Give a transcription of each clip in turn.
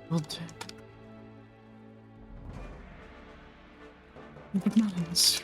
Will do. But not in this.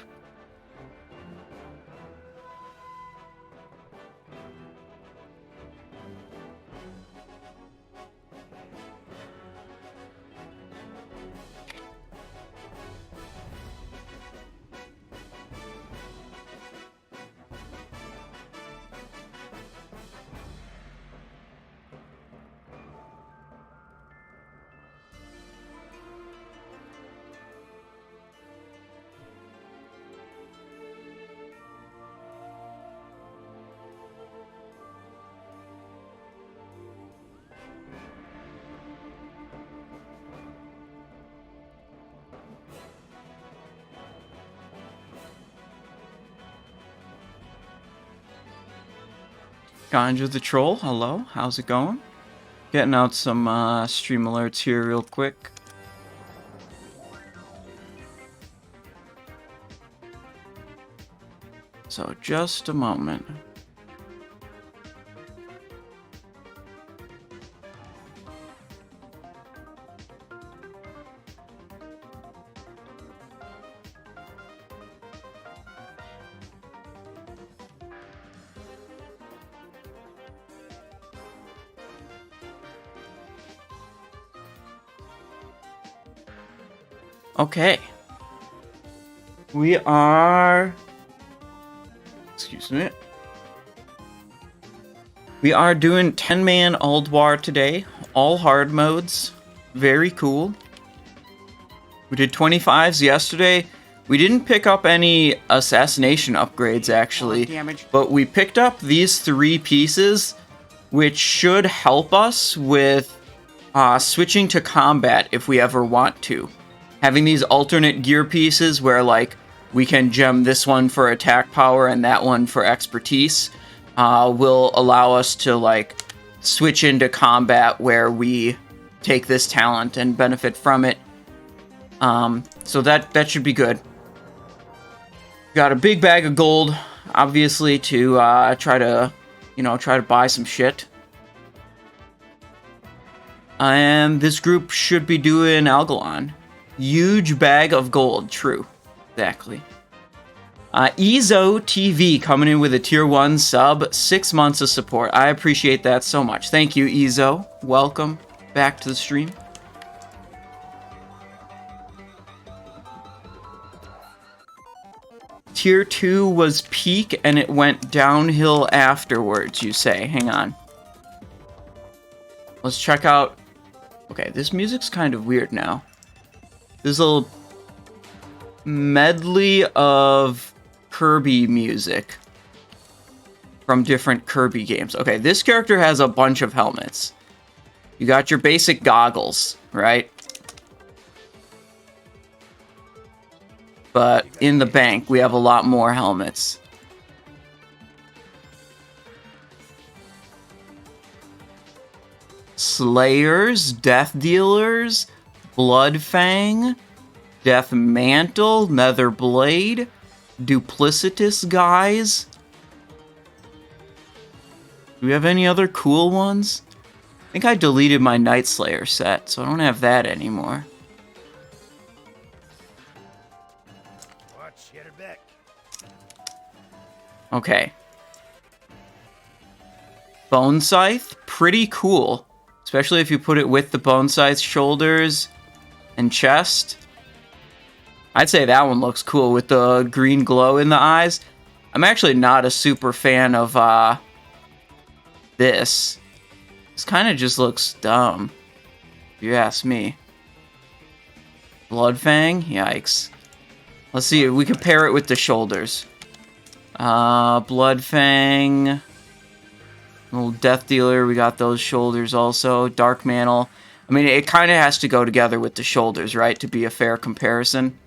Ganja the Troll, hello, how's it going? Getting out some stream alerts here real quick. So just a moment. Okay. We are... Excuse me. We are doing 10-man Ulduar today. All hard modes. Very cool. We did 25s yesterday. We didn't pick up any assassination upgrades, actually. But we picked up these 3 pieces, which should help us with switching to combat if we ever want to. Having these alternate gear pieces where, like, we can gem this one for attack power and that one for expertise will allow us to, like, switch into combat where we take this talent and benefit from it. So that should be good. Got a big bag of gold, obviously, to try to buy some shit. And this group should be doing Algalon. Huge bag of gold, true. Exactly. Ezo TV coming in with a tier 1 sub, 6 months of support. I appreciate that so much. Thank you, Ezo. Welcome back to the stream. Tier 2 was peak and it went downhill afterwards, you say. Hang on. Let's check out... Okay, this music's kind of weird now. There's a little medley of Kirby music from different Kirby games. Okay, this character has a bunch of helmets. You got your basic goggles, right? But in the bank, we have a lot more helmets. Slayers, Death Dealers, Bloodfang, Death Mantle, Nether Blade, Duplicitous guys. Do we have any other cool ones? I think I deleted my Night Slayer set, so I don't have that anymore. Okay. Bone Scythe, pretty cool. Especially if you put it with the Bone Scythe shoulders and chest. I'd say that one looks cool with the green glow in the eyes. I'm actually not a super fan of this. This kind of just looks dumb, if you ask me. Bloodfang? Yikes. Let's see if we can pair it with the shoulders. Bloodfang. Little Death Dealer, we got those shoulders also. Dark Mantle. I mean, it kind of has to go together with the shoulders, right? To be a fair comparison.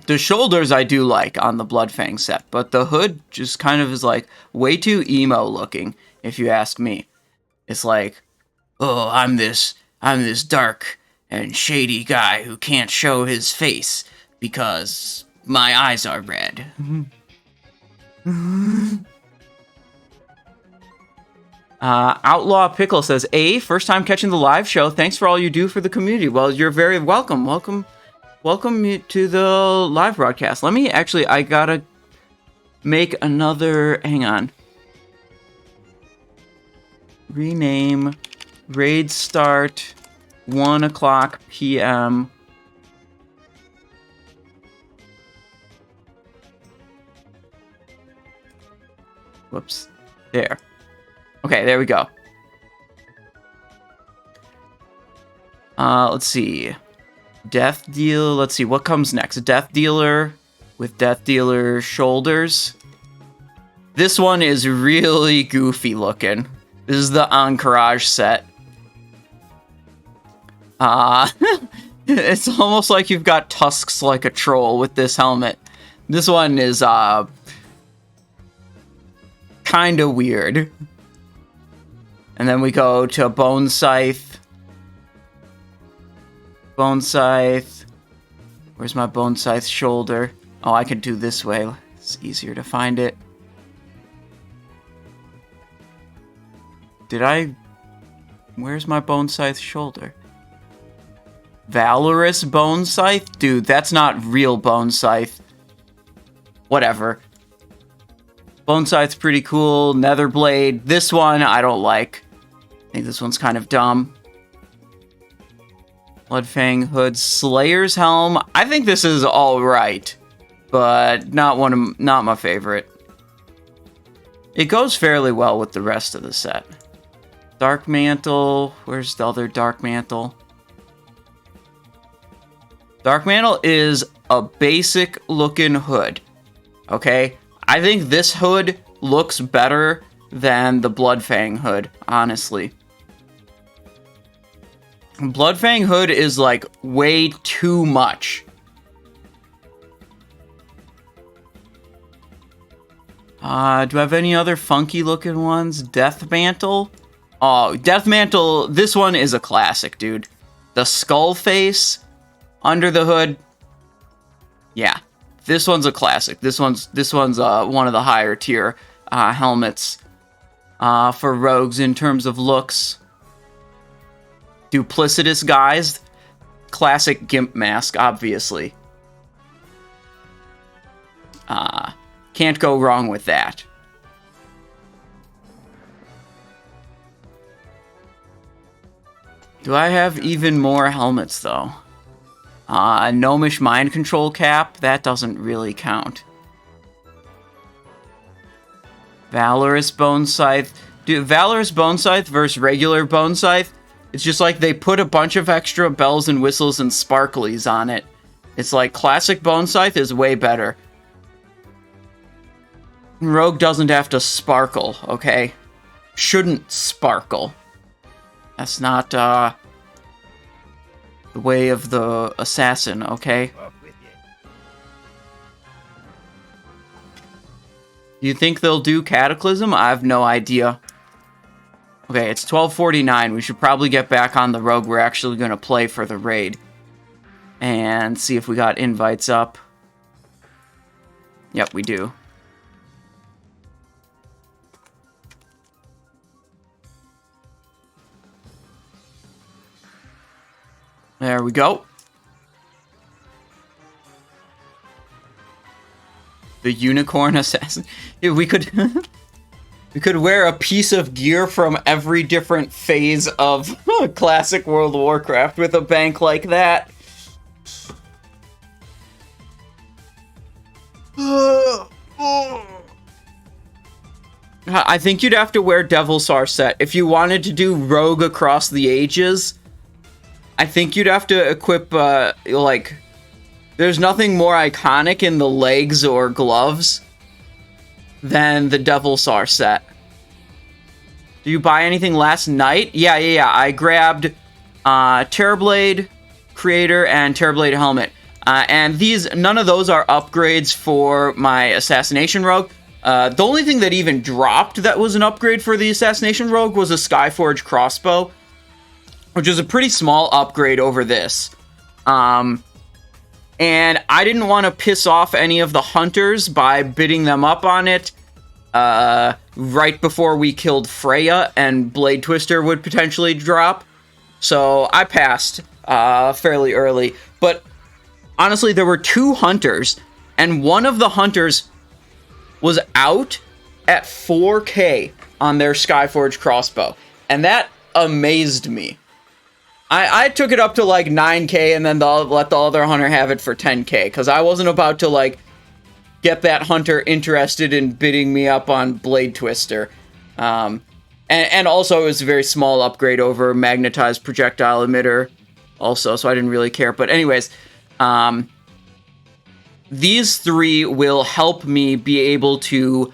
The shoulders I do like on the Bloodfang set, but the hood just kind of is like way too emo looking, if you ask me. It's like, oh, I'm this dark and shady guy who can't show his face because my eyes are red. Outlaw Pickle says, first time catching the live show. Thanks for all you do for the community. Well, you're very welcome. Welcome to the live broadcast. Let me actually, I gotta make another, hang on. Rename, raid start, 1 o'clock p.m. Whoops. There. Okay, there we go. Let's see. Death deal. Let's see, what comes next? Death Dealer with Death Dealer shoulders. This one is really goofy looking. This is the Encourage set. It's almost like you've got tusks like a troll with this helmet. This one is kind of weird. And then we go to Bone Scythe. Bone Scythe. Where's my Bone Scythe shoulder? Oh, I could do this way. It's easier to find it. Where's my Bone Scythe shoulder? Valorous Bone Scythe? Dude, that's not real Bone Scythe. Whatever. Bone Scythe's pretty cool. Netherblade. This one, I don't like. I think this one's kind of dumb. Bloodfang Hood. Slayer's Helm. I think this is alright. But not my favorite. It goes fairly well with the rest of the set. Dark Mantle. Where's the other Dark Mantle? Dark Mantle is a basic looking hood. Okay? I think this hood looks better than the Bloodfang hood, honestly. Bloodfang hood is like way too much. Do I have any other funky looking ones? Death Mantle? Oh, Death Mantle, this one is a classic, dude. The skull face under the hood. Yeah, this one's a classic. This one's one of the higher tier helmets for rogues in terms of looks. Duplicitous guys, classic gimp mask, obviously. Can't go wrong with that. Do I have even more helmets, though? Gnomish Mind Control Cap, that doesn't really count. Valorous Bone Scythe. Dude, Valorous Bone Scythe versus regular Bone Scythe, it's just like they put a bunch of extra bells and whistles and sparklies on it. It's like classic Bone Scythe is way better. Rogue doesn't have to sparkle, okay? Shouldn't sparkle. That's not, the way of the assassin, okay? Do you think they'll do Cataclysm? I have no idea. Okay, it's 12:49. We should probably get back on the rogue we're actually going to play for the raid. And see if we got invites up. Yep, we do. There we go. The Unicorn Assassin. Yeah, we could we could wear a piece of gear from every different phase of classic World of Warcraft with a bank like that. I think you'd have to wear Devilsar set. If you wanted to do Rogue Across the Ages, I think you'd have to equip, like, there's nothing more iconic in the legs or gloves than the Devilsar set. Do you buy anything last night? Yeah. I grabbed Terrorblade Creator and Terrorblade Helmet. And none of those are upgrades for my Assassination Rogue. The only thing that even dropped that was an upgrade for the Assassination Rogue was a Skyforge Crossbow, which is a pretty small upgrade over this. And I didn't want to piss off any of the hunters by bidding them up on it. right before we killed Freya, and Blade Twister would potentially drop. So I passed fairly early. But honestly, there were 2 hunters, and one of the hunters was out at 4K on their Skyforge crossbow. And that amazed me. I took it up to like 9K and then let the other hunter have it for 10K, because I wasn't about to like get that hunter interested in bidding me up on Blade Twister. And also it was a very small upgrade over magnetized projectile emitter also, so I didn't really care. But anyways, these 3 will help me be able to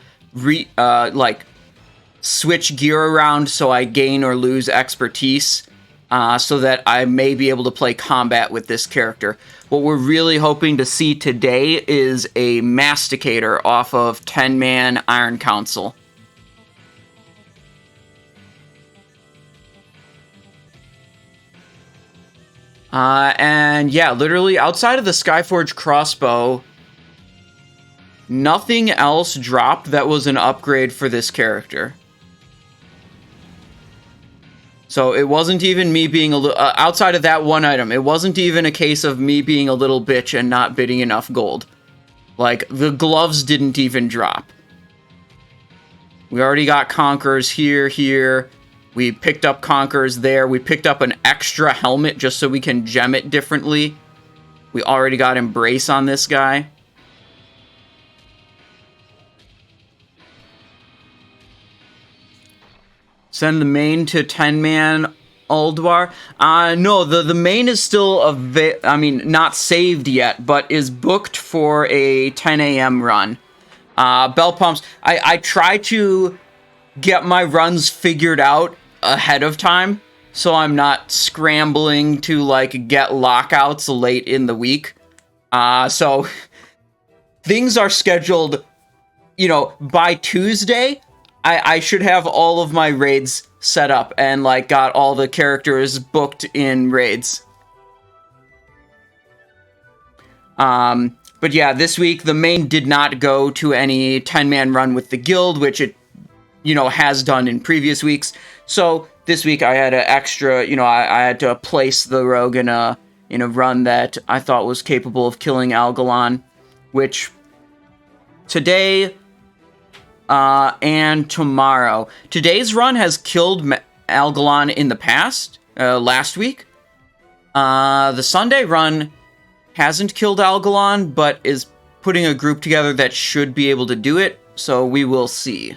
switch gear around so I gain or lose expertise, so that I may be able to play combat with this character. What we're really hoping to see today is a Masticator off of 10-man Iron Council. And yeah, literally outside of the Skyforge crossbow, nothing else dropped that was an upgrade for this character. So it wasn't even me being a little... outside of that one item, it wasn't even a case of me being a little bitch and not bidding enough gold. Like, the gloves didn't even drop. We already got Conquerors here. We picked up Conquerors there. We picked up an extra helmet just so we can gem it differently. We already got Embrace on this guy. Send the main to 10-man Ulduar. No, the main is still not saved yet, but is booked for a 10 a.m. run. Bell pumps. I try to get my runs figured out ahead of time, so I'm not scrambling to like get lockouts late in the week. So things are scheduled, by Tuesday. I should have all of my raids set up and like got all the characters booked in raids. But yeah, this week the main did not go to any 10-man run with the guild, which it has done in previous weeks. So this week I had an extra, I had to place the rogue in a run that I thought was capable of killing Algalon, which today and tomorrow. Today's run has killed Algalon in the past, last week. The Sunday run hasn't killed Algalon, but is putting a group together that should be able to do it, so we will see.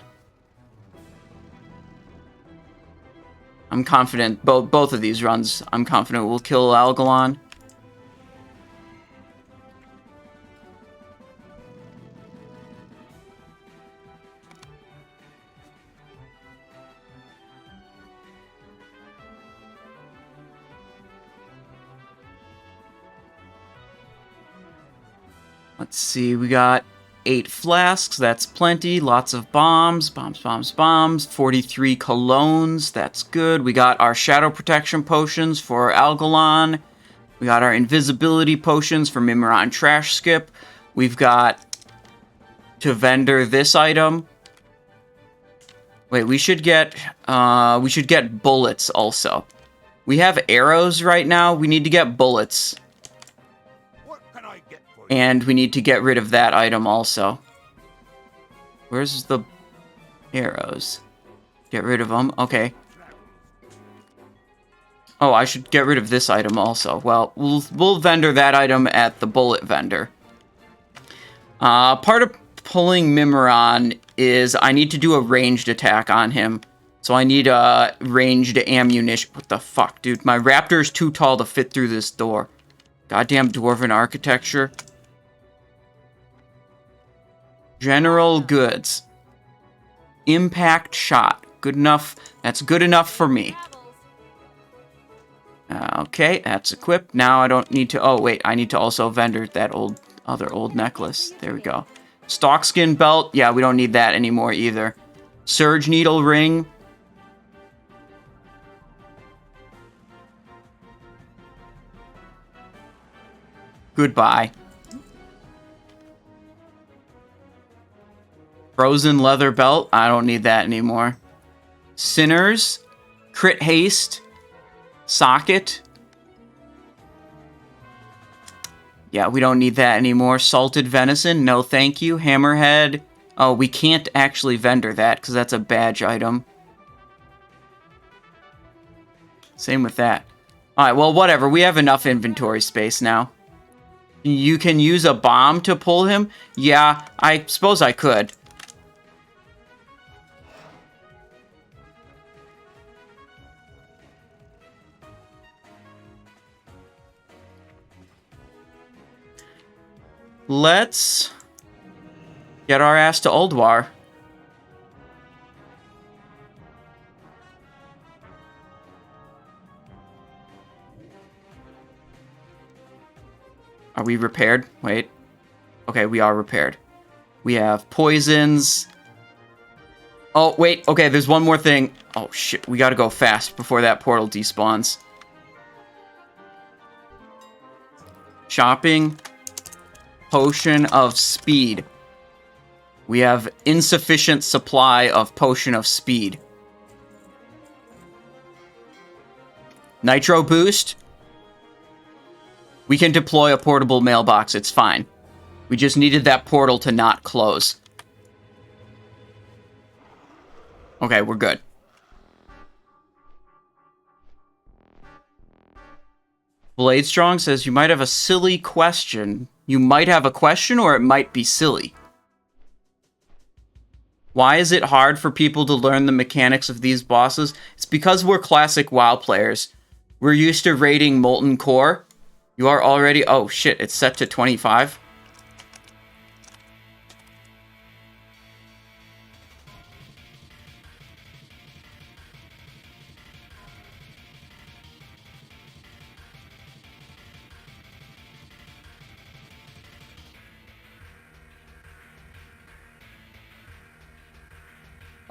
I'm confident, both of these runs, I'm confident will kill Algalon. Let's see, we got 8 flasks, that's plenty. Lots of bombs. 43 colognes, that's good. We got our shadow protection potions for Algalon. We got our invisibility potions for Mimiron Trash Skip. We've got to vendor this item. Wait, we should get bullets also. We have arrows right now. We need to get bullets. And we need to get rid of that item also. Where's the arrows? Get rid of them. Okay. Oh, I should get rid of this item also. Well, we'll vendor that item at the bullet vendor. Part of pulling Mimiron is I need to do a ranged attack on him. So I need a ranged ammunition. What the fuck, dude? My raptor is too tall to fit through this door. Goddamn dwarven architecture. General goods. Impact shot. Good enough. That's good enough for me. Okay, that's equipped. Now I don't need to... Oh, wait. I need to also vendor that other old necklace. There we go. Stalkskin belt. Yeah, we don't need that anymore either. Surge needle ring. Goodbye. Frozen leather belt. I don't need that anymore. Sinners. Crit haste. Socket. Yeah, we don't need that anymore. Salted venison. No, thank you. Hammerhead. Oh, we can't actually vendor that because that's a badge item. Same with that. Alright, well, whatever. We have enough inventory space now. You can use a bomb to pull him? Yeah, I suppose I could. Let's get our ass to Ulduar. Are we repaired? Wait. Okay, we are repaired. We have poisons. Oh, wait. Okay, there's one more thing. Oh, shit. We gotta go fast before that portal despawns. Shopping. Potion of speed. We have insufficient supply of potion of speed. Nitro boost. We can deploy a portable mailbox. It's fine. We just needed that portal to not close. Okay, we're good. Blade Strong says you might have a silly question. You might have a question, or it might be silly. Why is it hard for people to learn the mechanics of these bosses? It's because we're classic WoW players. We're used to raiding Molten Core. You are already... Oh, shit. It's set to 25.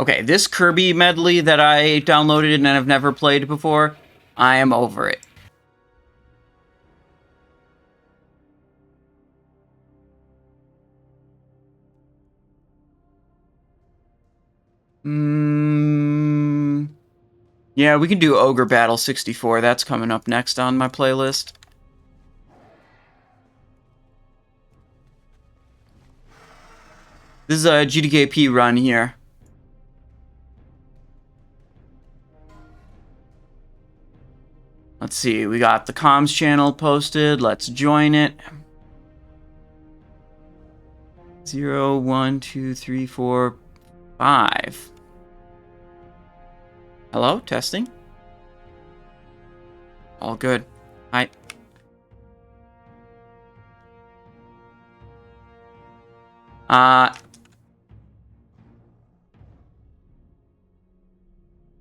Okay, this Kirby medley that I downloaded and have never played before, I am over it. Yeah, we can do Ogre Battle 64. That's coming up next on my playlist. This is a GDKP run here. Let's see, we got the comms channel posted. Let's join it. 0, 1, 2, 3, 4, 5. Hello, testing. All good. Hi.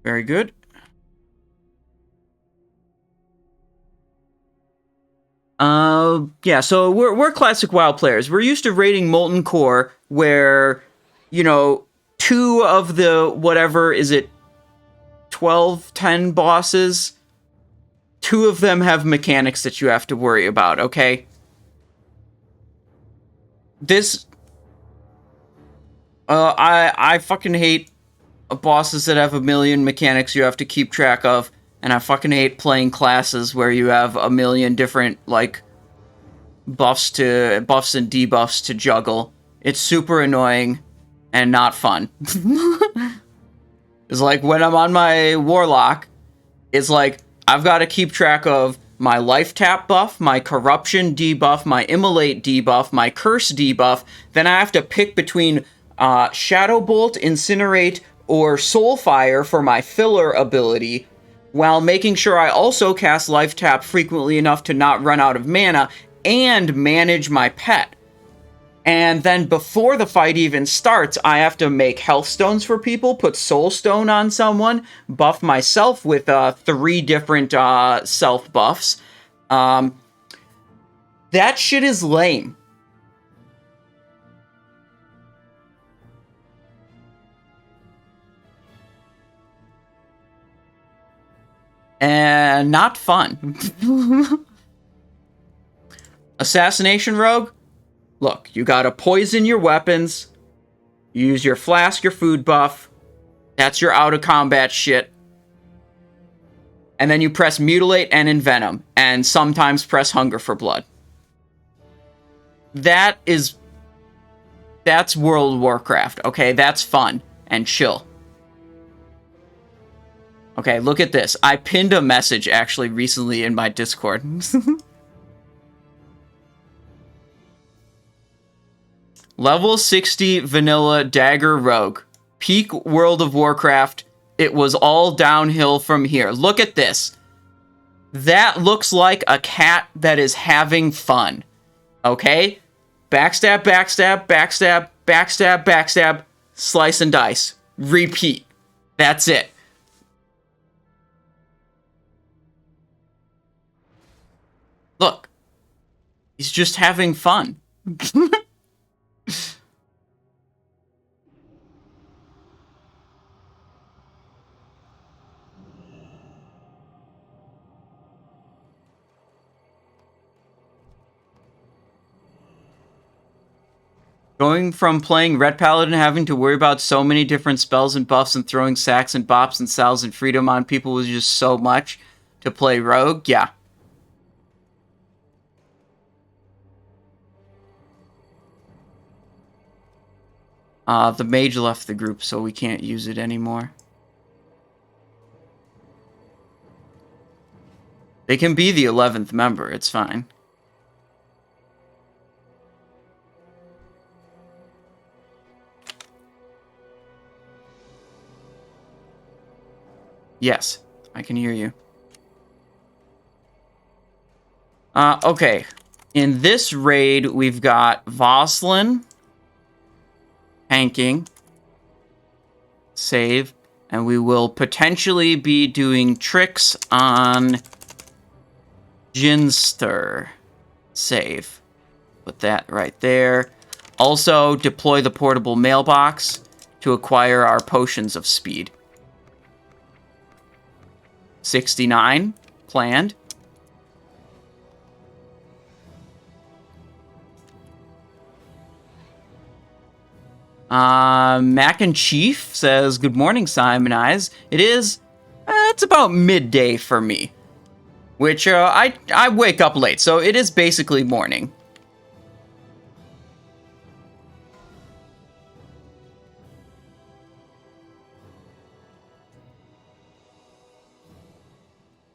Very good. Yeah, so we're classic WoW players. We're used to raiding Molten Core, where, you know, 2 of the, whatever, is it 12, 10 bosses? 2 of them have mechanics that you have to worry about, okay? This... I fucking hate bosses that have a million mechanics you have to keep track of, and I fucking hate playing classes where you have a million different, like, buffs and debuffs to juggle. It's super annoying and not fun. It's like, when I'm on my Warlock, it's like, I've got to keep track of my life tap buff, my corruption debuff, my immolate debuff, my curse debuff. Then I have to pick between Shadow Bolt, Incinerate, or Soulfire for my filler ability, while making sure I also cast life tap frequently enough to not run out of mana, and manage my pet. And then before the fight even starts, I have to make health stones for people, put soul stone on someone, buff myself with 3 different self buffs. That shit is lame. And not fun. Assassination Rogue? Look, you gotta poison your weapons. You use your flask, your food buff. That's your out of combat shit. And then you press Mutilate and Envenom. And sometimes press Hunger for Blood. That's World of Warcraft, okay? That's fun and chill. Okay, look at this. I pinned a message actually recently in my Discord. Level 60 vanilla Dagger Rogue. Peak World of Warcraft. It was all downhill from here. Look at this. That looks like a cat that is having fun. Okay? Backstab, backstab, backstab, backstab, backstab, slice and dice. Repeat. That's it. Look. He's just having fun. Going from playing Red Paladin having to worry about so many different spells and buffs and throwing sacks and bops and salves and freedom on people was just so much to play Rogue, yeah. The mage left the group, so we can't use it anymore. They can be the 11th member, it's fine. Yes, I can hear you. Okay. In this raid, we've got Voslin, tanking, save, and we will potentially be doing tricks on Ginster, save. Put that right there. Also, deploy the portable mailbox to acquire our potions of speed. 69 planned. Mac and Chief says, good morning, Simon Eyes. It is, it's about midday for me. Which, I wake up late, so it is basically morning.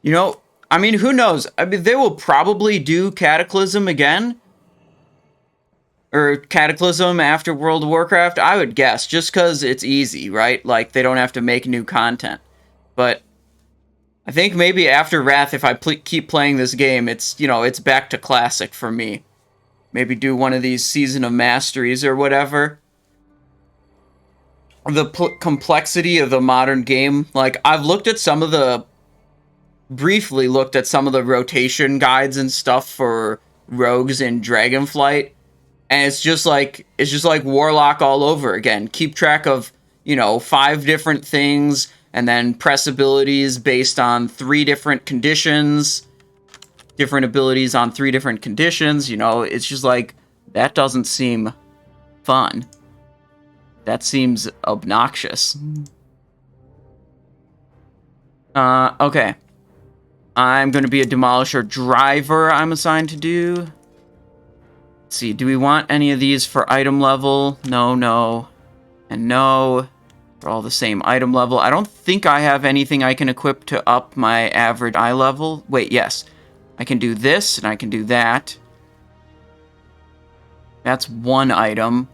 You know, I mean, who knows? I mean, they will probably do Cataclysm again. Or Cataclysm after World of Warcraft, I would guess. Just because it's easy, right? Like, they don't have to make new content. But I think maybe after Wrath, if I keep playing this game, it's, you know, it's back to classic for me. Maybe do one of these Season of Masteries or whatever. The complexity of the modern game. Like, I've looked at some of the... briefly looked at some of the rotation guides and stuff for rogues in Dragonflight, and it's just like Warlock all over again. Keep track of, you know, 5 different things, and then press abilities based on 3 different conditions, different abilities on 3 different conditions. You know, it's just like, that doesn't seem fun. That seems obnoxious. Okay. I'm going to be a Demolisher Driver I'm assigned to do. Let's see, do we want any of these for item level? No, no, and no. They're all the same item level. I don't think I have anything I can equip to up my average eye level. Wait, yes. I can do this, and I can do that. That's 1 item.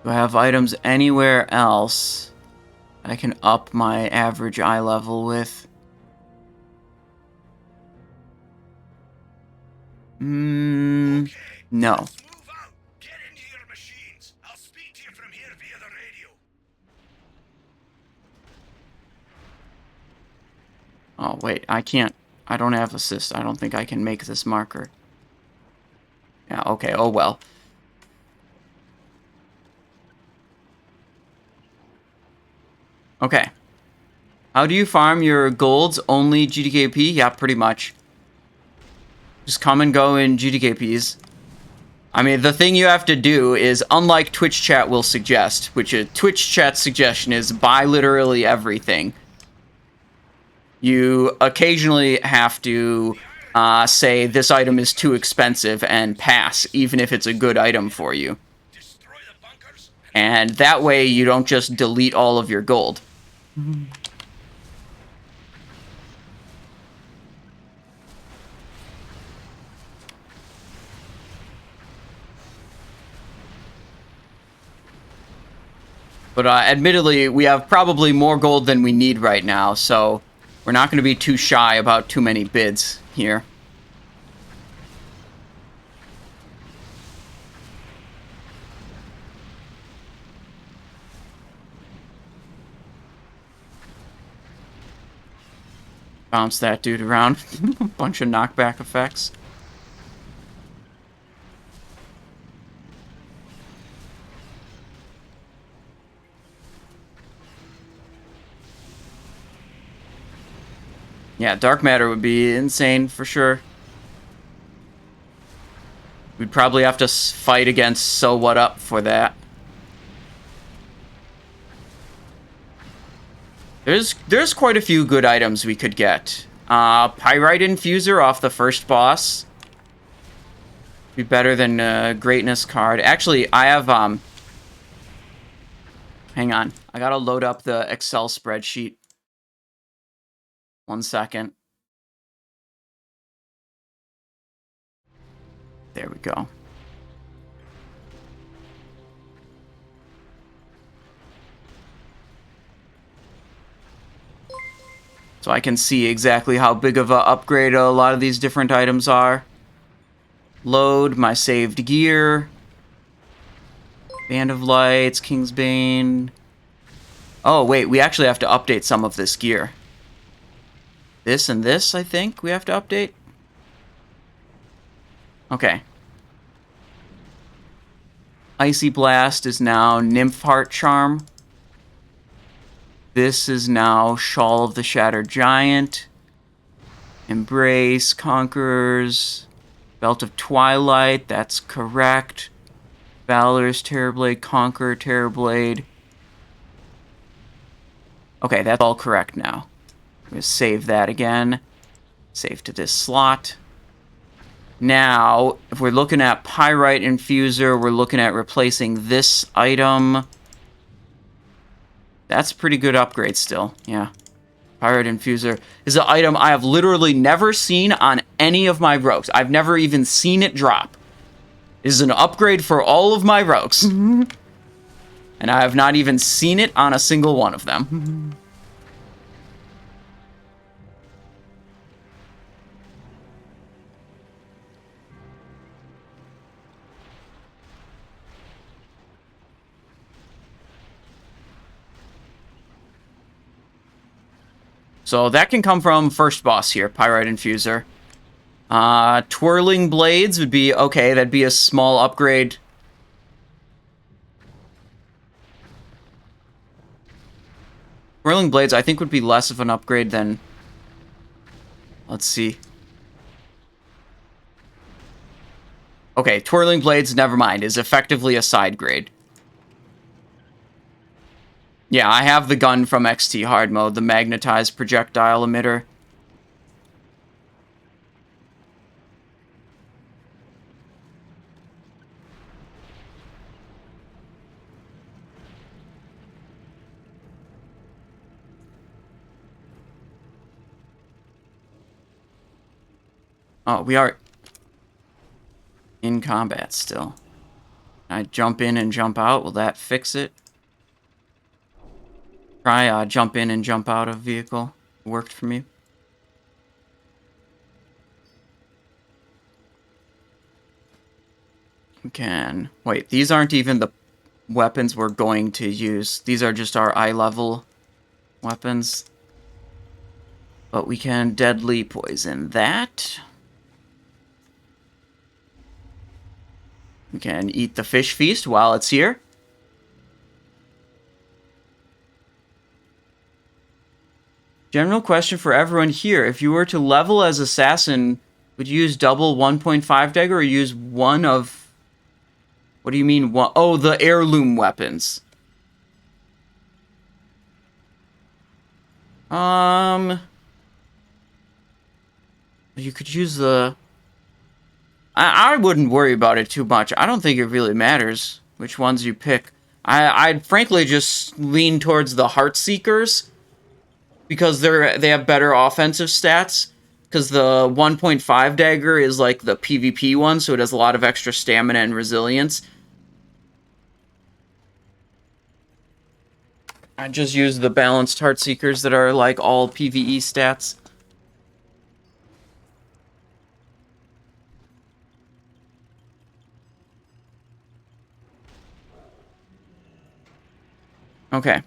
Do I have items anywhere else that I can up my average eye level with? No. Get into your machines. I'll speak to you from here via the radio. Oh, wait, I can't. I don't have assist. I don't think I can make this marker. Yeah, okay, oh well. Okay. How do you farm your golds? Only GDKP? Yeah, pretty much. Just come and go in GDKPs. I mean, the thing you have to do is, unlike Twitch chat will suggest, which a Twitch chat suggestion is buy literally everything. You occasionally have to say this item is too expensive and pass, even if it's a good item for you. And that way you don't just delete all of your gold. But admittedly, we have probably more gold than we need right now, so we're not going to be too shy about too many bids here. Bounce that dude around. A bunch of knockback effects. Yeah, dark matter would be insane for sure. We'd probably have to fight against So What Up for that. There's quite a few good items we could get. Pyrite Infuser off the first boss. Be better than Greatness card. Actually, I have hang on. I gotta load up the Excel spreadsheet. 1 second. There we go. So I can see exactly how big of an upgrade a lot of these different items are. Load my saved gear. Band of Lights, Kingsbane. Oh, wait, we actually have to update some of this gear. This and this, I think, we have to update. Okay. Icy Blast is now Nymph Heart Charm. This is now Shawl of the Shattered Giant. Embrace, Conquerors. Belt of Twilight, that's correct. Valor's Terrorblade, Conqueror Terrorblade. Okay, that's all correct now. I'm going to save that again. Save to this slot. Now, if we're looking at Pyrite Infuser, we're looking at replacing this item. That's a pretty good upgrade still, yeah. Pyrite Infuser is an item I have literally never seen on any of my rogues. I've never even seen it drop. This is an upgrade for all of my rogues. And I have not even seen it on a single one of them. So that can come from first boss here, Pyrite Infuser. Twirling Blades would be, okay, that'd be a small upgrade. Twirling Blades, I think, would be less of an upgrade than... Let's see. Okay, Twirling Blades, never mind, is effectively a side grade. Yeah, I have the gun from XT Hard Mode, the Magnetized Projectile Emitter. Oh, we are in combat still. I jump in and jump out. Will that fix it? Try jump in and jump out of vehicle. Worked for me. We can... Wait, these aren't even the weapons we're going to use. These are just our eye level weapons. But we can deadly poison that. We can eat the fish feast while it's here. General question for everyone here. If you were to level as Assassin, would you use double 1.5 Dagger or use one of What do you mean? What? Oh, the heirloom weapons. You could use the... I wouldn't worry about it too much. I don't think it really matters which ones you pick. I'd frankly just lean towards the Heartseekers because they have better offensive stats. Because the 1.5 dagger is like the PvP one, so it has a lot of extra stamina and resilience. I just use the balanced Heartseekers that are like all PvE stats. Okay.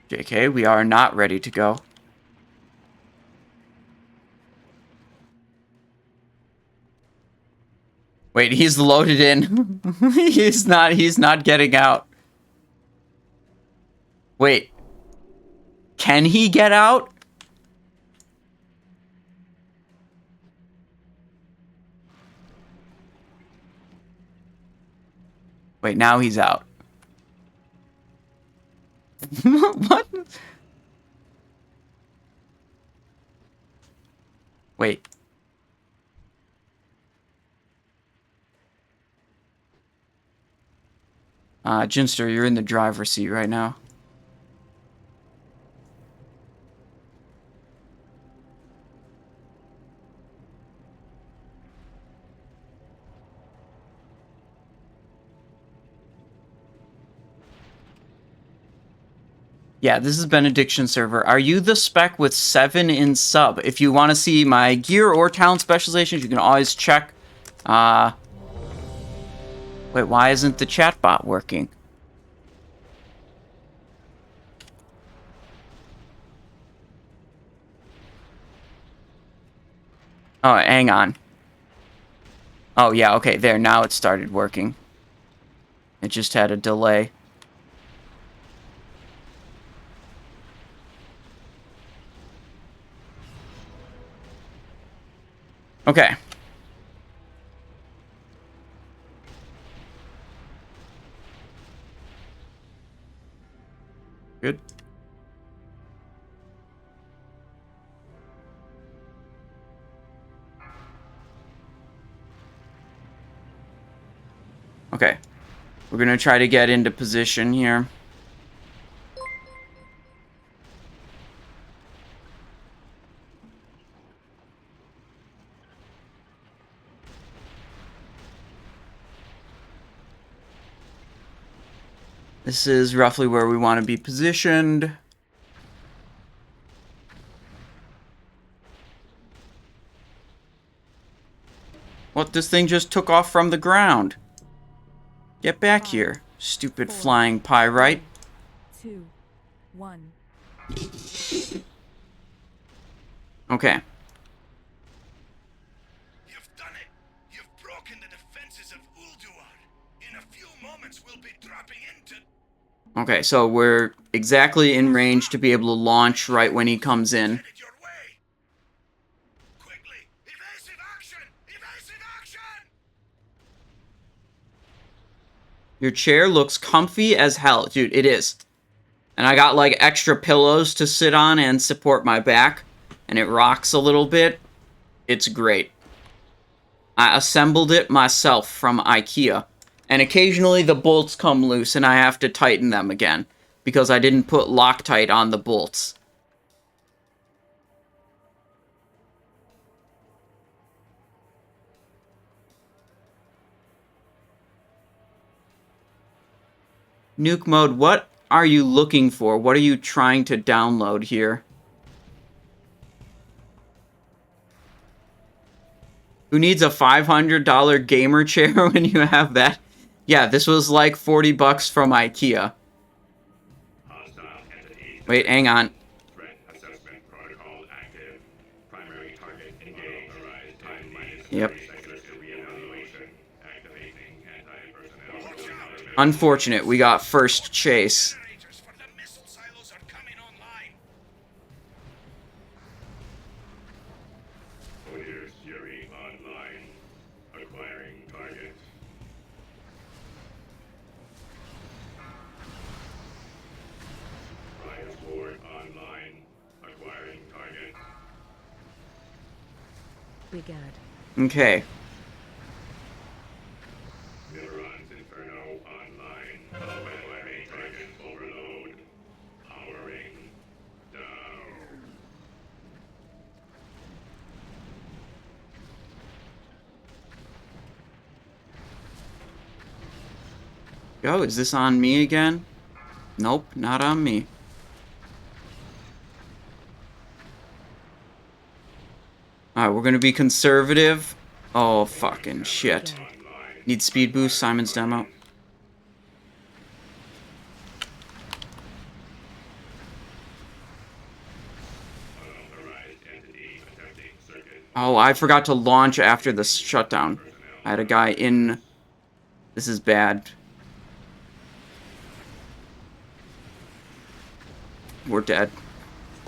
JK, we are not ready to go. Wait, he's loaded in. he's not getting out. Wait. Can he get out? Wait, now he's out. What? Wait. Jinster, you're in the driver's seat right now. Yeah, this is Benediction server. Are you the spec with 7 in sub? If you want to see my gear or talent specializations, you can always check. Wait, why isn't the chatbot working? Oh, hang on. Oh, yeah, okay, there. Now it started working. It just had a delay. Okay. Good. Okay. We're gonna try to get into position here. This is roughly where we want to be positioned. What? This thing just took off from the ground. Get back here, stupid flying pyrite. 2, 1. Okay. You've done it. You've broken the defenses of Ulduar. In a few moments, we'll be dropping into... Okay, so we're exactly in range to be able to launch right when he comes in. Headed your way. Quickly, evasive action! Evasive action! Your chair looks comfy as hell. Dude, it is. And I got, like, extra pillows to sit on and support my back. And it rocks a little bit. It's great. I assembled it myself from IKEA. And occasionally the bolts come loose and I have to tighten them again. Because I didn't put Loctite on the bolts. Nuke mode, what are you looking for? What are you trying to download here? Who needs a $500 gamer chair when you have that? Yeah, this was like 40 bucks from IKEA. Wait, hang on. Hold Yep. Unfortunate, we got first chase. Generators for the missile silos are coming online. Hodir's Fury online. Acquiring target. Freya's Ward online. Acquiring target. Big ad. Okay. Mimiron's Inferno online. Acquiring target overload. Powering down. Yo, is this on me again? Nope, not on me. Alright, we're gonna be conservative. Oh, fucking shit. Need speed boost, Simon's demo. Unauthorized entity attempting circuit. Oh, I forgot to launch after the shutdown. I had a guy in... This is bad. We're dead.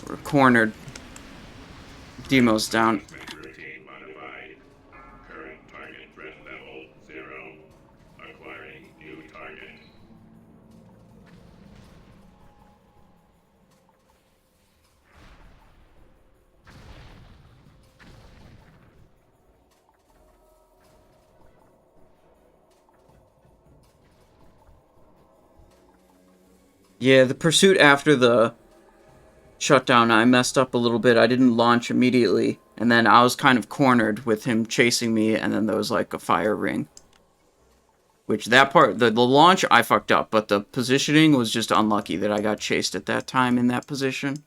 We're cornered. Demo's down. Routine modified. Current target threat level 0. Acquiring new target. Yeah, the pursuit after the shutdown, I messed up a little bit. I didn't launch immediately, and then I was kind of cornered with him chasing me, and then there was like a fire ring. Which that part, the launch, I fucked up, but the positioning was just unlucky that I got chased at that time in that position.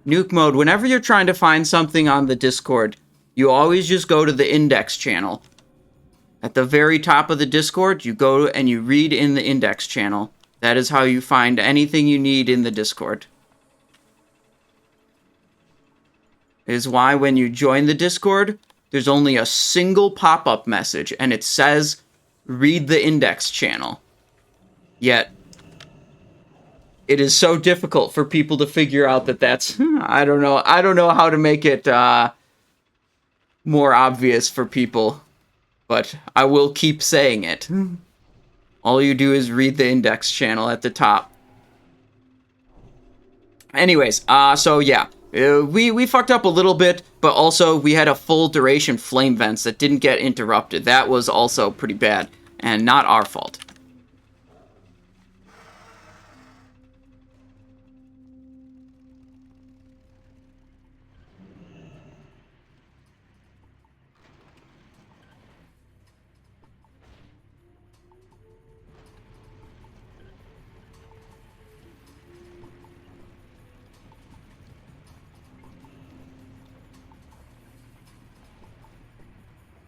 Nuke mode. Whenever you're trying to find something on the Discord, you always just go to the index channel. At the very top of the Discord, you go and you read in the index channel. That is how you find anything you need in the Discord. It is why when you join the Discord, there's only a single pop-up message, and it says, read the index channel. Yet, it is so difficult for people to figure out that that's... I don't know how to make it more obvious for people. But I will keep saying it. All you do is read the index channel at the top. Anyways, so yeah. We fucked up a little bit, but also we had a full duration flame vents that didn't get interrupted. That was also pretty bad, and not our fault.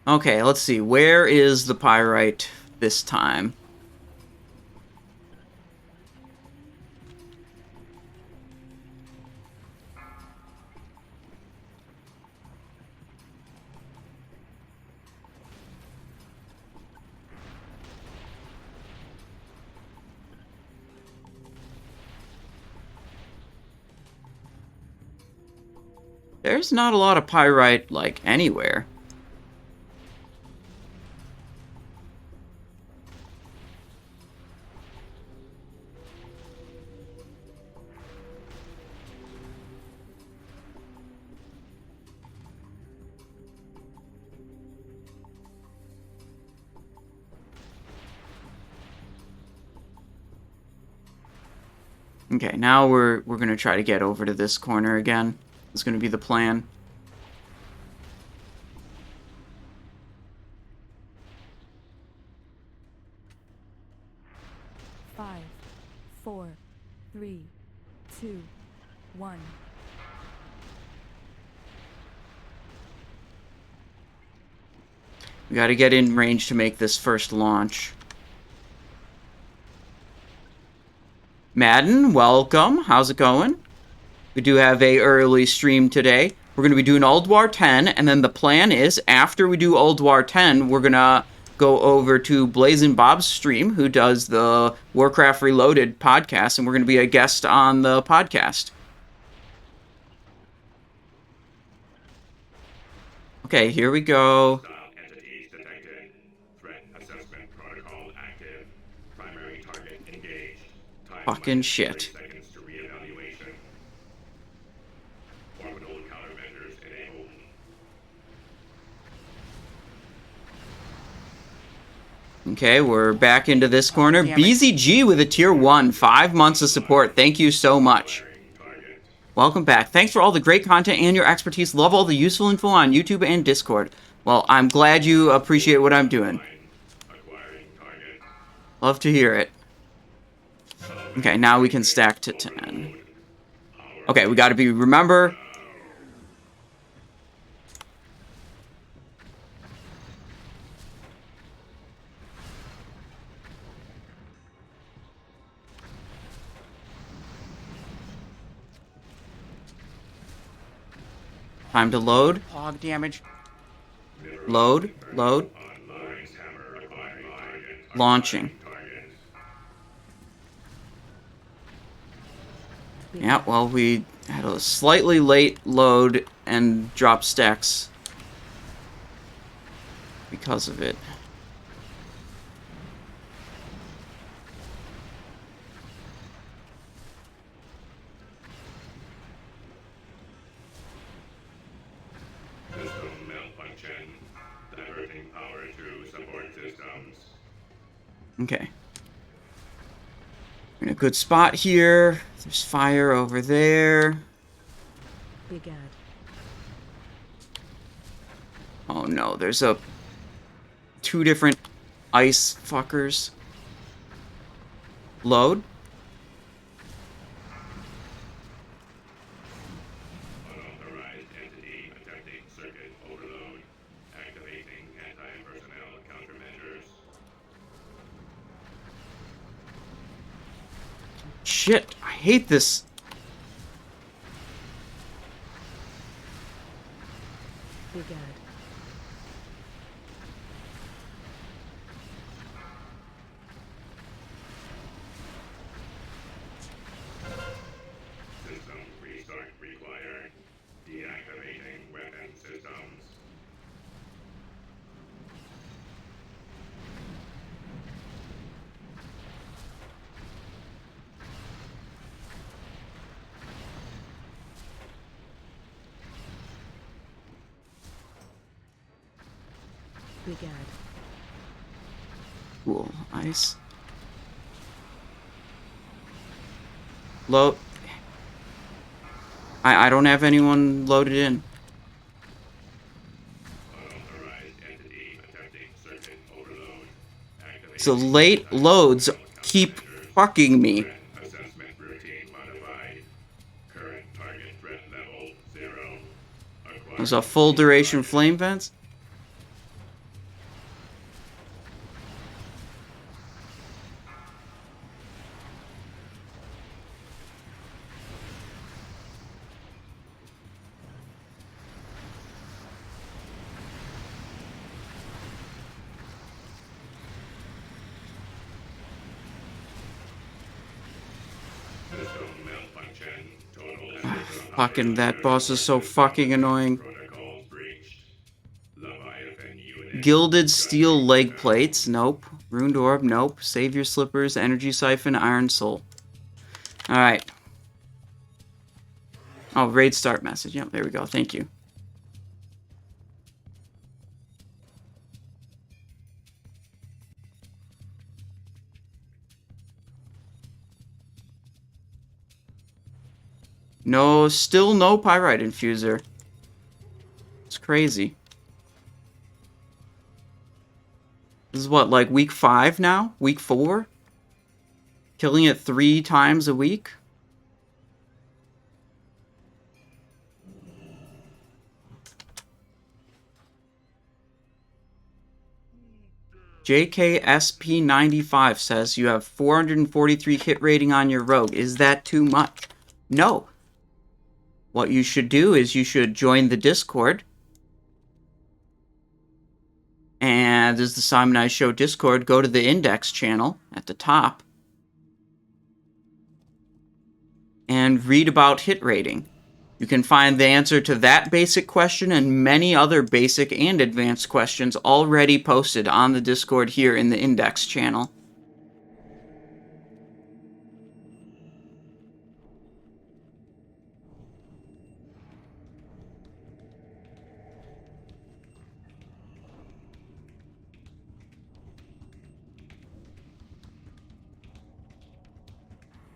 Okay, let's see. Where is the pyrite this time? There's not a lot of pyrite, like, anywhere. Okay, now we're gonna try to get over to this corner again. It's gonna be the plan. 1. We gotta get in range to make this first launch. Madden, welcome. How's it going? We do have a early stream today. We're going to be doing Ulduar 10, and then the plan is, after we do Ulduar 10, we're going to go over to Blazing Bob's stream, who does the Warcraft Reloaded podcast, and we're going to be a guest on the podcast. Okay, here we go. Entities detected. Threat assessment protocol active. Primary target engaged. Time Fucking shit. 30 seconds to reevaluation. Orbital countermeasures enabled. Okay, we're back into this corner. damn it. BZG with a tier 1. 5 months of support. Thank you so much. Target. Welcome back. Thanks for all the great content and your expertise. Love all the useful info on YouTube and Discord. Well, I'm glad you appreciate what I'm doing. Acquiring target. Love to hear it. Okay, now we can stack to 10. Okay, we gotta be, remember... Time to load. Hog damage. Load. Load. Lawrence hammer acquiring target. Launching. Target. Yeah, well, we had a slightly late load and dropped stacks because of it. System malfunction. Diverting power to support systems. Okay. We're in a good spot here. There's fire over there. Big ad. Oh no, there's two different ice fuckers. Load. Unauthorized entity attempting circuit overload. Activating anti-personnel countermeasures. Shit, I hate this. Big ad. System restart required. Deactivating weapon systems. Big ad. Cool. Ice. Load. I don't have anyone loaded in. Unauthorized entity attempting circuit overload. Activating So late loads keep fucking me. threat assessment routine modified. Current target threat level 0. There's a full duration flame vents. System malfunction. Total Fucking that boss is so fucking annoying. protocols breached. Leviathan unit. Gilded steel leg plates, nope. Ruined orb, nope. Savior slippers, energy siphon, iron soul. Alright. Oh, raid start message. Yep, there we go. Thank you. No, still no pyrite infuser. It's crazy. This is what, like week 5 now? Week 4? Killing it 3 times a week? JKSP95 says you have 443 hit rating on your rogue. Is that too much? No. What you should do is you should join the Discord. And this is the Simon I Show Discord. Go to the index channel at the top. And read about hit rating. You can find the answer to that basic question and many other basic and advanced questions already posted on the Discord here in the index channel.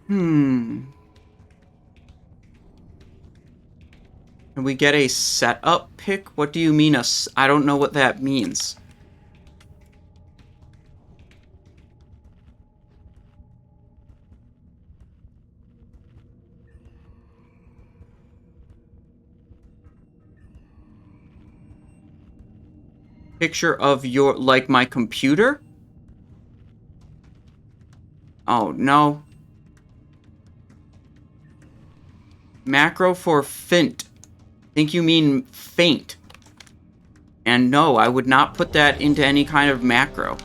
Can we get a setup pick? What do you mean I don't know what that means. Picture of your, like my computer? Oh, no. Macro for Fint. Think you mean faint. And no, I would not put that into any kind of macro.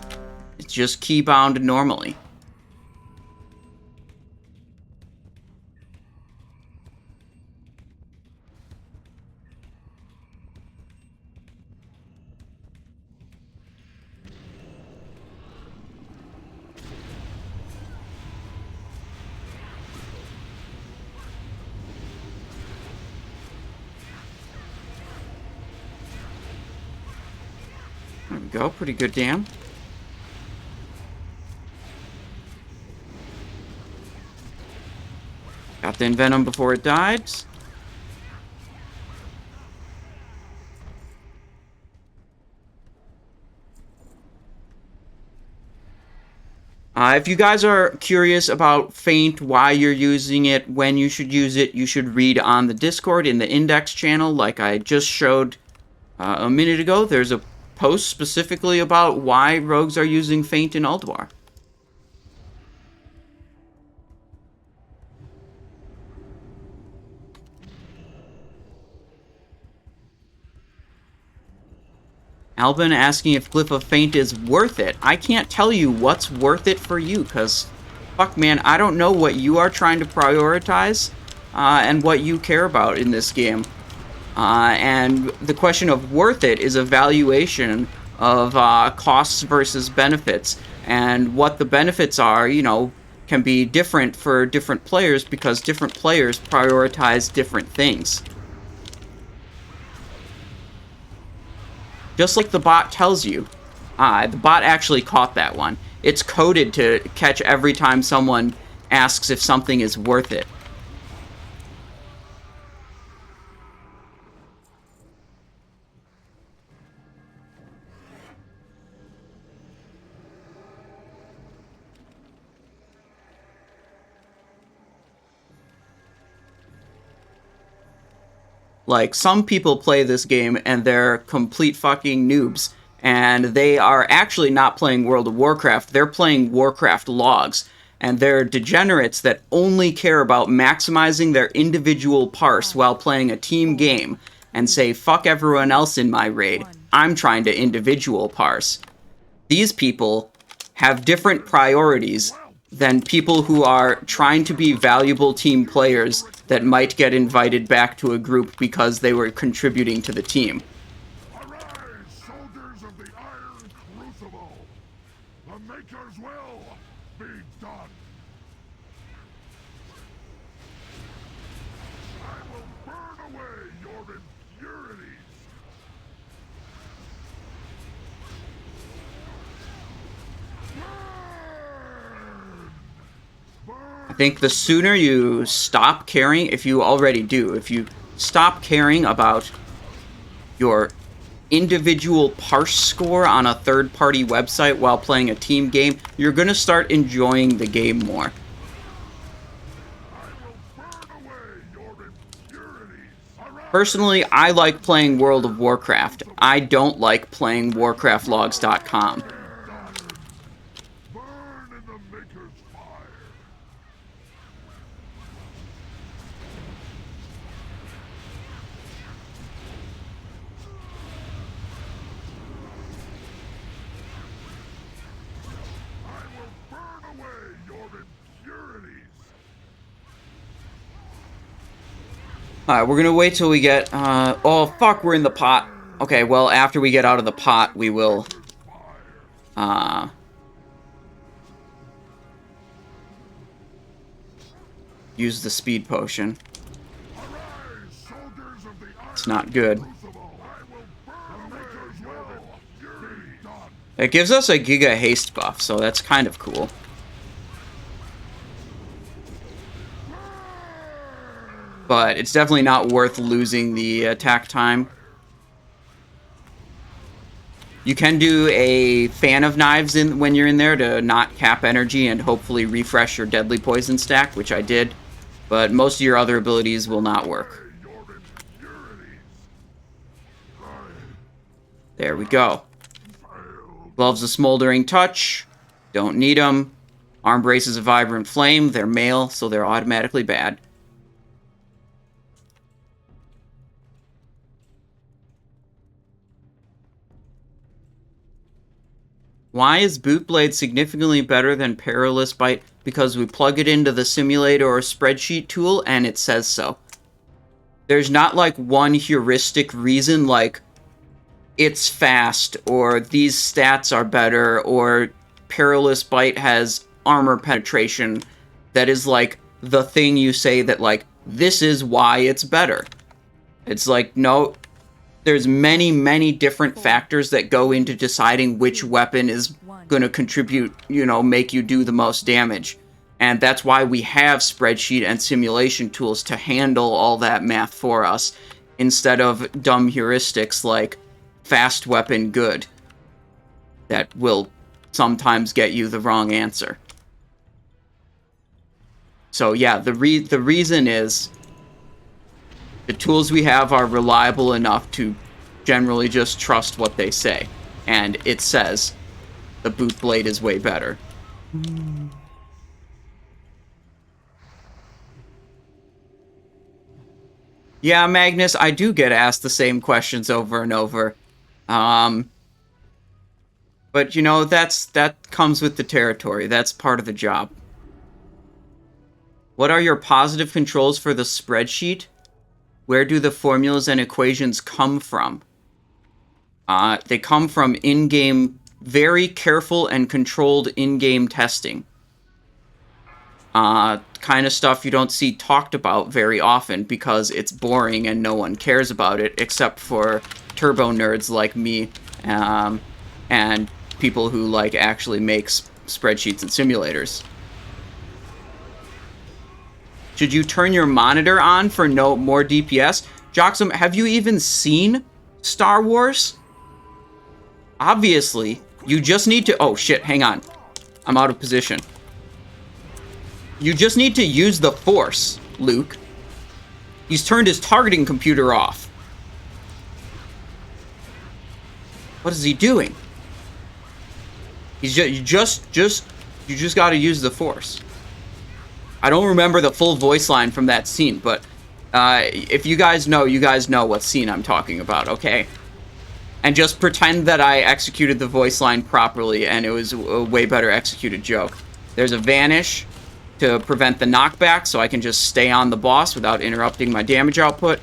It's just keybound normally. There we go, pretty good dam. Got the Envenom before it died. If you guys are curious about Feint, why you're using it, when you should use it, you should read on the Discord in the index channel like I just showed a minute ago. There's a post specifically about why rogues are using Feint in Ulduar. Albin asking if Glyph of Feint is worth it. I can't tell you what's worth it for you, because, fuck man, I don't know what you are trying to prioritize and what you care about in this game. And the question of worth it is a valuation of costs versus benefits. And what the benefits are, you know, can be different for different players because different players prioritize different things. Just like the bot tells you. The bot actually caught that one. It's coded to catch every time someone asks if something is worth it. Like, some people play this game and they're complete fucking noobs. And they are actually not playing World of Warcraft, they're playing Warcraft logs. And they're degenerates that only care about maximizing their individual parse while playing a team game. And say, fuck everyone else in my raid, I'm trying to individual parse. These people have different priorities than people who are trying to be valuable team players that might get invited back to a group because they were contributing to the team. Arise, soldiers of the Iron Crucible! The Maker's will be done! I will burn away your impurities! I think the sooner you stop caring, if you already do, if you stop caring about your individual parse score on a third-party website while playing a team game, you're going to start enjoying the game more. Personally, I like playing World of Warcraft. I don't like playing warcraftlogs.com. Alright, we're gonna wait till we get, oh, fuck, we're in the pot. Okay, well, after we get out of the pot, we will, use the speed potion. It's not good. It gives us a Giga Haste buff, so that's kind of cool. But it's definitely not worth losing the attack time. You can do a Fan of Knives when you're in there to not cap energy and hopefully refresh your Deadly Poison stack, which I did. But most of your other abilities will not work. There we go. Gloves of Smoldering Touch. Don't need them. Arm Braces of Vibrant Flame. They're male, so they're automatically bad. Why is Bootblade significantly better than Perilous Bite? Because we plug it into the simulator or spreadsheet tool, and it says so. There's not, like, one heuristic reason, like, it's fast, or these stats are better, or Perilous Bite has armor penetration. That is, like, the thing you say that, like, this is why it's better. It's like, no, there's many, many different factors that go into deciding which weapon is going to contribute, you know, make you do the most damage. And that's why we have spreadsheet and simulation tools to handle all that math for us, instead of dumb heuristics like fast weapon good that will sometimes get you the wrong answer. So yeah, the reason is the tools we have are reliable enough to generally just trust what they say. And it says the Bootblade is way better. Yeah, Magnus, I do get asked the same questions over and over. But, you know, that comes with the territory. That's part of the job. What are your positive controls for the spreadsheet? Where do the formulas and equations come from? They come from in-game, very careful and controlled in-game testing. Kind of stuff you don't see talked about very often because it's boring and no one cares about it, except for turbo nerds like me, and people who, like, actually make spreadsheets and simulators. Should you turn your monitor on for more DPS? Joxum, have you even seen Star Wars? Obviously, you just need to... Oh, shit, hang on. I'm out of position. You just need to use the Force, Luke. He's turned his targeting computer off. What is he doing? He's you just gotta use the Force. I don't remember the full voice line from that scene, but if you guys know what scene I'm talking about, okay? And just pretend that I executed the voice line properly and it was a way better executed joke. There's a Vanish to prevent the knockback, so I can just stay on the boss without interrupting my damage output.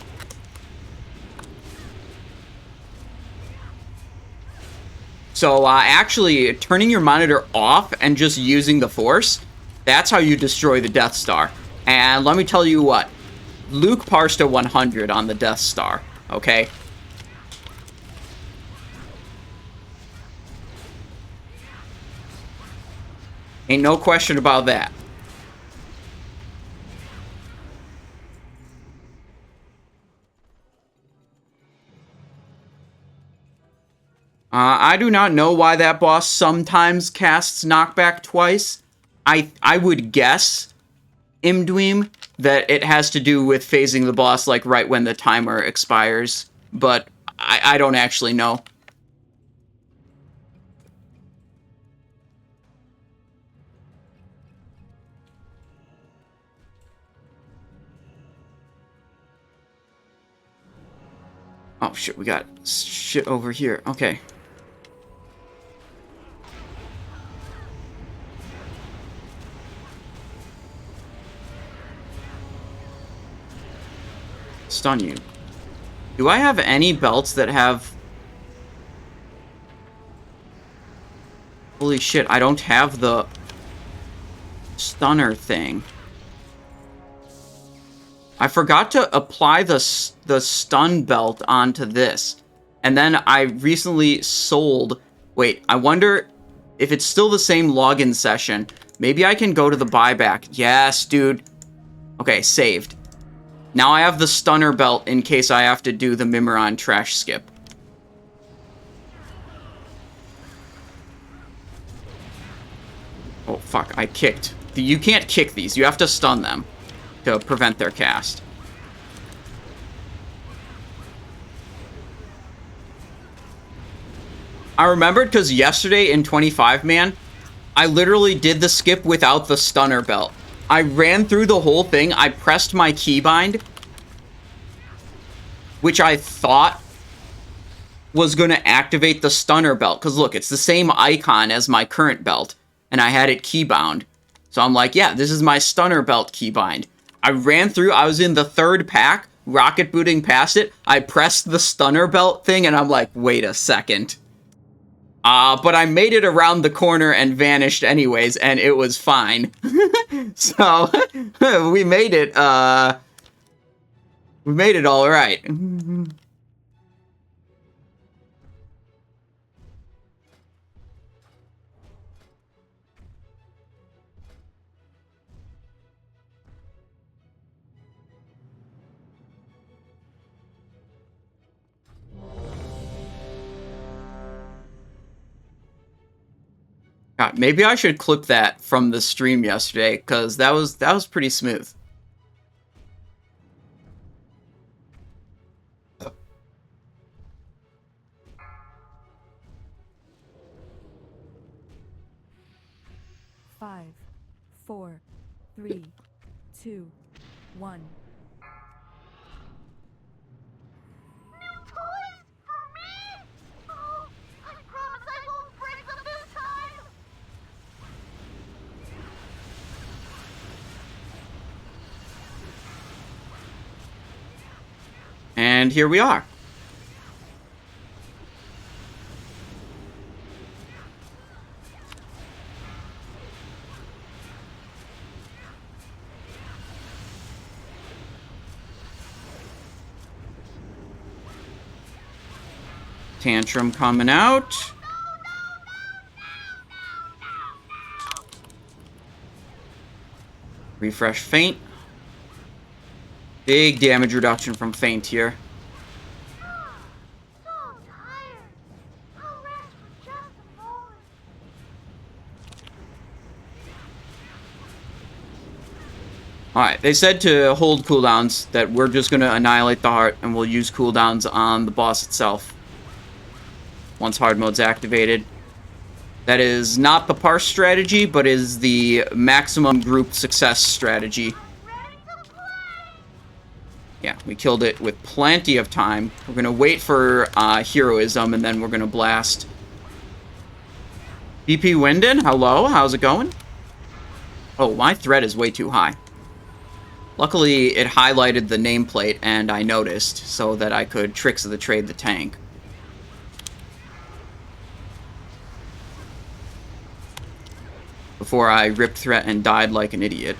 So, actually, turning your monitor off and just using the Force, that's how you destroy the Death Star. And let me tell you what, Luke parsed a 100 on the Death Star, okay? Ain't no question about that. I do not know why that boss sometimes casts knockback twice. I would guess, Imdweem, that it has to do with phasing the boss like right when the timer expires, but I don't actually know. Oh shit, we got shit over here. Okay. stun you. Do I have any belts that have... Holy shit, I don't have the stunner thing. I forgot to apply the stun belt onto this. And then I recently sold... Wait, I wonder if it's still the same login session. Maybe I can go to the buyback. Yes, dude. Okay, saved. Now I have the stunner belt in case I have to do the Mimiron trash skip. Oh, fuck. I kicked. You can't kick these. You have to stun them to prevent their cast. I remembered because yesterday in 25-man, I literally did the skip without the stunner belt. I ran through the whole thing. I pressed my keybind, which I thought was going to activate the stunner belt. Because look, it's the same icon as my current belt. And I had it keybound. So I'm like, yeah, this is my stunner belt keybind. I ran through. I was in the third pack, rocket booting past it. I pressed the stunner belt thing, and I'm like, wait a second. But I made it around the corner and vanished anyways, and it was fine. So, we made it all right. God, maybe I should clip that from the stream yesterday, because that was pretty smooth. Five, 4, 3, 2, 1. And here we are. Tantrum coming out. Refresh Feint. Big damage reduction from Feint here. Alright, they said to hold cooldowns, that we're just going to annihilate the heart, and we'll use cooldowns on the boss itself. Once hard mode's activated. That is not the parse strategy, but is the maximum group success strategy. Yeah, we killed it with plenty of time. We're going to wait for heroism, and then we're going to blast. BP Winden, hello, how's it going? Oh, my threat is way too high. Luckily, it highlighted the nameplate, and I noticed, so that I could Tricks of the Trade the tank. Before I ripped threat and died like an idiot.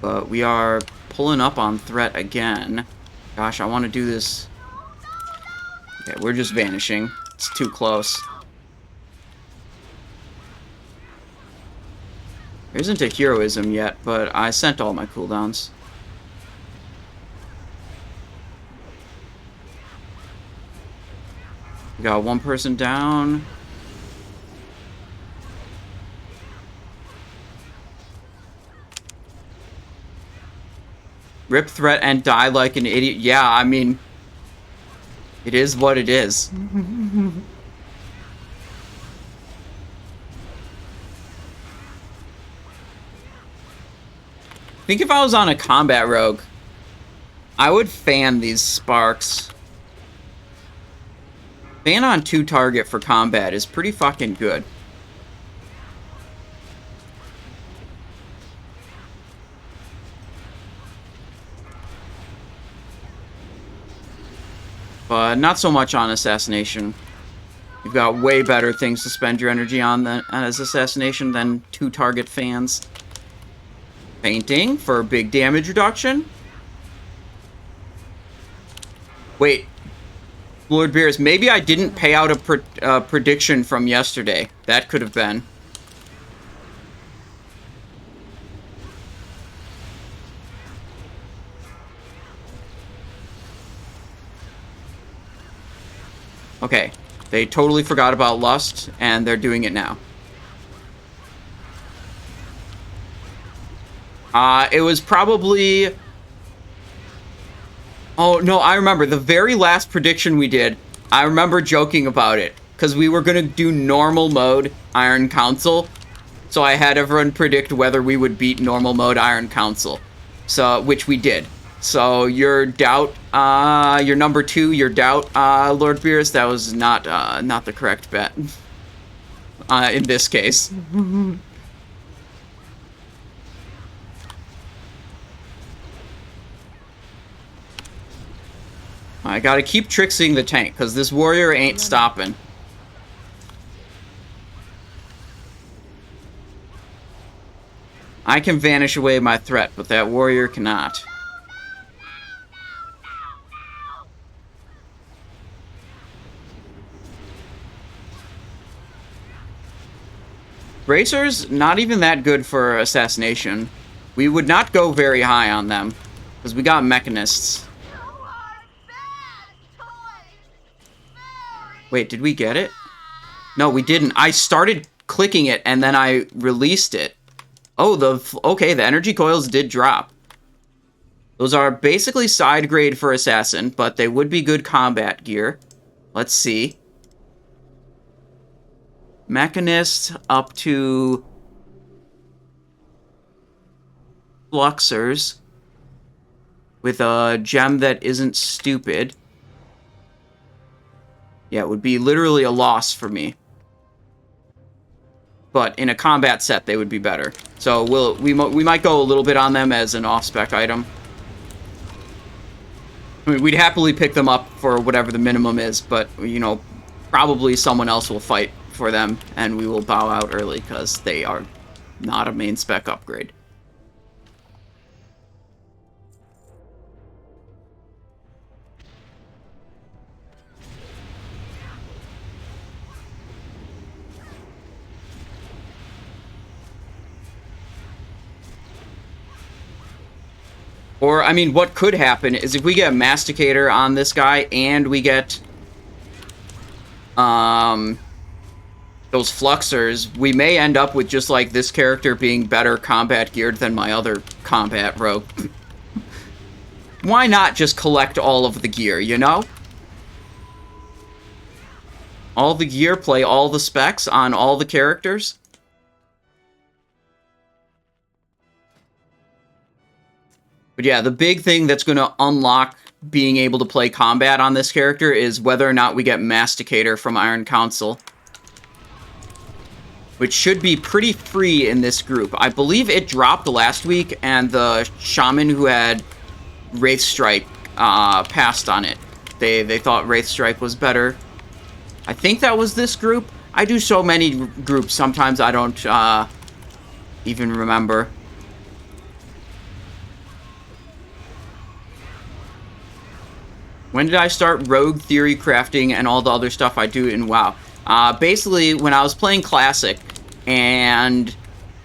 But we are pulling up on threat again. Gosh, I want to do this. Okay, we're just vanishing. It's too close. There isn't a heroism yet, but I sent all my cooldowns. We got one person down. Rip threat and die like an idiot. Yeah, I mean, it is what it is. I think if I was on a combat rogue, I would fan these sparks. Fan on 2 target for combat is pretty fucking good. but not so much on Assassination. You've got way better things to spend your energy on than as Assassination than 2-target fans. Fainting for big damage reduction. Wait, Lord Beers, maybe I didn't pay out a prediction from yesterday. That could have been. Okay, they totally forgot about Lust, and they're doing it now. It was probably... Oh, no, I remember. The very last prediction we did, I remember joking about it. Because we were going to do normal mode Iron Council. So I had everyone predict whether we would beat normal mode Iron Council. So, which we did. So your doubt, your number 2, your doubt, Lord Beers, that was not the correct bet. In this case. I gotta keep tricksing the tank, because this warrior ain't stopping. I can vanish away my threat, but that warrior cannot. Bracers, not even that good for Assassination. We would not go very high on them, because we got Mechanists. Wait, did we get it? No, we didn't. I started clicking it, and then I released it. Oh, okay, the energy coils did drop. Those are basically side grade for Assassin, but they would be good combat gear. Let's see. Mechanist up to Fluxers with a gem that isn't stupid. Yeah, it would be literally a loss for me. But in a combat set, they would be better. So we might go a little bit on them as an off-spec item. I mean, we'd happily pick them up for whatever the minimum is, but, you know, probably someone else will fight for them, and we will bow out early, because they are not a main spec upgrade. Or, I mean, what could happen is if we get Masticator on this guy and we get those Fluxers, we may end up with just, like, this character being better combat geared than my other combat rogue. Why not just collect all of the gear, you know? All the gear, play all the specs on all the characters. But yeah, the big thing that's going to unlock being able to play combat on this character is whether or not we get Masticator from Iron Council. Which should be pretty free in this group. I believe it dropped last week, and the Shaman who had Wraith Strike passed on it. They thought Wraith Strike was better. I think that was this group. I do so many groups, sometimes I don't even remember. When did I start rogue theory crafting and all the other stuff I do in WoW? Basically, when I was playing Classic, and,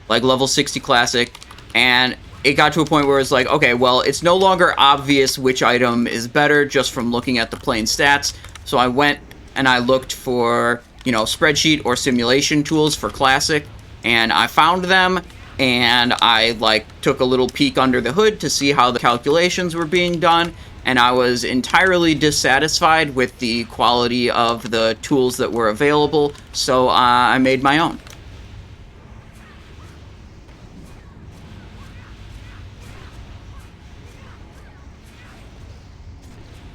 like, level 60 Classic, and it got to a point where it's like, okay, well, it's no longer obvious which item is better just from looking at the plain stats, so I went and I looked for, you know, spreadsheet or simulation tools for Classic, and I found them, and I, like, took a little peek under the hood to see how the calculations were being done, and I was entirely dissatisfied with the quality of the tools that were available, so I made my own.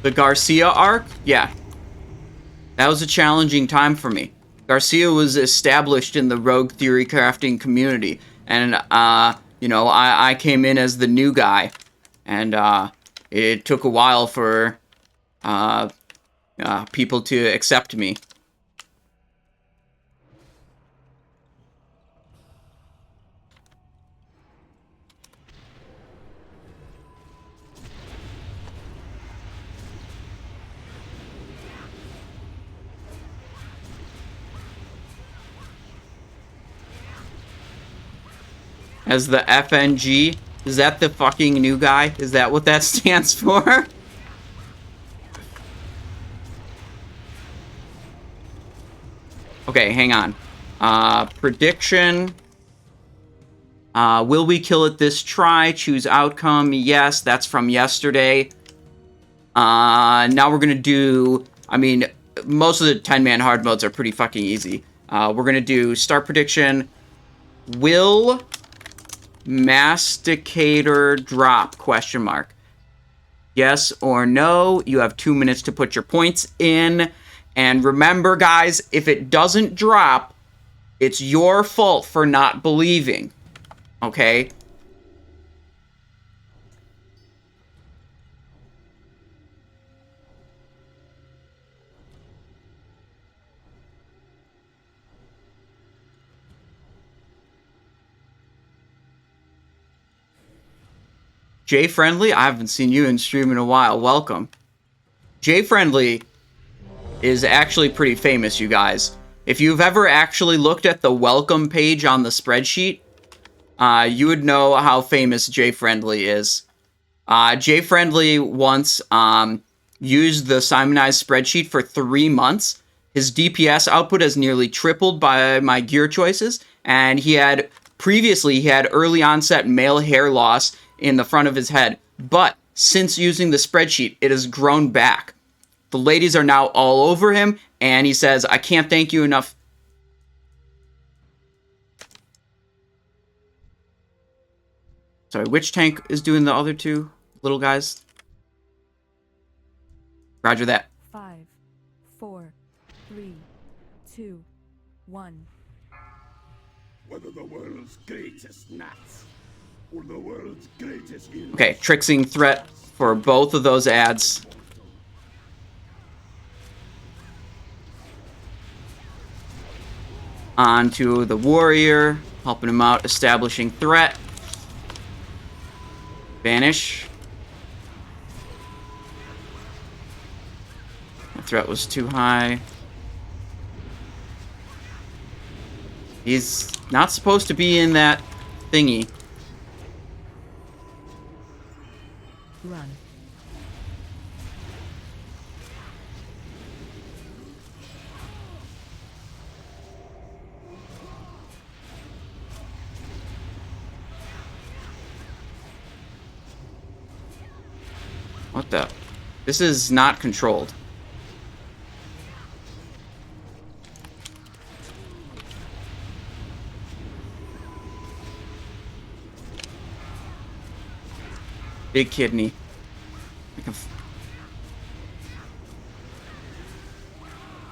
The Garcia arc? Yeah. That was a challenging time for me. Garcia was established in the rogue theory crafting community, and, you know, I came in as the new guy, and, it took a while for people to accept me. As the FNG, is that the fucking new guy? Is that what that stands for? Okay, hang on. Prediction. Will we kill it this try? Choose outcome. Yes, that's from yesterday. Now we're gonna do... I mean, most of the 10-man hard modes are pretty fucking easy. We're gonna do start prediction. Will Masticator drop? Question mark. Yes or no. You have 2 minutes to put your points in. And remember, guys, if it doesn't drop, it's your fault for not believing. Okay? Jay Friendly, I haven't seen you in stream in a while. Welcome. Jay Friendly is actually pretty famous, you guys. If you've ever actually looked at the welcome page on the spreadsheet, you would know how famous Jay Friendly is. Jay Friendly once used the Simonized spreadsheet for 3 months. His DPS output has nearly tripled by my gear choices, and he had early onset male hair loss in the front of his head, but since using the spreadsheet, it has grown back. The ladies are now all over him, and he says, I can't thank you enough. Sorry, which tank is doing the other two little guys? Roger that. 5, 4, 3, 2, 1. Whether the world's greatest Naxx or the world's greatest hero. Okay, tricksing threat for both of those ads. On to the warrior, helping him out, establishing threat. Vanish. The threat was too high. He's not supposed to be in that thingy. Run. What the? This is not controlled. Big kidney.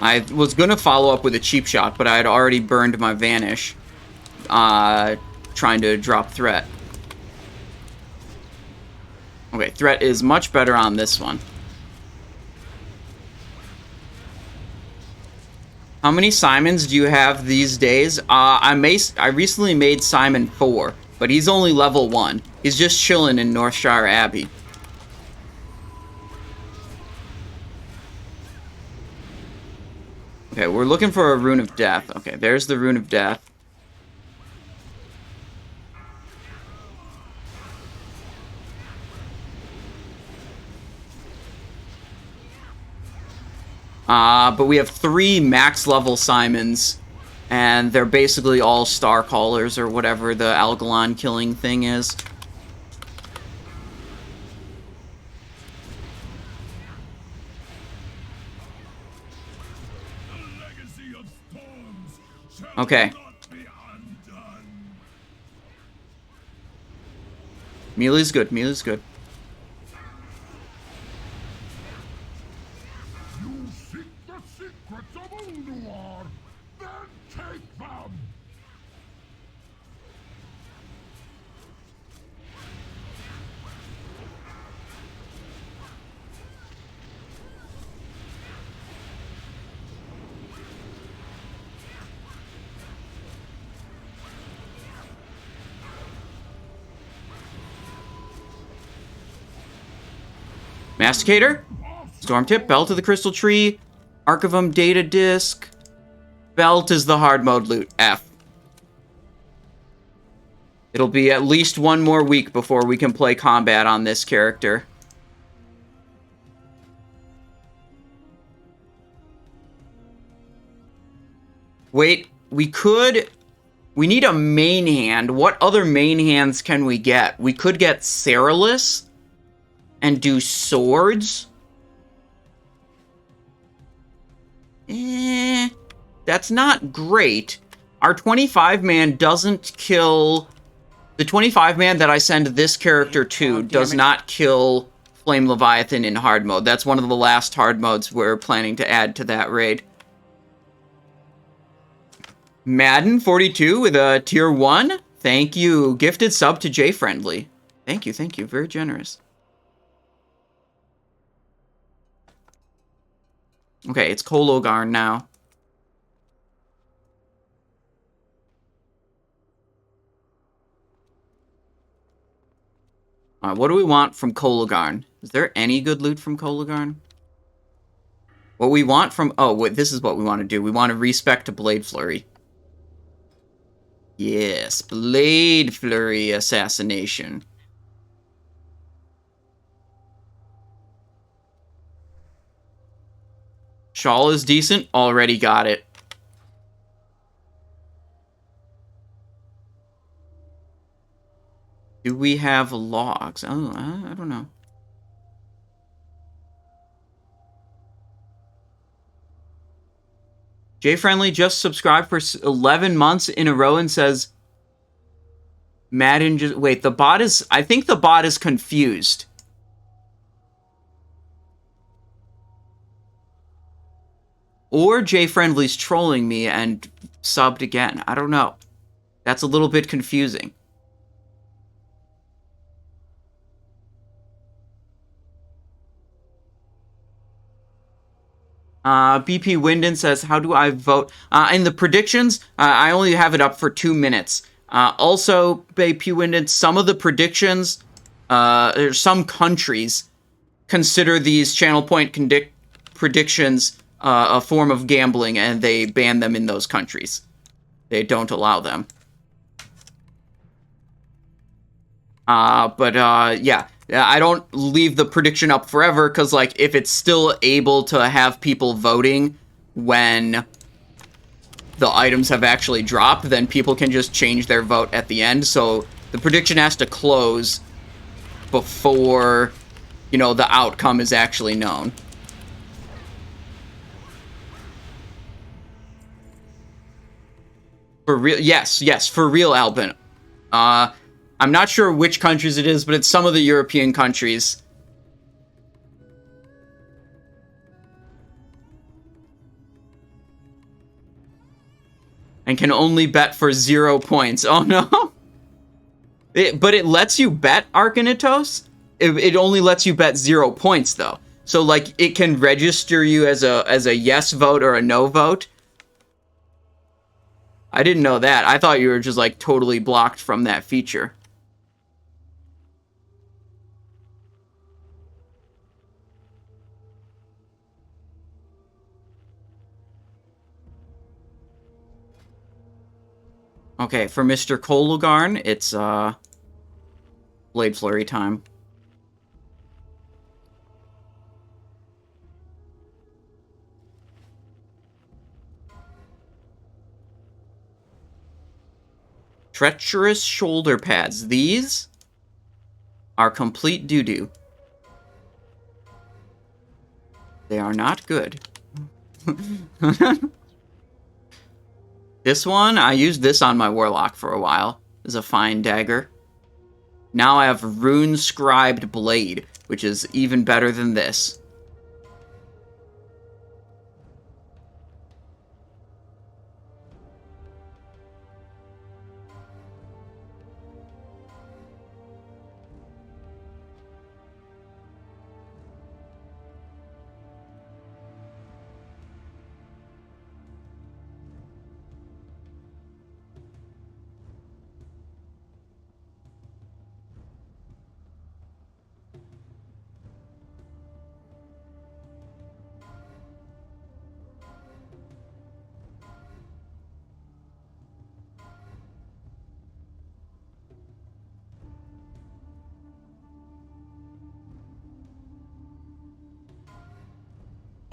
I was gonna follow up with a cheap shot, but I had already burned my vanish. Trying to drop threat. Okay, threat is much better on this one. How many Simons do you have these days? I recently made Simon 4, but he's only level 1. He's just chilling in Northshire Abbey. Okay, we're looking for a Rune of Death. Okay, there's the Rune of Death. But we have 3 max level Simons, and they're basically all Star Callers or whatever the Algalon killing thing is. Okay. Melee's good, Melee's good. You seek the secrets of Ulduar, then take them! Masticator, Stormtip, Belt of the Crystal Tree, Archivum Data Disc. Belt is the hard mode loot. F. It'll be at least one more week before we can play combat on this character. Wait, we need a main hand. What other main hands can we get? We could get Cerealis and do swords. That's not great. Our 25-man doesn't kill... The 25-man that I send this character to does not kill Flame Leviathan in hard mode. That's one of the last hard modes we're planning to add to that raid. Madden 42 with a tier 1. Thank you. Gifted sub to J Friendly. Thank you, thank you. Very generous. Okay, it's Kologarn now. Alright, what do we want from Kologarn? Is there any good loot from Kologarn? What we want from... Oh, wait, this is what we want to do. We want to respec to Blade Flurry. Yes, Blade Flurry Assassination. Shawl is decent. Already got it. Do we have logs? Oh, I don't know. J-Friendly just subscribed for 11 months in a row and says... Madden just... Wait, the bot is... I think the bot is confused. Or J-Friendly's trolling me and subbed again. I don't know. That's a little bit confusing. BP Winden says, how do I vote? In the predictions, I only have it up for 2 minutes. Also, BP Winden, some of the predictions, some countries consider these channel point predictions a form of gambling, and they ban them in those countries. They don't allow them. Yeah. I don't leave the prediction up forever, because, like, if it's still able to have people voting when the items have actually dropped, then people can just change their vote at the end. So the prediction has to close before, you know, the outcome is actually known. For real? Yes, for real, Albin. I'm not sure which countries it is, but it's some of the European countries. And can only bet for 0 points. Oh no! But it lets you bet, Arcanitos? It only lets you bet 0 points, though. So, like, it can register you as a yes vote or a no vote. I didn't know that. I thought you were just, like, totally blocked from that feature. Okay, for Mr. Kologarn, it's, Blade Flurry time. Treacherous shoulder pads. These are complete doo-doo. They are not good. This one, I used this on my Warlock for a while. It's a fine dagger. Now I have Rune-Scribed Blade, which is even better than this.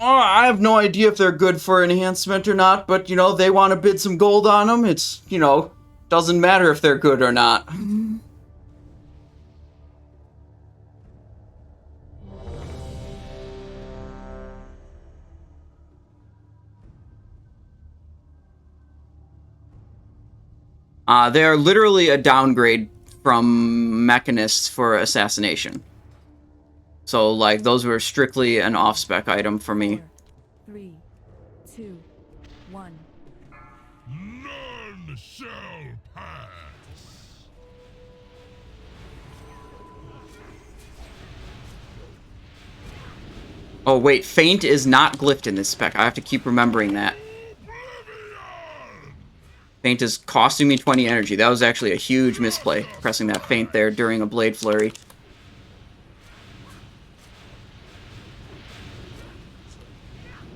Oh, I have no idea if they're good for enhancement or not, but, you know, they want to bid some gold on them. It's, you know, doesn't matter if they're good or not. They're literally a downgrade from mechanists for assassination. So, like, those were strictly an off-spec item for me. 4, 3, 2, 1. None shall pass. Oh, wait, Feint is not glyphed in this spec. I have to keep remembering that. Feint is costing me 20 energy. That was actually a huge misplay, pressing that Feint there during a Blade Flurry.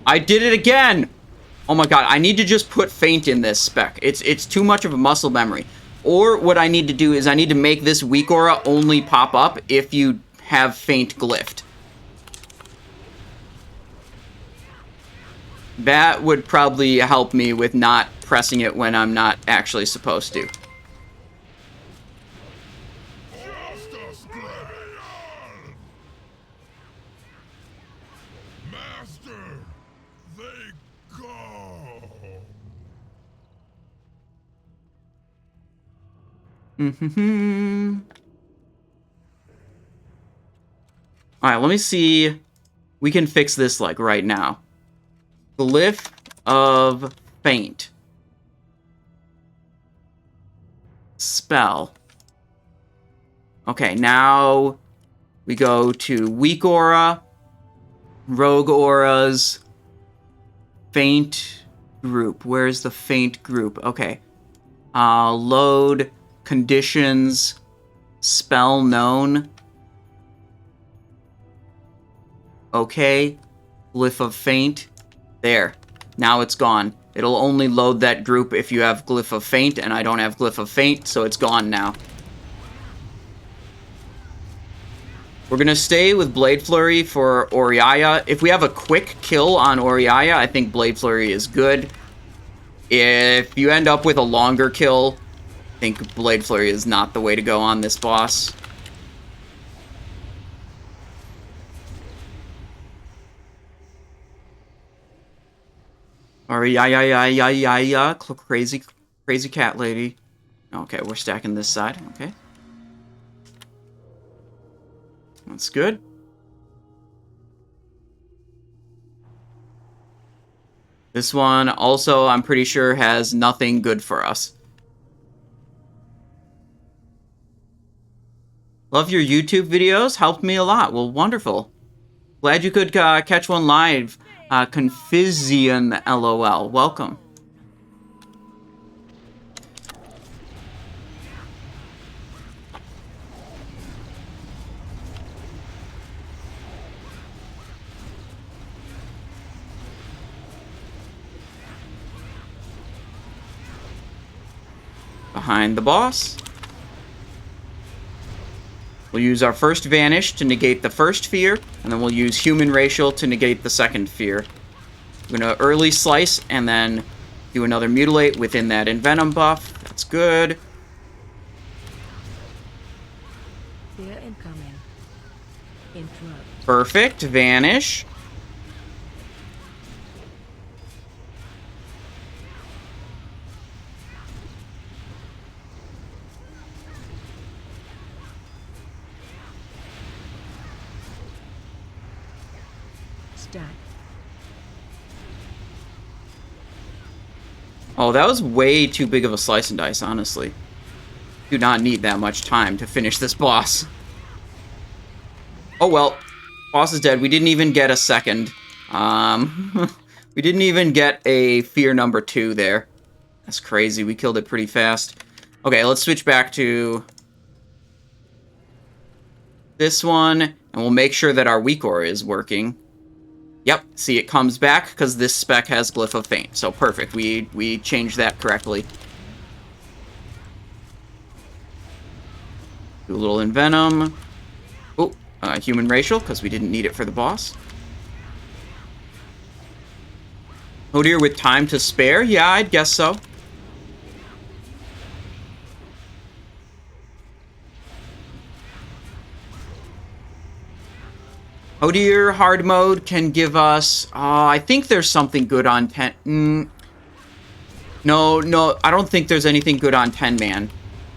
I did it again! Oh my god, I need to just put Feint in this spec. It's too much of a muscle memory. Or what I need to do is I need to make this weak aura only pop up if you have Feint glyphed. That would probably help me with not pressing it when I'm not actually supposed to. Justice Grey! Master, they go. Alright, let me see. We can fix this, like, right now. Glyph of Feint. Spell. Okay, now we go to Weak Aura, Rogue Auras, Feint Group. Where's the Feint Group? Okay. Load, Conditions, Spell Known. Okay. Glyph of Feint. There. Now it's gone. It'll only load that group if you have Glyph of Feint, and I don't have Glyph of Feint, so it's gone now. We're gonna stay with Blade Flurry for Oriaya. If we have a quick kill on Oriaya, I think Blade Flurry is good. If you end up with a longer kill, I think Blade Flurry is not the way to go on this boss. Oriaya, crazy cat lady. Okay, we're stacking this side. Okay. That's good. This one also, I'm pretty sure, has nothing good for us. Love your YouTube videos. Helped me a lot. Well, wonderful. Glad you could catch one live. Confusion, LOL. Welcome. Behind the boss. We'll use our first Vanish to negate the first fear, and then we'll use Human Racial to negate the second fear. We're gonna early slice, and then do another Mutilate within that Envenom buff. That's good. Fear incoming. Interrupt. Perfect. Vanish. Stack. Oh, that was way too big of a slice and dice, honestly. Do not need that much time to finish this boss. Oh well, boss is dead. We didn't even get a second. We didn't even get a fear number 2 there. That's crazy. We killed it pretty fast. Okay, let's switch back to this one, and we'll make sure that our weak aura is working. Yep, see, it comes back because this spec has Glyph of Feint. So perfect, we changed that correctly. Do a little Envenom. Oh, Human Racial, because we didn't need it for the boss. Hodir with time to spare? Yeah, I'd guess so. Hodir hard mode can give us... I think there's something good on 10... No, I don't think there's anything good on 10-man.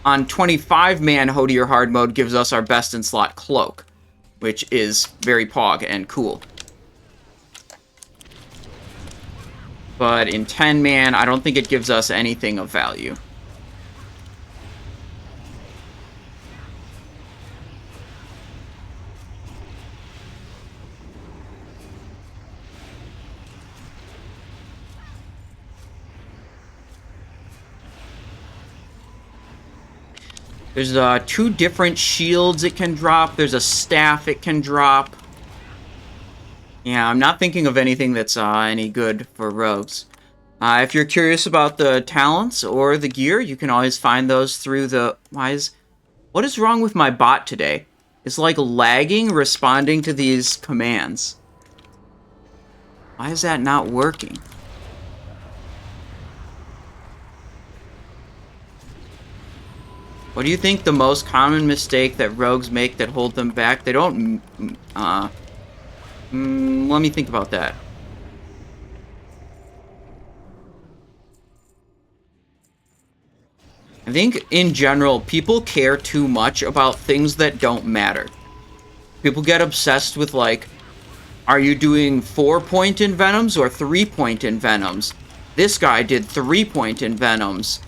On 25-man, Hodir hard mode gives us our best in slot cloak, which is very pog and cool. But in 10-man, I don't think it gives us anything of value. There's 2 different shields it can drop. There's a staff it can drop. Yeah, I'm not thinking of anything that's any good for rogues. If you're curious about the talents or the gear, you can always find those through the... What is wrong with my bot today? It's like lagging responding to these commands. Why is that not working? What do you think the most common mistake that rogues make that hold them back? They don't... let me think about that. I think, in general, people care too much about things that don't matter. People get obsessed with, like, are you doing 4-point envenoms or 3-point envenoms? This guy did 3-point envenoms.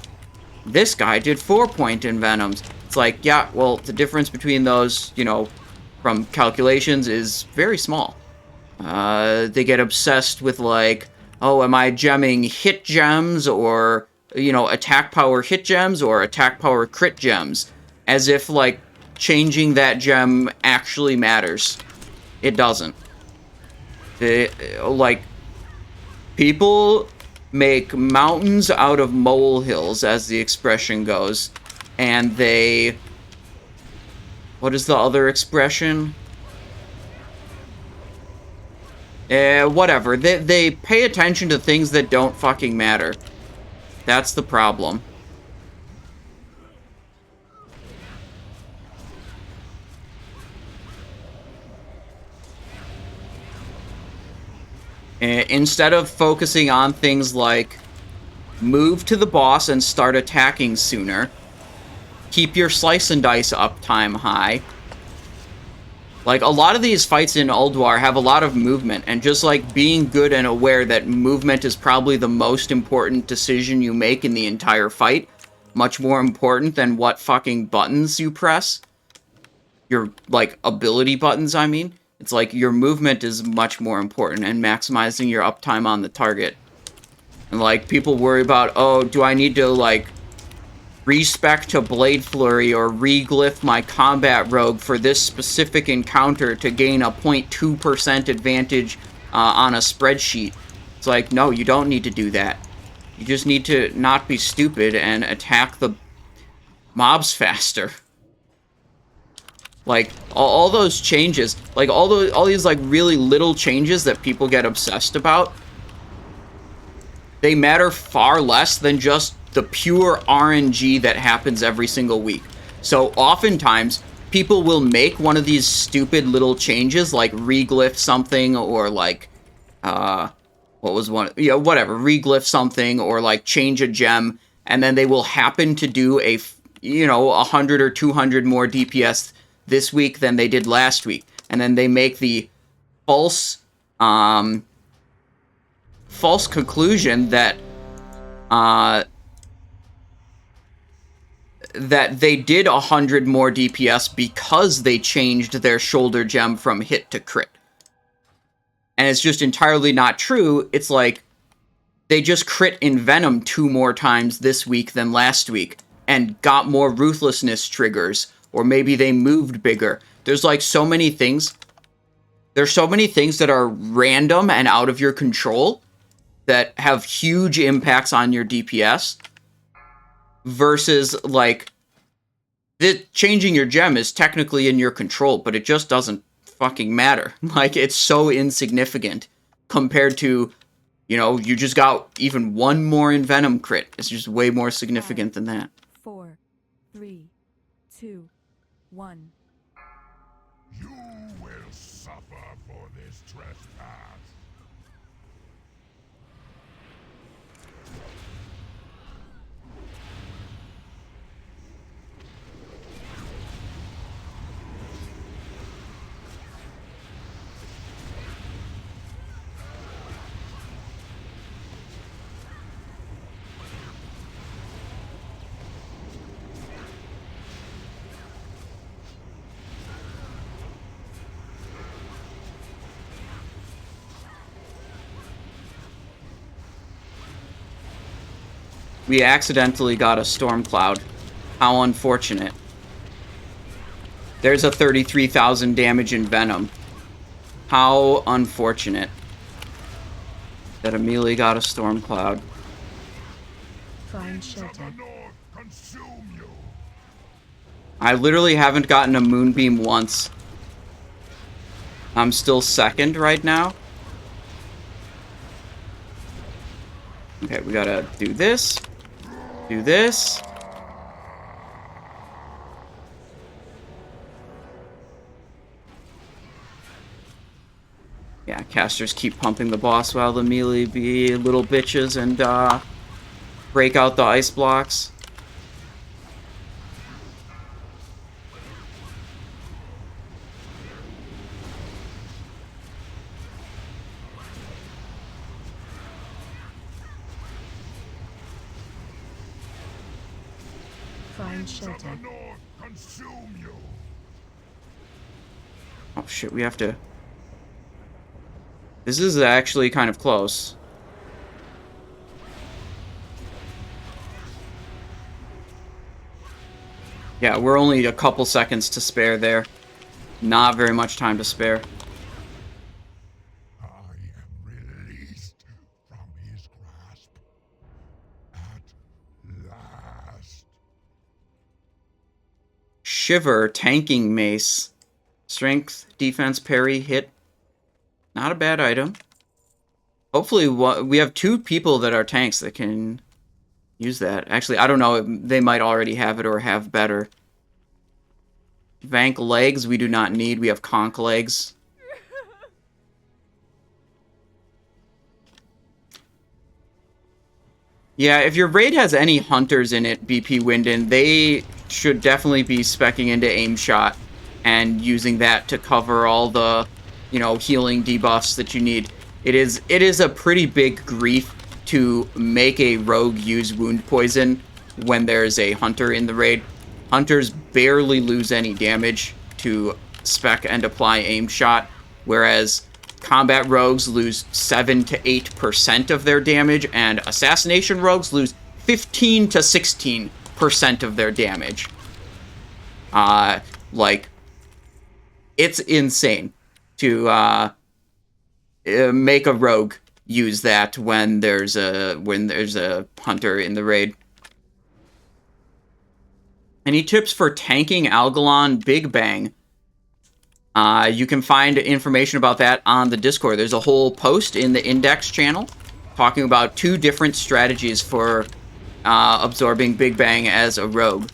This guy did 4-point envenoms. It's like, yeah, well, the difference between those, you know, from calculations is very small. They get obsessed with, like, oh, am I gemming hit gems or, you know, attack power hit gems or attack power crit gems? As if, like, changing that gem actually matters. It doesn't. Like, people make mountains out of molehills, as the expression goes, and they... What is the other expression? Whatever. They pay attention to things that don't fucking matter. That's the problem. Instead of focusing on things like move to the boss and start attacking sooner, keep your slice and dice uptime high. Like, a lot of these fights in Ulduar have a lot of movement, and just, like, being good and aware that movement is probably the most important decision you make in the entire fight, much more important than what fucking buttons you press. Your, like, ability buttons, I mean. It's like, your movement is much more important, and maximizing your uptime on the target. And, like, people worry about, oh, do I need to, like, respec to Blade Flurry or reglyph my combat rogue for this specific encounter to gain a 0.2% advantage on a spreadsheet. It's like, no, you don't need to do that. You just need to not be stupid and attack the mobs faster. Like, all those changes, like, all these, like, really little changes that people get obsessed about, they matter far less than just the pure RNG that happens every single week. So oftentimes, people will make one of these stupid little changes, like reglyph something, or like, what was one? Yeah, whatever, reglyph something, or like change a gem, and then they will happen to do a, you know, 100 or 200 more DPS this week than they did last week. And then they make the false conclusion that, that they did 100 more DPS because they changed their shoulder gem from hit to crit. And it's just entirely not true. It's like, they just crit Envenom 2 more times this week than last week, and got more Ruthlessness triggers, or maybe they moved bigger. There's like so many things. There's so many things that are random and out of your control that have huge impacts on your DPS. Versus, like, changing your gem is technically in your control, but it just doesn't fucking matter. Like, it's so insignificant compared to, you know, you just got even one more Envenom crit. It's just way more significant than that. 4, 3, 2, 1. You will suffer for this trespass. We accidentally got a storm cloud. How unfortunate. There's a 33,000 damage in Venom. How unfortunate that Amelie got a storm cloud. Find shelter. The North consume you. I literally haven't gotten a moonbeam once. I'm still second right now. Okay, we gotta do this. Do this. Yeah, casters keep pumping the boss while the melee be little bitches and break out the ice blocks. Find shelter. The North consume you. Oh shit, we have to... This is actually kind of close. Yeah, we're only a couple seconds to spare there. Not very much time to spare. I am released from his grasp. At last. Shiver, tanking mace. Strength, defense, parry, hit. Not a bad item. Hopefully, we have 2 people that are tanks that can use that. Actually, I don't know. They might already have it or have better. Vank legs, we do not need. We have conch legs. Yeah, if your raid has any hunters in it, BP Winden, they should definitely be speccing into aim shot and using that to cover all the, you know, healing debuffs that you need. It is a pretty big grief to make a rogue use wound poison when there's a hunter in the raid. Hunters barely lose any damage to spec and apply aim shot, whereas combat rogues lose 7 to 8% of their damage, and assassination rogues lose 15 to 16% of their damage. Like, it's insane to make a rogue use that when there's a hunter in the raid. Any tips for tanking Algalon Big Bang? You can find information about that on the Discord. There's a whole post in the Index channel talking about 2 different strategies for absorbing Big Bang as a rogue.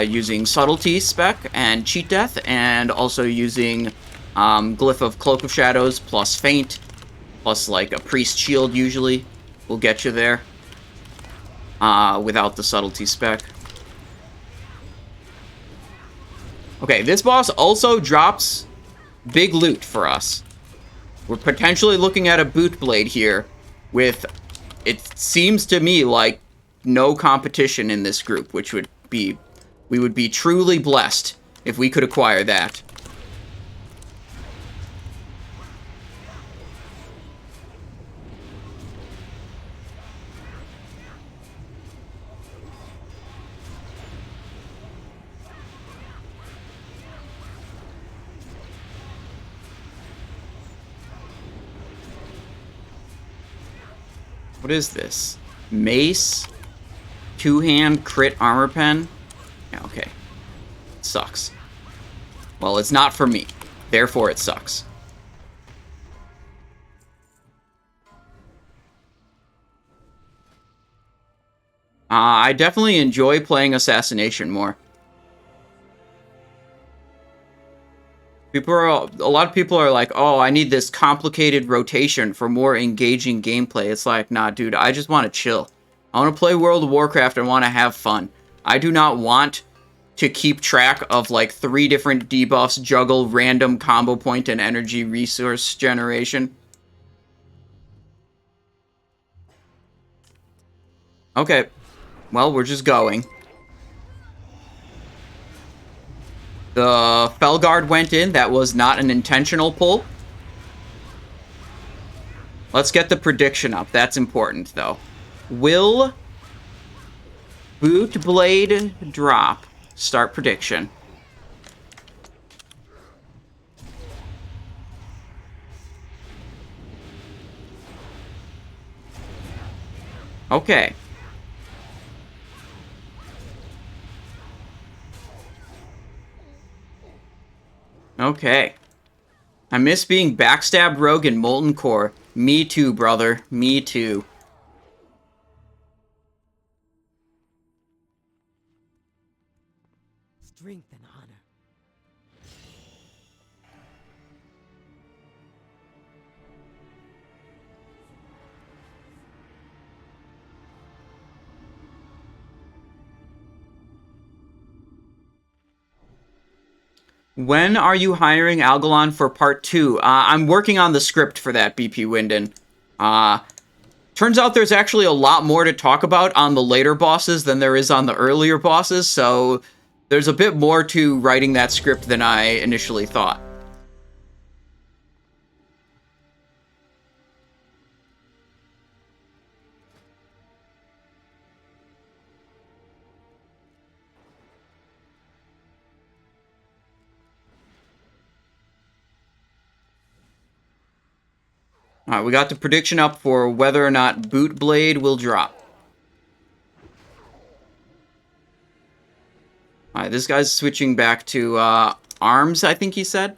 Using Subtlety spec and Cheat Death, and also using Glyph of Cloak of Shadows plus Feint, plus like a Priest Shield usually will get you there without the Subtlety spec. Okay, this boss also drops big loot for us. We're potentially looking at a boot blade here with, it seems to me like, no competition in this group, which would be, we would be truly blessed if we could acquire that. What is this? Mace? 2-hand crit armor pen? Yeah, okay. Sucks. Well, it's not for me. Therefore, it sucks. I definitely enjoy playing Assassination more. A lot of people are like, oh, I need this complicated rotation for more engaging gameplay. It's like, nah, dude, I just want to chill. I want to play World of Warcraft and want to have fun. I do not want to keep track of, like, 3 different debuffs, juggle random combo point and energy resource generation. Okay. Well, we're just going. The Felguard went in. That was not an intentional pull. Let's get the prediction up. That's important, though. Will Boot Blade drop? Start prediction. Okay. Okay. I miss being Backstab Rogue in Molten Core. Me too, brother. Me too. Strength and honor. When are you hiring Algalon for part 2? I'm working on the script for that, BP Winden. Turns out there's actually a lot more to talk about on the later bosses than there is on the earlier bosses, so there's a bit more to writing that script than I initially thought. Alright, we got the prediction up for whether or not Boot Blade will drop. Alright, this guy's switching back to arms, I think he said.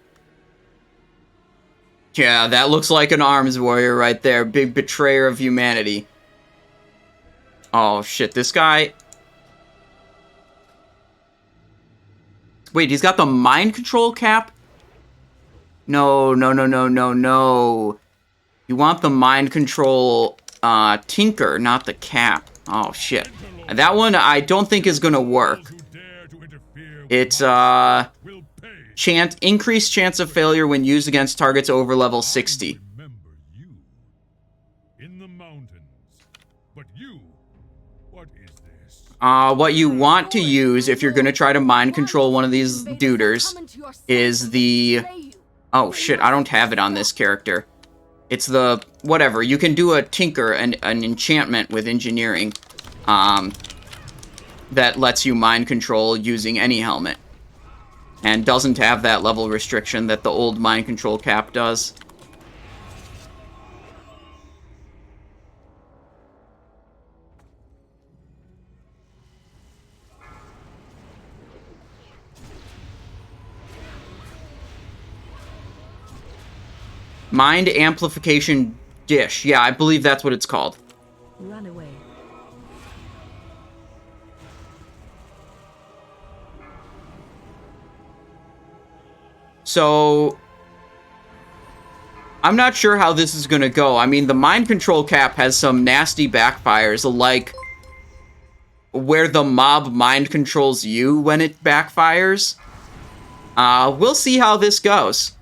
Yeah, that looks like an arms warrior right there. Big betrayer of humanity. Oh, shit, this guy... Wait, he's got the mind control cap? No, no, no, no, no, no. You want the mind control tinker, not the cap. Oh, shit. That one I don't think is gonna work. It's, increased chance of failure when used against targets over level 60. What you want to use if you're gonna try to mind control one of these duders is the... Oh, shit, I don't have it on this character. It's the... whatever. You can do a tinker, an enchantment with engineering. That lets you mind control using any helmet. And doesn't have that level restriction that the old mind control cap does. Mind amplification dish. Yeah, I believe that's what it's called. Run away. So, I'm not sure how this is gonna go. I mean, the mind control cap has some nasty backfires, like where the mob mind controls you when it backfires. We'll see how this goes.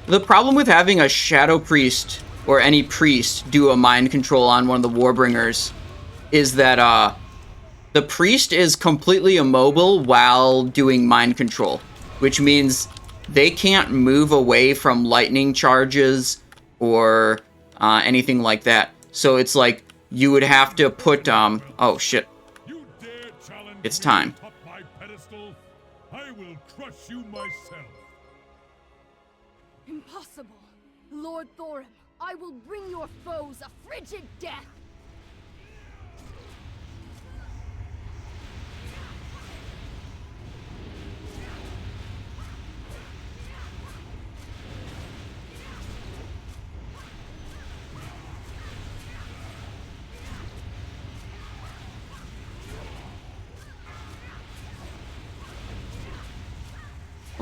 The problem with having a Shadow Priest, or any priest, do a mind control on one of the Warbringers is that, the priest is completely immobile while doing mind control, which means they can't move away from lightning charges or anything like that. So it's like you would have to put, oh shit. It's time. I will crush you myself. Impossible. Lord Thorim, I will bring your foes a frigid death.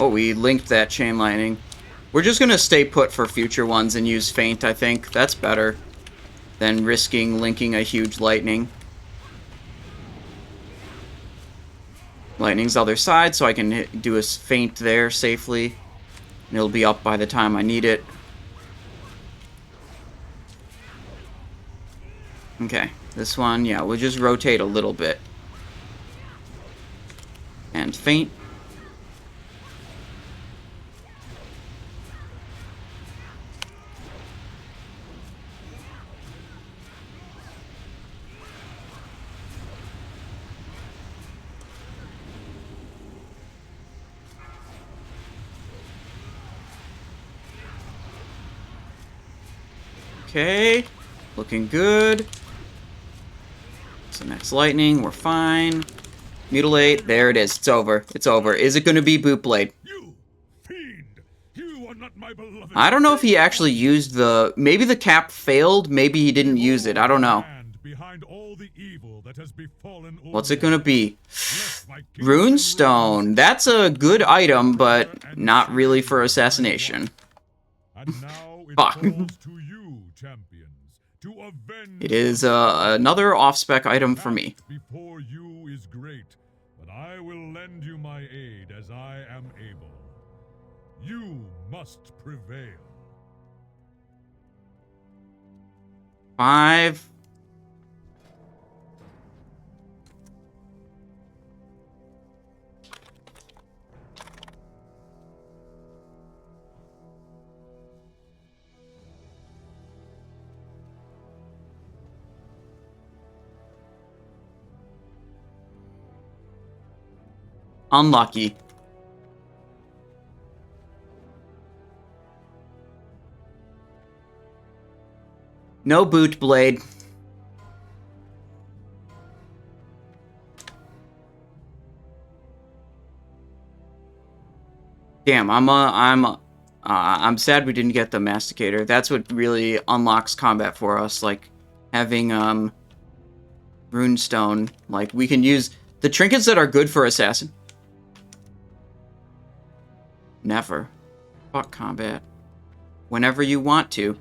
Oh, we linked that chain lightning. We're just gonna stay put for future ones and use feint, I think. That's better than risking linking a huge lightning. Lightning's the other side, so I can do a feint there safely. And it'll be up by the time I need it. Okay, this one, yeah, we'll just rotate a little bit. And feint. Okay, looking good. So next lightning, we're fine. Mutilate, there it is. It's over. It's over. Is it going to be Boot Blade? You fiend! You are not my beloved. I don't know if he actually used the... Maybe the cap failed. Maybe he didn't use it. I don't know. Behind all the evil that has befallen What's it going to be? Runestone. That's a good item, but not really for assassination. And now it Fuck. falls to you, champions, to avenge. It is another off-spec item for me. Before you is great, but I will lend you my aid as I am able. You must prevail. 5. Unlucky. No boot blade. Damn, I'm sad we didn't get the masticator. That's what really unlocks combat for us, like having runestone. Like we can use the trinkets that are good for assassin. Never. Fuck combat. Whenever you want to.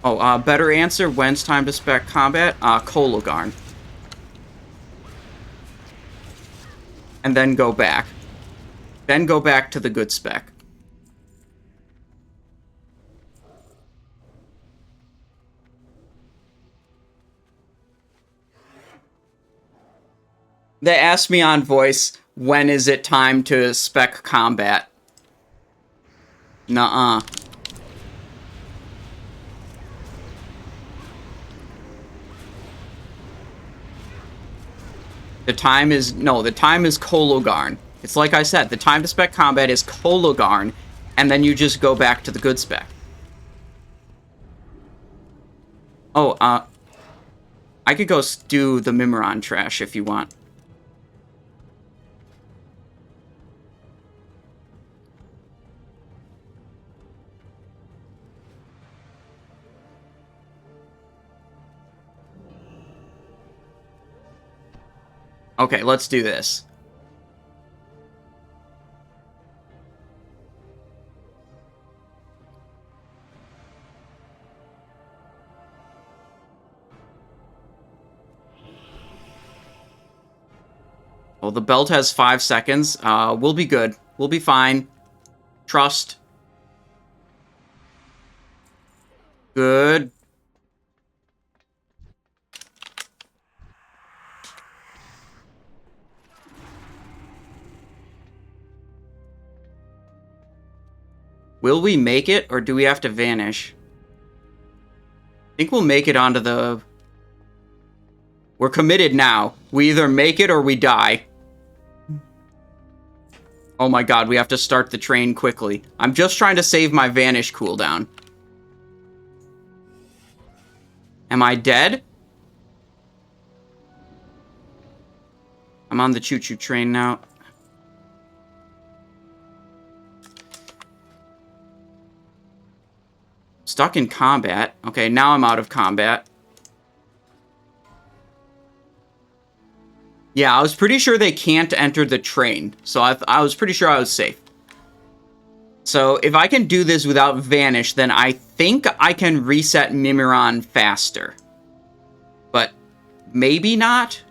Oh, better answer, when's time to spec combat? Kologarn. And then go back. Then go back to the good spec. They asked me on voice, when is it time to spec combat? Nuh-uh. The time is Kologarn. It's like I said, the time to spec combat is Kologarn, and then you just go back to the good spec. Oh, I could go do the Mimiron trash if you want. Okay, let's do this. Well, the belt has 5 seconds. We'll be good. We'll be fine. Trust. Good. Will we make it, or do we have to vanish? I think we'll make it onto the... We're committed now. We either make it or we die. Oh my god, we have to start the train quickly. I'm just trying to save my Vanish cooldown. Am I dead? I'm on the choo-choo train now. Stuck in combat. Okay, now I'm out of combat. Yeah, I was pretty sure they can't enter the train. So I was pretty sure I was safe. So if I can do this without Vanish, then I think I can reset Mimiron faster. But maybe not?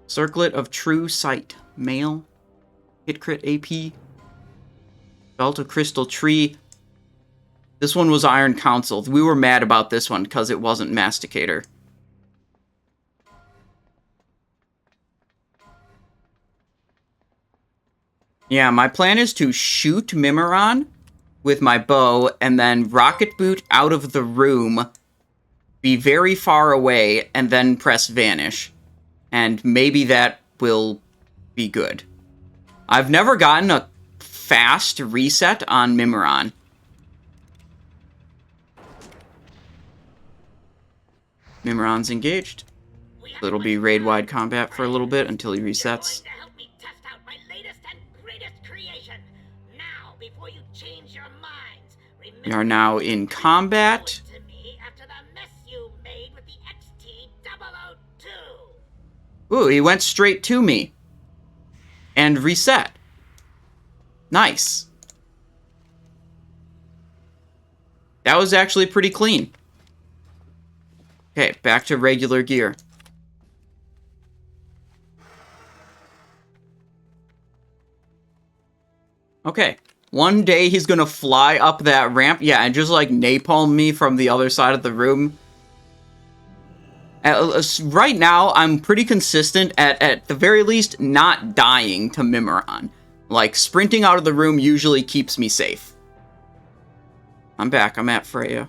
Circlet of True Sight. Male. Hit crit AP. Belt of Crystal Tree. This one was Iron Council. We were mad about this one because it wasn't Masticator. Yeah, my plan is to shoot Mimiron with my bow and then rocket boot out of the room, be very far away, and then press Vanish. And maybe that will be good. I've never gotten a fast reset on Mimiron. Mimiron's engaged. So it'll be raid-wide combat for a little bit until he resets. We are now in combat. Ooh, he went straight to me. And reset. Nice. That was actually pretty clean. Okay, back to regular gear. Okay. One day he's gonna fly up that ramp. Yeah, and just like napalm me from the other side of the room. Right now, I'm pretty consistent at the very least, not dying to Mimiron. Like, sprinting out of the room usually keeps me safe. I'm back. I'm at Freya.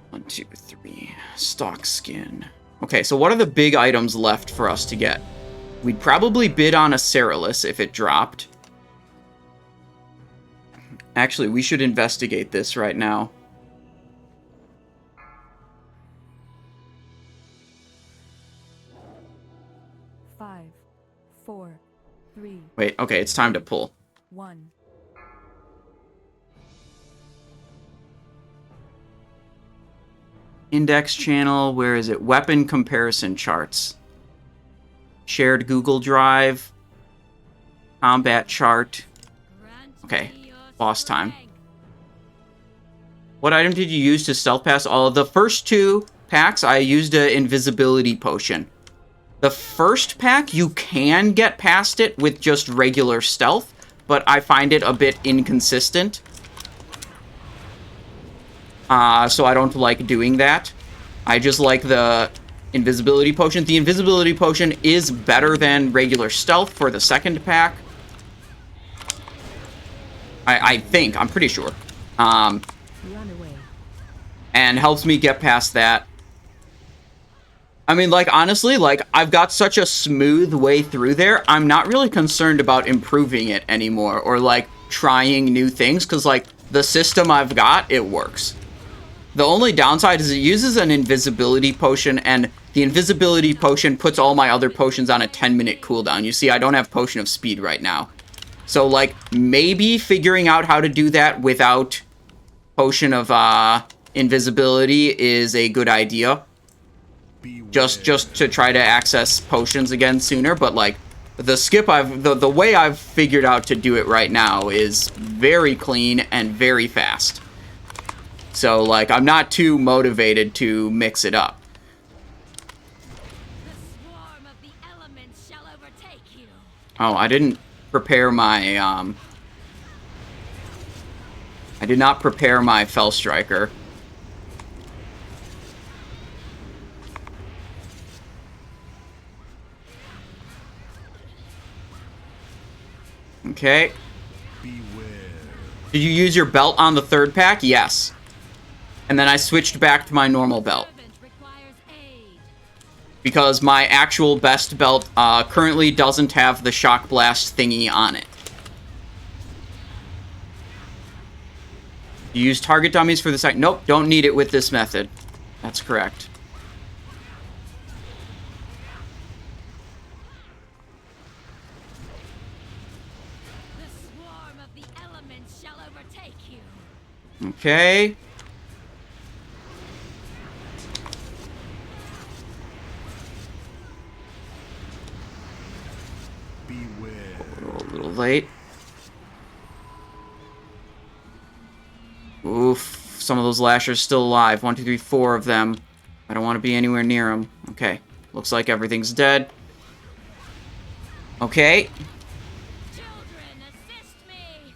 One, two, three. Stock skin. Okay, so what are the big items left for us to get? We'd probably bid on a Cerulus if it dropped. Actually, we should investigate this right now. Five, four, three. Wait, okay, it's time to pull. 1. Index channel, where is it? Weapon comparison charts. Shared Google Drive. Combat chart. Okay, boss time. What item did you use to stealth pass all of the first 2 packs? I used an invisibility potion. The first pack, you can get past it with just regular stealth, but I find it a bit inconsistent. So I don't like doing that. I just like the invisibility potion. The invisibility potion is better than regular stealth for the second pack. I think. I'm pretty sure. Run away. And helps me get past that. I mean, like, honestly, like, I've got such a smooth way through there, I'm not really concerned about improving it anymore, or, like, trying new things, because, like, the system I've got, it works. The only downside is it uses an invisibility potion, and the invisibility potion puts all my other potions on a 10-minute cooldown. You see, I don't have Potion of Speed right now. So, like, maybe figuring out how to do that without Potion of Invisibility is a good idea. Just to try to access potions again sooner, but, like, the way I've figured out to do it right now is very clean and very fast. So, like, I'm not too motivated to mix it up. The swarm of the elements shall overtake you. Oh, I didn't prepare my, I did not prepare my Fell Striker. Okay. Did you use your belt on the third pack? Yes. And then I switched back to my normal belt. Because my actual best belt currently doesn't have the shock blast thingy on it. You use target dummies for the site. Nope, don't need it with this method. That's correct. The swarm of the elements shall overtake you. Okay. A little late. Oof. Some of those lashers still alive. 1, 2, 3, 4 of them. I don't want to be anywhere near them. Okay. Looks like everything's dead. Okay. Children, assist me.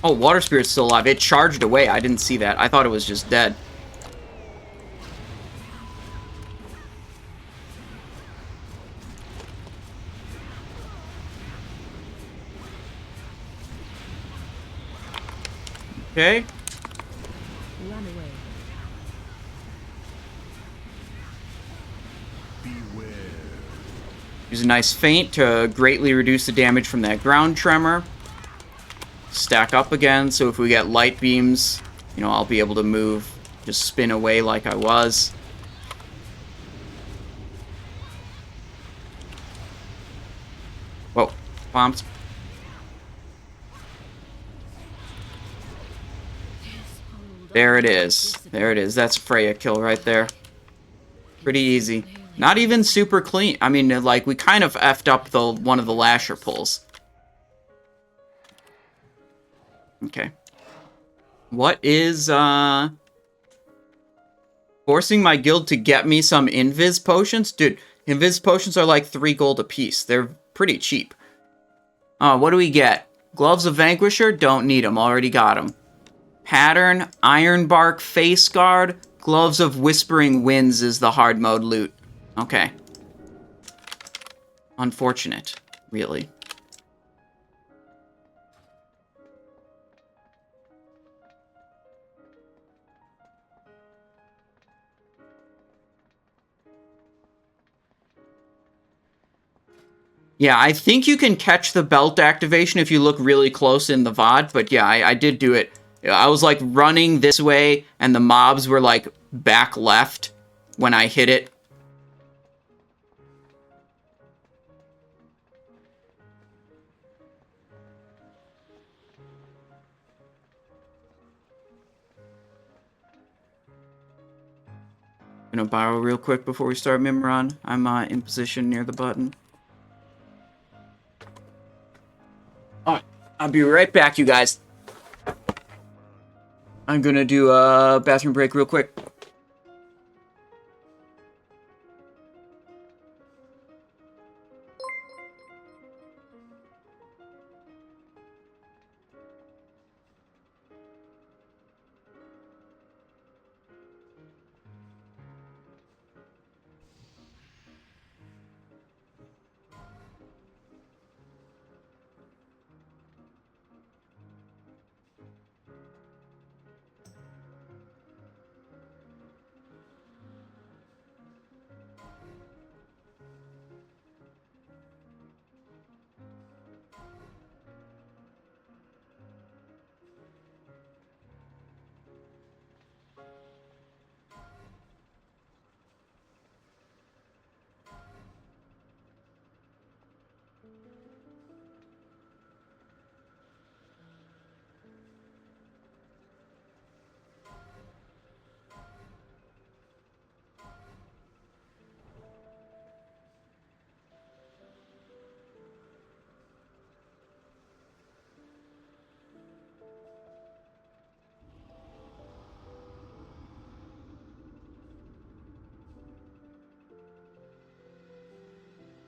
Oh, Water Spirit's still alive. It charged away. I didn't see that. I thought it was just dead. Okay. Run away. Use a nice feint to greatly reduce the damage from that ground tremor. Stack up again, so if we get light beams, you know, I'll be able to move, just spin away like I was. Whoa, bombs. There it is. There it is. That's Freya kill right there. Pretty easy. Not even super clean. I mean, like, we kind of effed up the one of the lasher pulls. Okay. What is, forcing my guild to get me some invis potions? Dude, invis potions are like 3 gold a piece. They're pretty cheap. What do we get? Gloves of Vanquisher? Don't need them. Already got them. Pattern, Ironbark Face Guard, Gloves of Whispering Winds is the hard mode loot. Okay. Unfortunate, really. Yeah, I think you can catch the belt activation if you look really close in the VOD, but yeah, I did do it. I was like running this way, and the mobs were like back left when I hit it. I'm gonna borrow real quick before we start Mimiron. I'm in position near the button. Alright, I'll be right back, you guys. I'm gonna do a bathroom break real quick.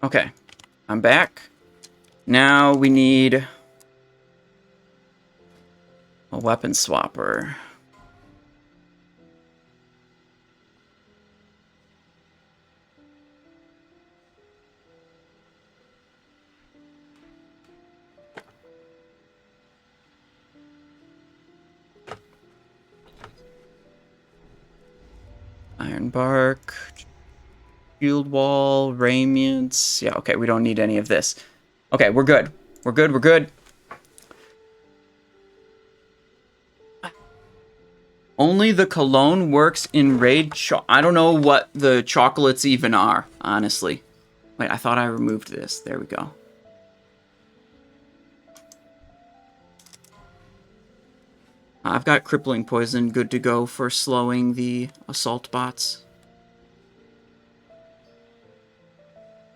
Okay, I'm back. Now we need a weapon swapper. Iron bark, shield wall, radiance. Yeah, okay, we don't need any of this. Okay, we're good. We're good, we're good. Only the cologne works in raid. I don't know what the chocolates even are, honestly. Wait, I thought I removed this. There we go. I've got crippling poison good to go for slowing the assault bots.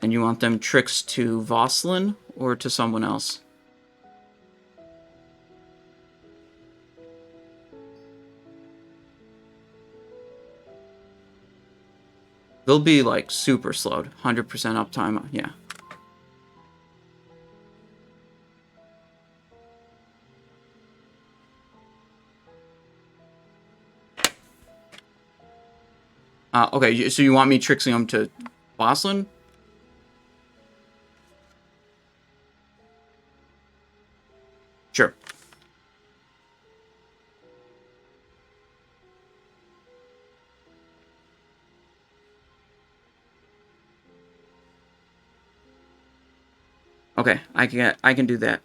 And you want them tricks to Voslin or to someone else? They'll be like super slowed. 100% uptime, yeah. Okay, so you want me trixing them to Voslin? Sure. Okay, I can do that.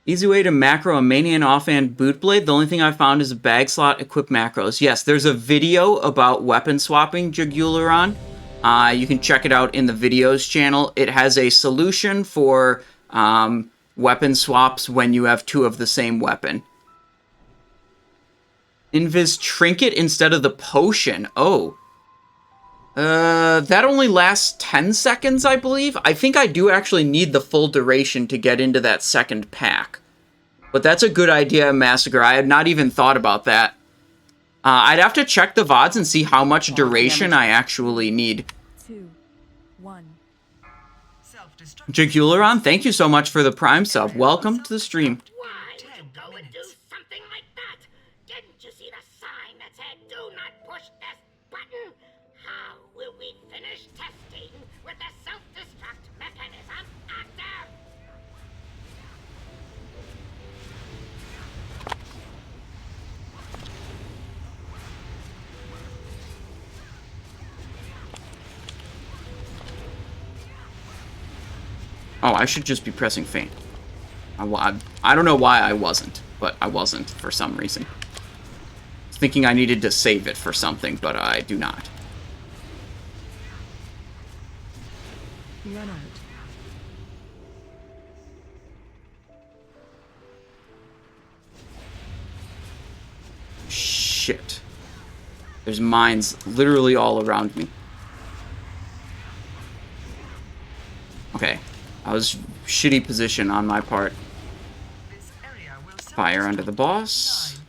Easy way to macro a Mania and offhand Bootblade. The only thing I found is a bag slot equip macros. Yes, there's a video about weapon swapping Yogg-Saron. You can check it out in the videos channel. It has a solution for weapon swaps when you have two of the same weapon. Invis trinket instead of the potion. Oh. That only lasts 10 seconds, I believe. I think I do actually need the full duration to get into that second pack. But that's a good idea, Massacre. I had not even thought about that. I'd have to check the VODs and see how much duration I actually need. 2, 1. Yogg-Saron, thank you so much for the Prime sub. Welcome to the stream. Why would you go and do something like that? Didn't you see the sign that said, "Do not push this button"? How will we finish testing with the self-destruct mechanism active? Oh, I should just be pressing feint. I don't know why I wasn't, but I wasn't for some reason. I was thinking I needed to save it for something, but I do not. Run out. Shit. There's mines literally all around me. Okay. I was shitty position on my part. Fire under the boss.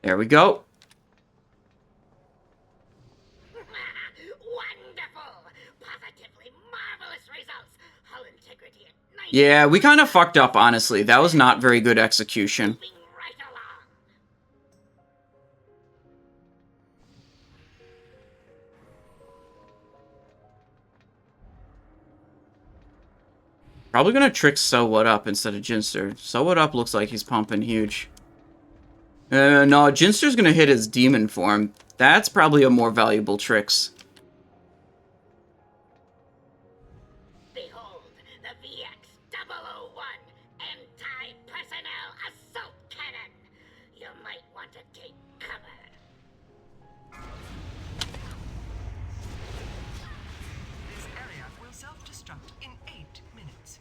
There we go. Wonderful! Positively marvelous results! Hull integrity at 90. Yeah, we kind of fucked up, honestly. That was not very good execution. Moving right along. Probably gonna trick So What Up instead of Ginster. So What Up looks like he's pumping huge. No, Ginster's gonna hit his demon form. That's probably a more valuable tricks. Behold, the VX-001 anti-personnel assault cannon. You might want to take cover. This area will self-destruct in 8 minutes.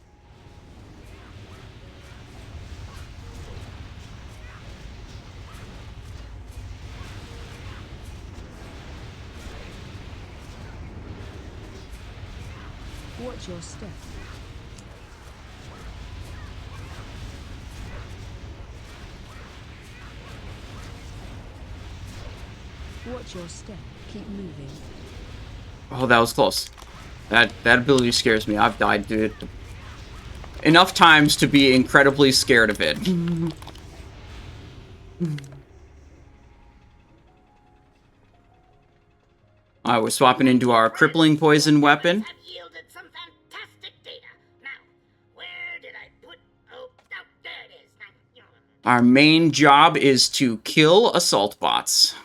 Watch your step. Watch your step. Keep moving. Oh, that was close. That ability scares me. I've died to it enough times to be incredibly scared of it. Alright, we're swapping into our crippling poison weapon. Have yielded some fantastic data. Now, where did I put? Oh, there it is. Now, Our main job is to kill assault bots.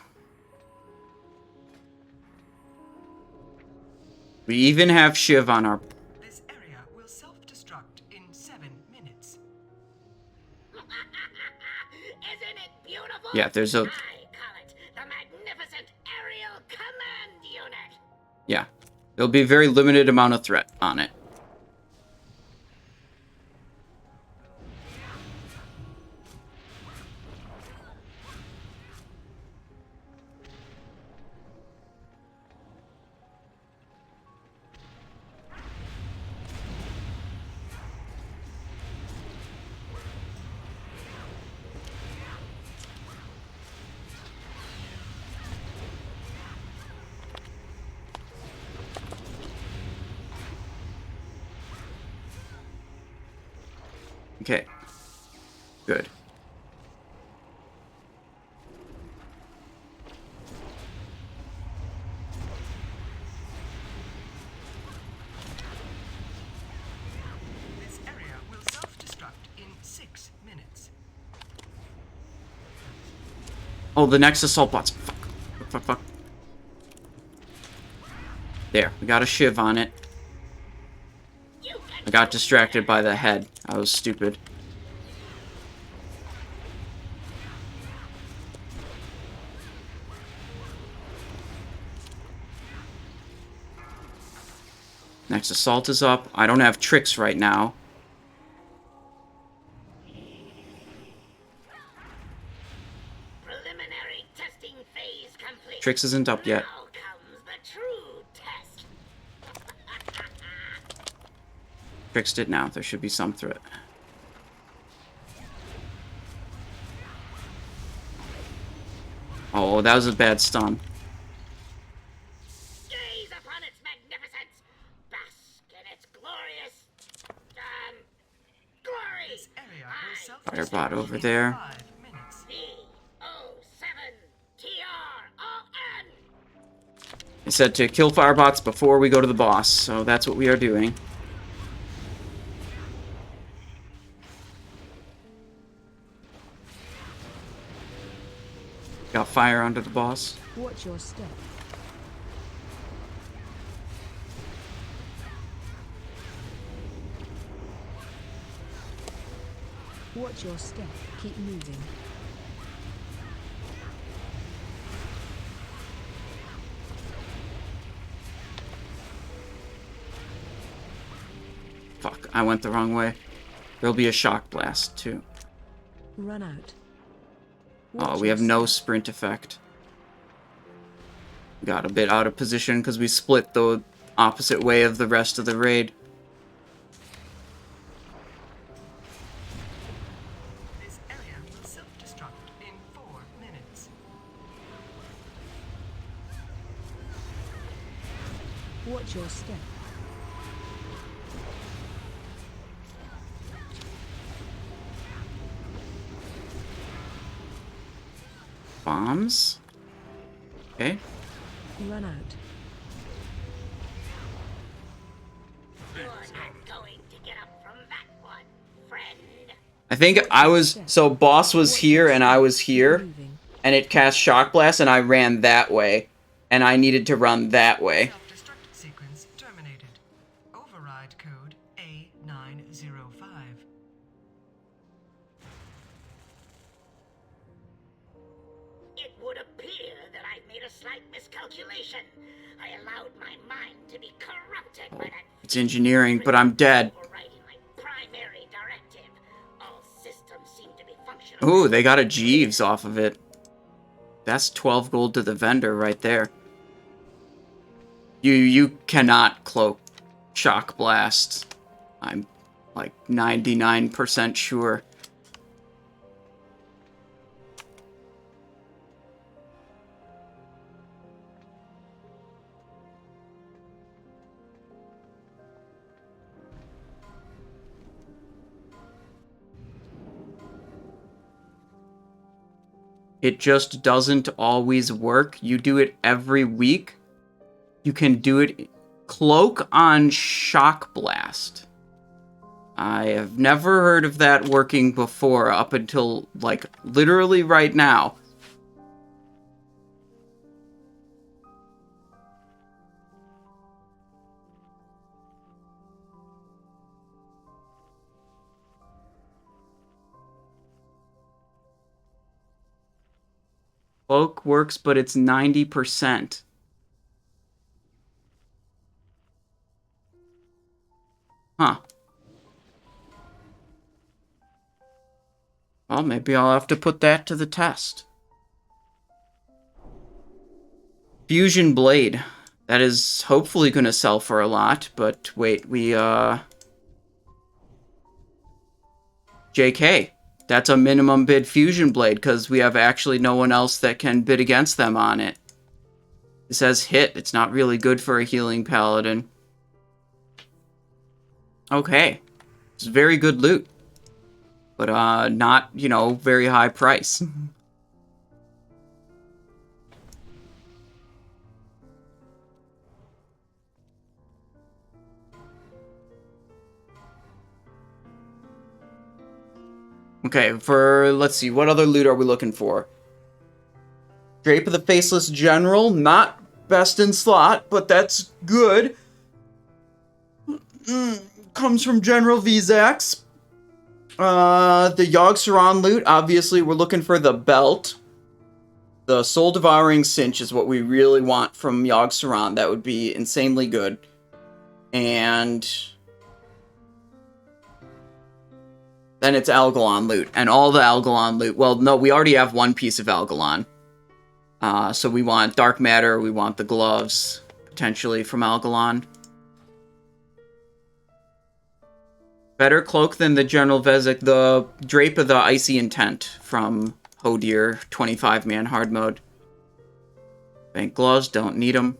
We even have Shiv on our... This area will self-destruct in 7 minutes. Isn't it beautiful? Yeah, there's a... I call it the magnificent aerial command unit. Yeah. There'll be a very limited amount of threat on it. Okay. Good. This area will self-destruct in 6 minutes. Oh, the next assault bots. Fuck. There, we got a Shiv on it. I got distracted by the head. I was stupid. Next assault is up. I don't have tricks right now. Preliminary testing phase complete. Tricks isn't up yet. Now comes the true test. Fixed it now. There should be some threat. Oh, that was a bad stun. Gaze upon its magnificence. Bask in its glorious glory. This area will Firebot self-destruct over in there. 5 minutes. VO7TRON. It said to kill firebots before we go to the boss, so that's what we are doing. Got fire under the boss. Watch your step. Watch your step. Keep moving. Fuck, I went the wrong way. There'll be a shock blast, too. Run out. Oh, we have no sprint effect. Got a bit out of position because we split the opposite way of the rest of the raid. This area will self-destruct in 4 minutes. Watch your step. Bombs? Okay. Run out. You're not going to get up from that one, friend. I think I was... So, boss was here and I was here. Moving. And it cast shock blast and I ran that way. And I needed to run that way. Self-destruct sequence terminated. Override code A905. It would appear that I made a slight miscalculation. I allowed my mind to be corrupted by that. It's engineering, but I'm dead. Overriding my primary directive. All systems seem to be functional. Ooh, they got a Jeeves off of it. That's 12 gold to the vendor right there. You cannot cloak shock blast. I'm like 99% sure. It just doesn't always work. You do it every week. You can do it. Cloak on Shock Blast. I have never heard of that working before up until, like, literally right now. Cloak works, but it's 90%. Huh. Well, maybe I'll have to put that to the test. Fusion Blade. That is hopefully going to sell for a lot, but wait, JK. That's a minimum bid Fusion Blade, because we have actually no one else that can bid against them on it. It says hit. It's not really good for a healing paladin. Okay. It's very good loot. But, not, you know, very high price. Okay, let's see, what other loot are we looking for? Drape of the Faceless General, not best in slot, but that's good. Comes from General Vezax. The Yogg-Saron loot, obviously we're looking for the belt. The Soul Devouring Cinch is what we really want from Yogg-Saron. That would be insanely good. And then it's Algalon loot. And all the Algalon loot. Well, no, we already have one piece of Algalon. So we want Dark Matter, we want the gloves, potentially, from Algalon. Better cloak than the General Vezax, the Drape of the Icy Intent from Hodir, 25-man hard mode. Bank gloves, don't need them.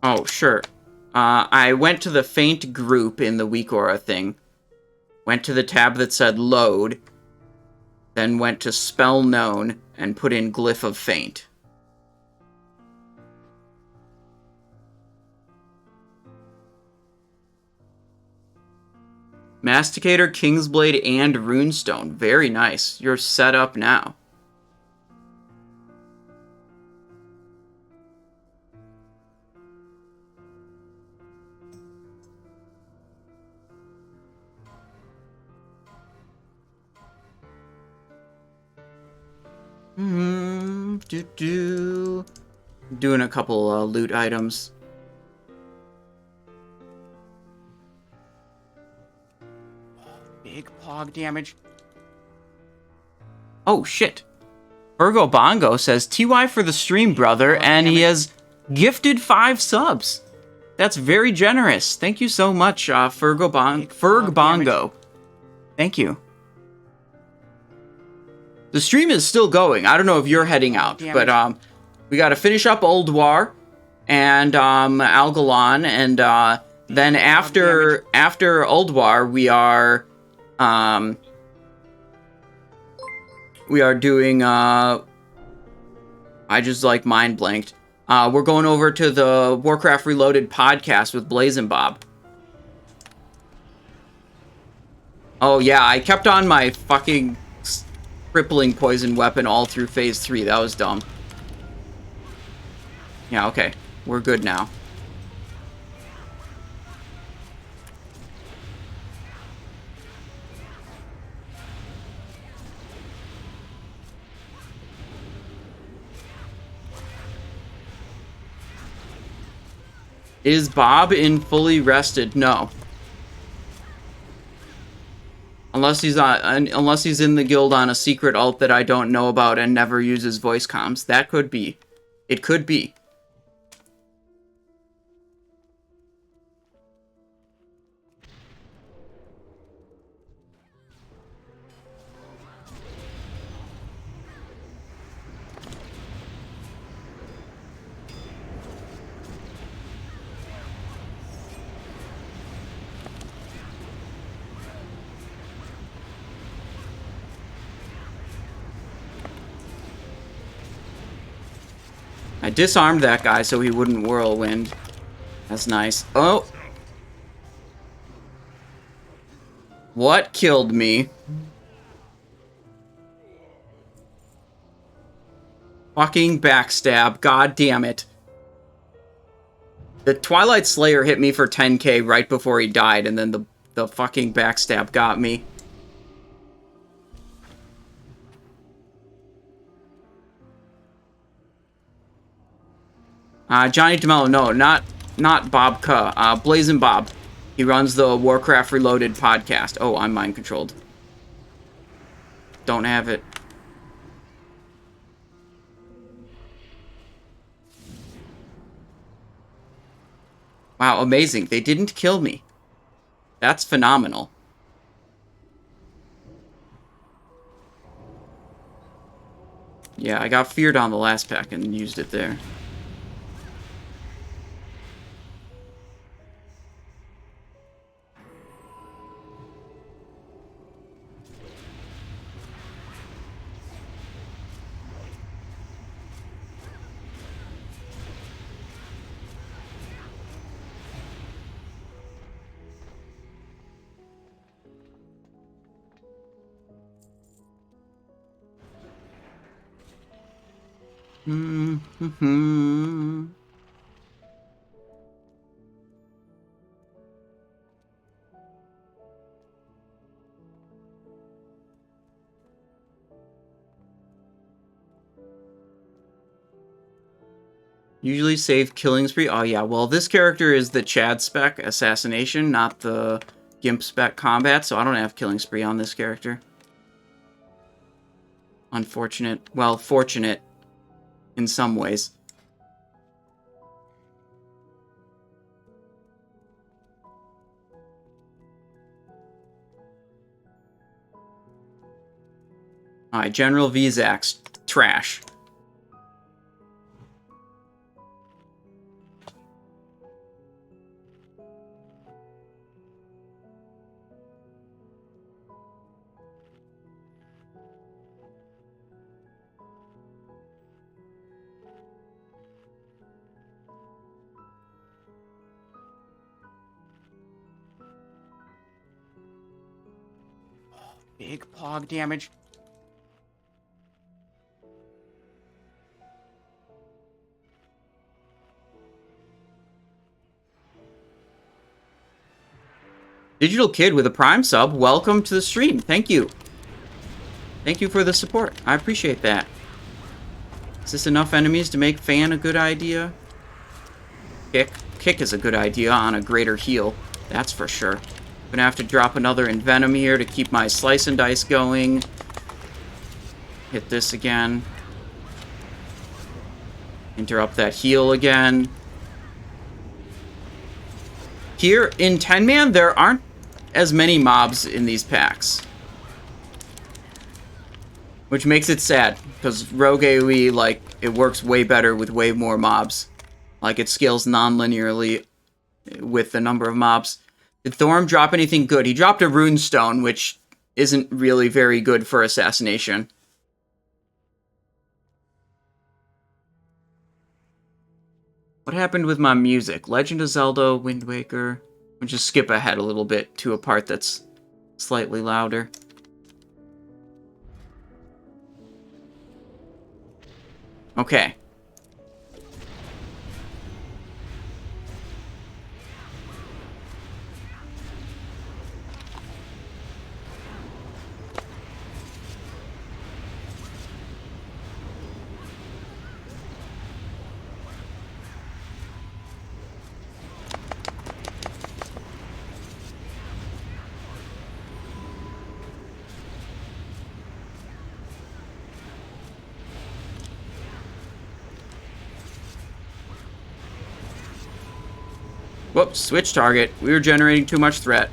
Oh, sure. I went to the Faint group in the Weak Aura thing. Went to the tab that said Load. Then went to Spell Known and put in Glyph of Faint. Masticator, Kingsblade, and Runestone. Very nice. You're set up now. Doing a couple loot items. Big pog damage. Oh shit. Virgo Bongo says TY for the stream, brother, and he has gifted 5 subs. That's very generous. Thank you so much, Ferg Bongo. Thank you. The stream is still going. I don't know if you're heading out, but we got to finish up Ulduar and Algalon, and then after Ulduar, we are doing. I just like mind blanked. We're going over to the Warcraft Reloaded podcast with Blazin' Bob. Oh yeah, I kept on my fucking crippling poison weapon all through phase 3. That was dumb. Yeah, okay. We're good now. Is Bob in fully rested? No. Unless he's in the guild on a secret alt that I don't know about and never uses voice comms. That could be. It could be. I disarmed that guy so he wouldn't whirlwind. That's nice. Oh! What killed me? Fucking backstab. God damn it. The Twilight Slayer hit me for 10k right before he died, and then the fucking backstab got me. Johnny DeMello, no, not Bob Kuh. Blazing Bob. He runs the Warcraft Reloaded podcast. Oh, I'm mind controlled. Don't have it. Wow, amazing. They didn't kill me. That's phenomenal. Yeah, I got feared on the last pack and used it there. Usually save killing spree. Oh yeah, well this character is the Chad spec Assassination, not the Gimp spec Combat, so I don't have killing spree on this character. Unfortunate. Well, fortunate in some ways. Alright, General Vezax. Trash. Big pog damage. Digital Kid with a Prime sub, welcome to the stream. Thank you. Thank you for the support. I appreciate that. Is this enough enemies to make Fan a good idea? Kick is a good idea on a greater heal. That's for sure. Gonna have to drop another Envenom here to keep my Slice and Dice going. Hit this again. Interrupt that heal again. Here in 10-man, there aren't as many mobs in these packs. Which makes it sad, because Rogue AoE, like, it works way better with way more mobs. Like, it scales non-linearly with the number of mobs. Did Thorim drop anything good? He dropped a Runestone, which isn't really very good for Assassination. What happened with my music? Legend of Zelda, Wind Waker. We'll just skip ahead a little bit to a part that's slightly louder. Okay. Whoops, switch target. We were generating too much threat.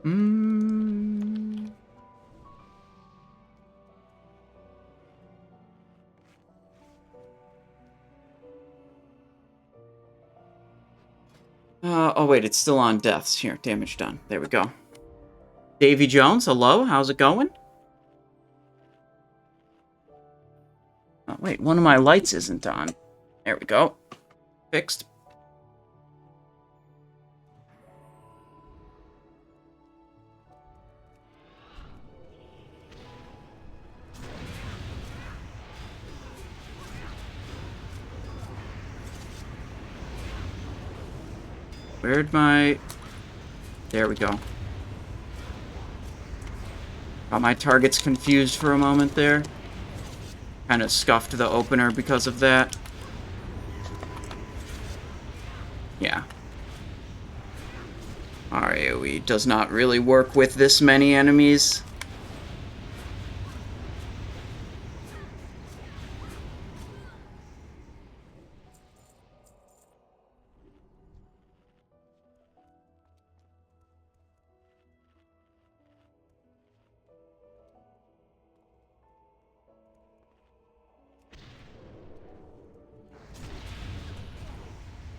Mm. Oh wait, it's still on deaths. Here, damage done. There we go. Davy Jones, hello, how's it going? Oh wait, one of my lights isn't on. There we go. Fixed. Where'd my... There we go. Got my targets confused for a moment there. Kind of scuffed the opener because of that. Yeah. Our AoE does not really work with this many enemies.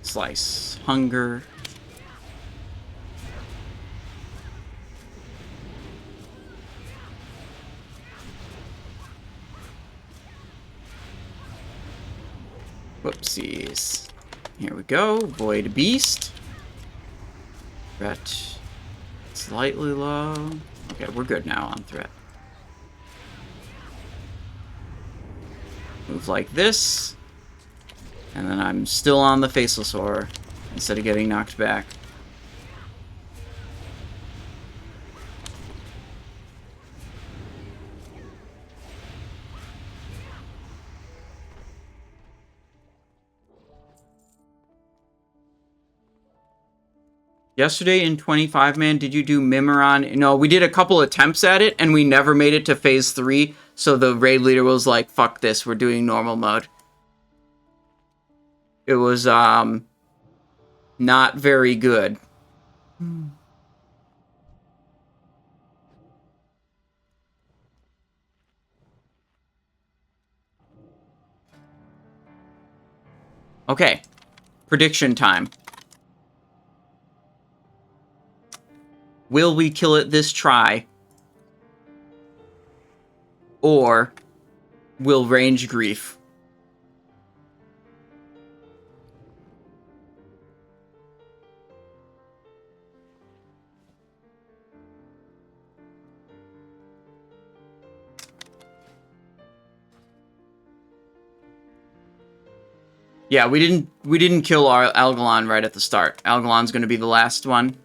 Slice. Hunger. Whoopsies. Here we go. Void Beast. Threat. Slightly low. Okay, we're good now on threat. Move like this. And then I'm still on the Faceless Horror instead of getting knocked back. Yesterday in 25-man, did you do Mimiron? No, we did a couple attempts at it, and we never made it to phase 3, so the raid leader was like, fuck this, we're doing normal mode. It was, not very good. Okay. Prediction time. Will we kill it this try? Or will range grief? Yeah, we didn't kill our Algalon right at the start. Algalon's gonna be the last one.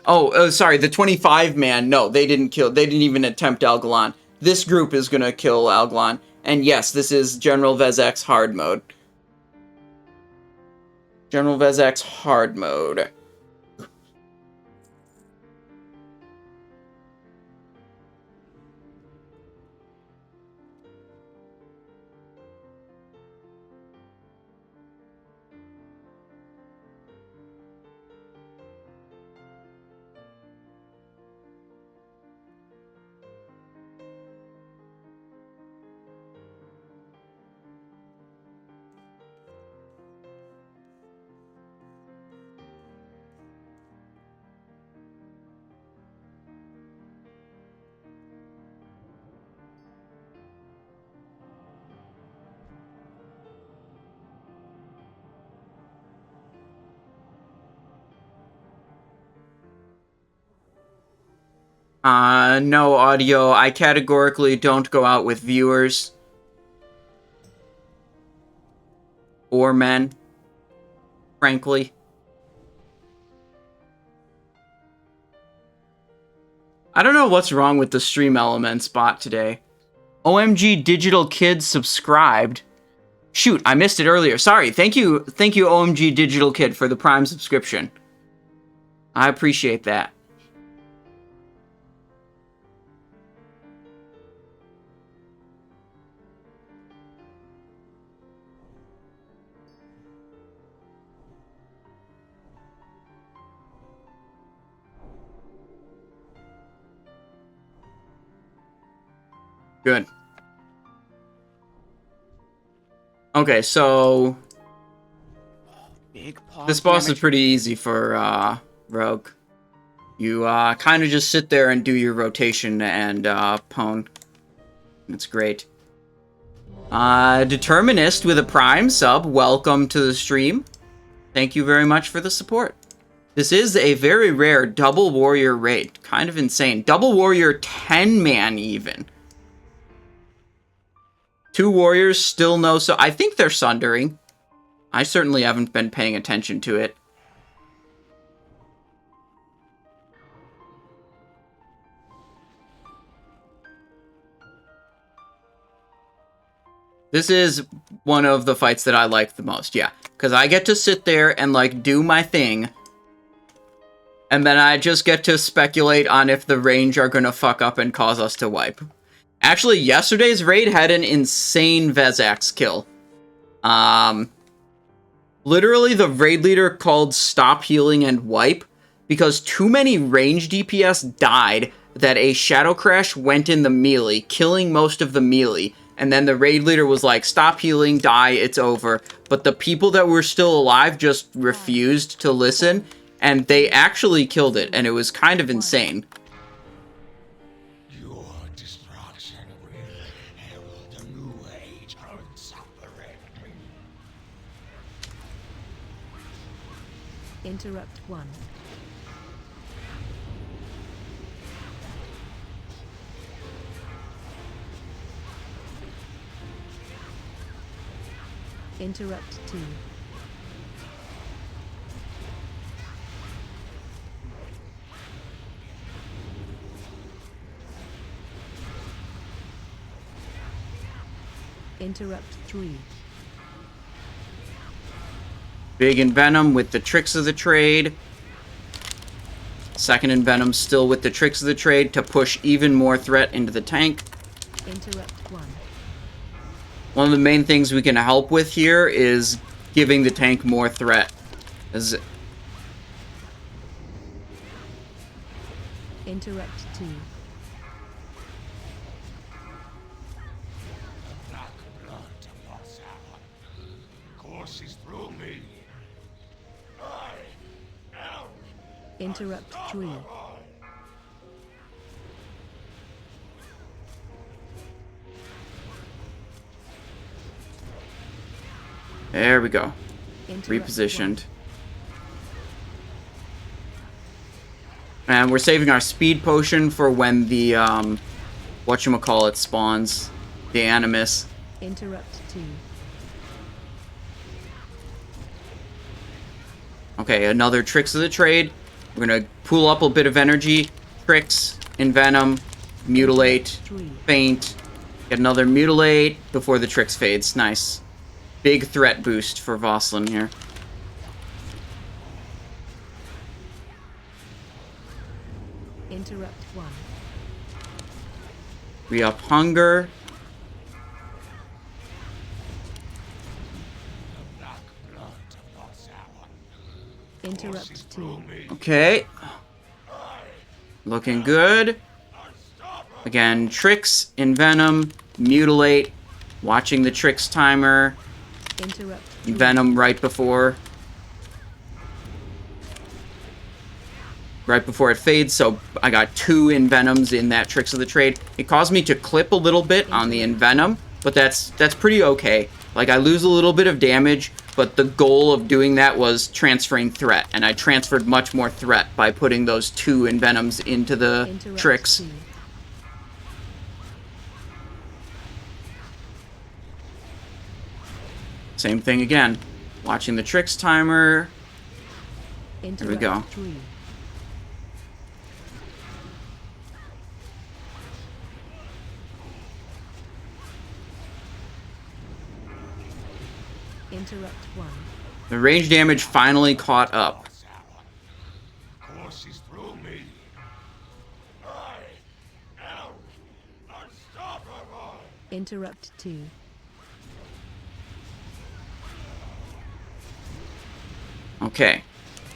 Oh, sorry, the 25-man, no, they didn't even attempt Algalon. This group is gonna kill Algalon. And yes, this is General Vezax hard mode. General Vezax hard mode. No audio. I categorically don't go out with viewers. Or men. Frankly. I don't know what's wrong with the Stream Elements bot today. OMG Digital Kid subscribed. Shoot, I missed it earlier. Sorry. Thank you, OMG Digital Kid, for the Prime subscription. I appreciate that. Good. Okay, so this boss is pretty easy for Rogue. You kind of just sit there and do your rotation and pwn. It's great. Determinist with a Prime sub, welcome to the stream. Thank you very much for the support. This is a very rare double warrior raid. Kind of insane. Double warrior 10-man even. 2 warriors, still no... So I think they're sundering. I certainly haven't been paying attention to it. This is one of the fights that I like the most, yeah. Because I get to sit there and, like, do my thing. And then I just get to speculate on if the range are gonna fuck up and cause us to wipe. Actually, yesterday's raid had an insane Vezax kill. Literally, the raid leader called stop healing and wipe because too many range DPS died that a Shadow Crash went in the melee, killing most of the melee. And then the raid leader was like, stop healing, die, it's over. But the people that were still alive just refused to listen, and they actually killed it, and it was kind of insane. Your destruction will herald a new age of suffering. Interrupt 1. Interrupt 2. Interrupt 3. Big Envenom with the tricks of the trade. Second Envenom still with the tricks of the trade to push even more threat into the tank. Interrupt 1. One of the main things we can help with here is giving the tank more threat. Interrupt 2. Black blood was courses through me. I am. Interrupt 3. There we go. Interrupt Repositioned. And we're saving our speed potion for when the, whatchamacallit spawns. The Animus. 1. Interrupt 2. Okay, another Tricks of the Trade. We're gonna pool up a bit of energy. Tricks, Envenom, Mutilate, Faint. Get another Mutilate before the Tricks fades. Nice. Big threat boost for Voslin here. Interrupt 1. We up Hunger. Interrupt 2. Okay. Looking good. Again, Tricks, Envenom, Mutilate. Watching the Tricks timer. Interrupt 3. Venom right before it fades, so I got 2 Envenoms in that Tricks of the Trade. It caused me to clip a little bit on the Envenom, but that's pretty okay. Like, I lose a little bit of damage, but the goal of doing that was transferring threat, and I transferred much more threat by putting those 2 Envenoms into the Interrupt Tricks. 2. Same thing again. Watching the Tricks timer. Interrupt There we go. 3. Interrupt 1. The range damage finally caught up. Courses through me. I am unstoppable. Interrupt 2. Okay.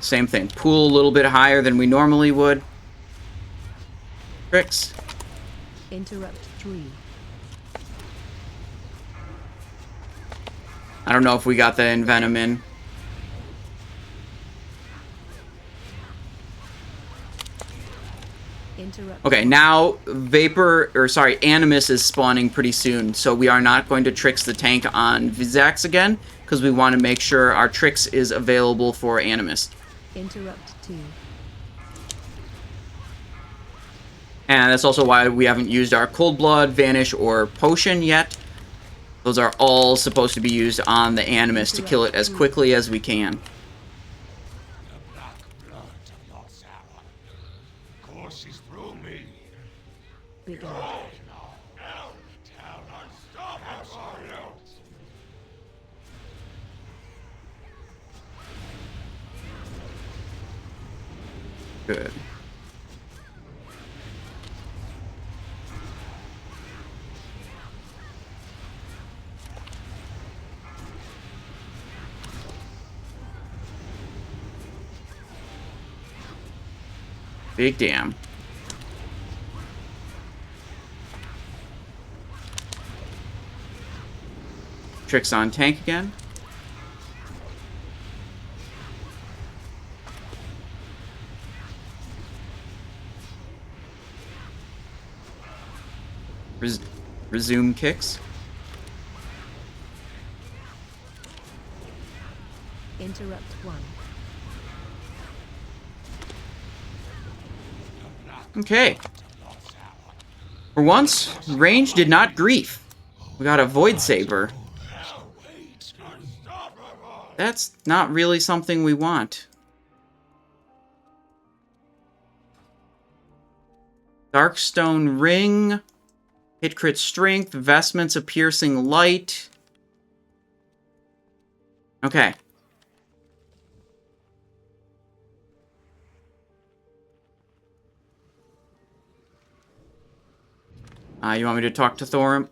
Same thing. Pool a little bit higher than we normally would. Tricks. Interrupt 3. I don't know if we got the Envenom in. Interrupt. Okay, now Animus is spawning pretty soon, so we are not going to Trix the tank on Vezax again, because we want to make sure our Trix is available for Animus. Interrupt 2. And that's also why we haven't used our Cold Blood, Vanish, or Potion yet. Those are all supposed to be used on the Animus to kill it as quickly as we can. The black blood of Yogg-Saron courses through me. Begin. Good. Big damn. Tricks on tank again. Resume kicks. Interrupt 1. Okay. For once, range did not grief. We got a Void Saber. That's not really something we want. Darkstone Ring. Hit crit strength. Vestments of piercing light. Okay. You want me to talk to Thorim?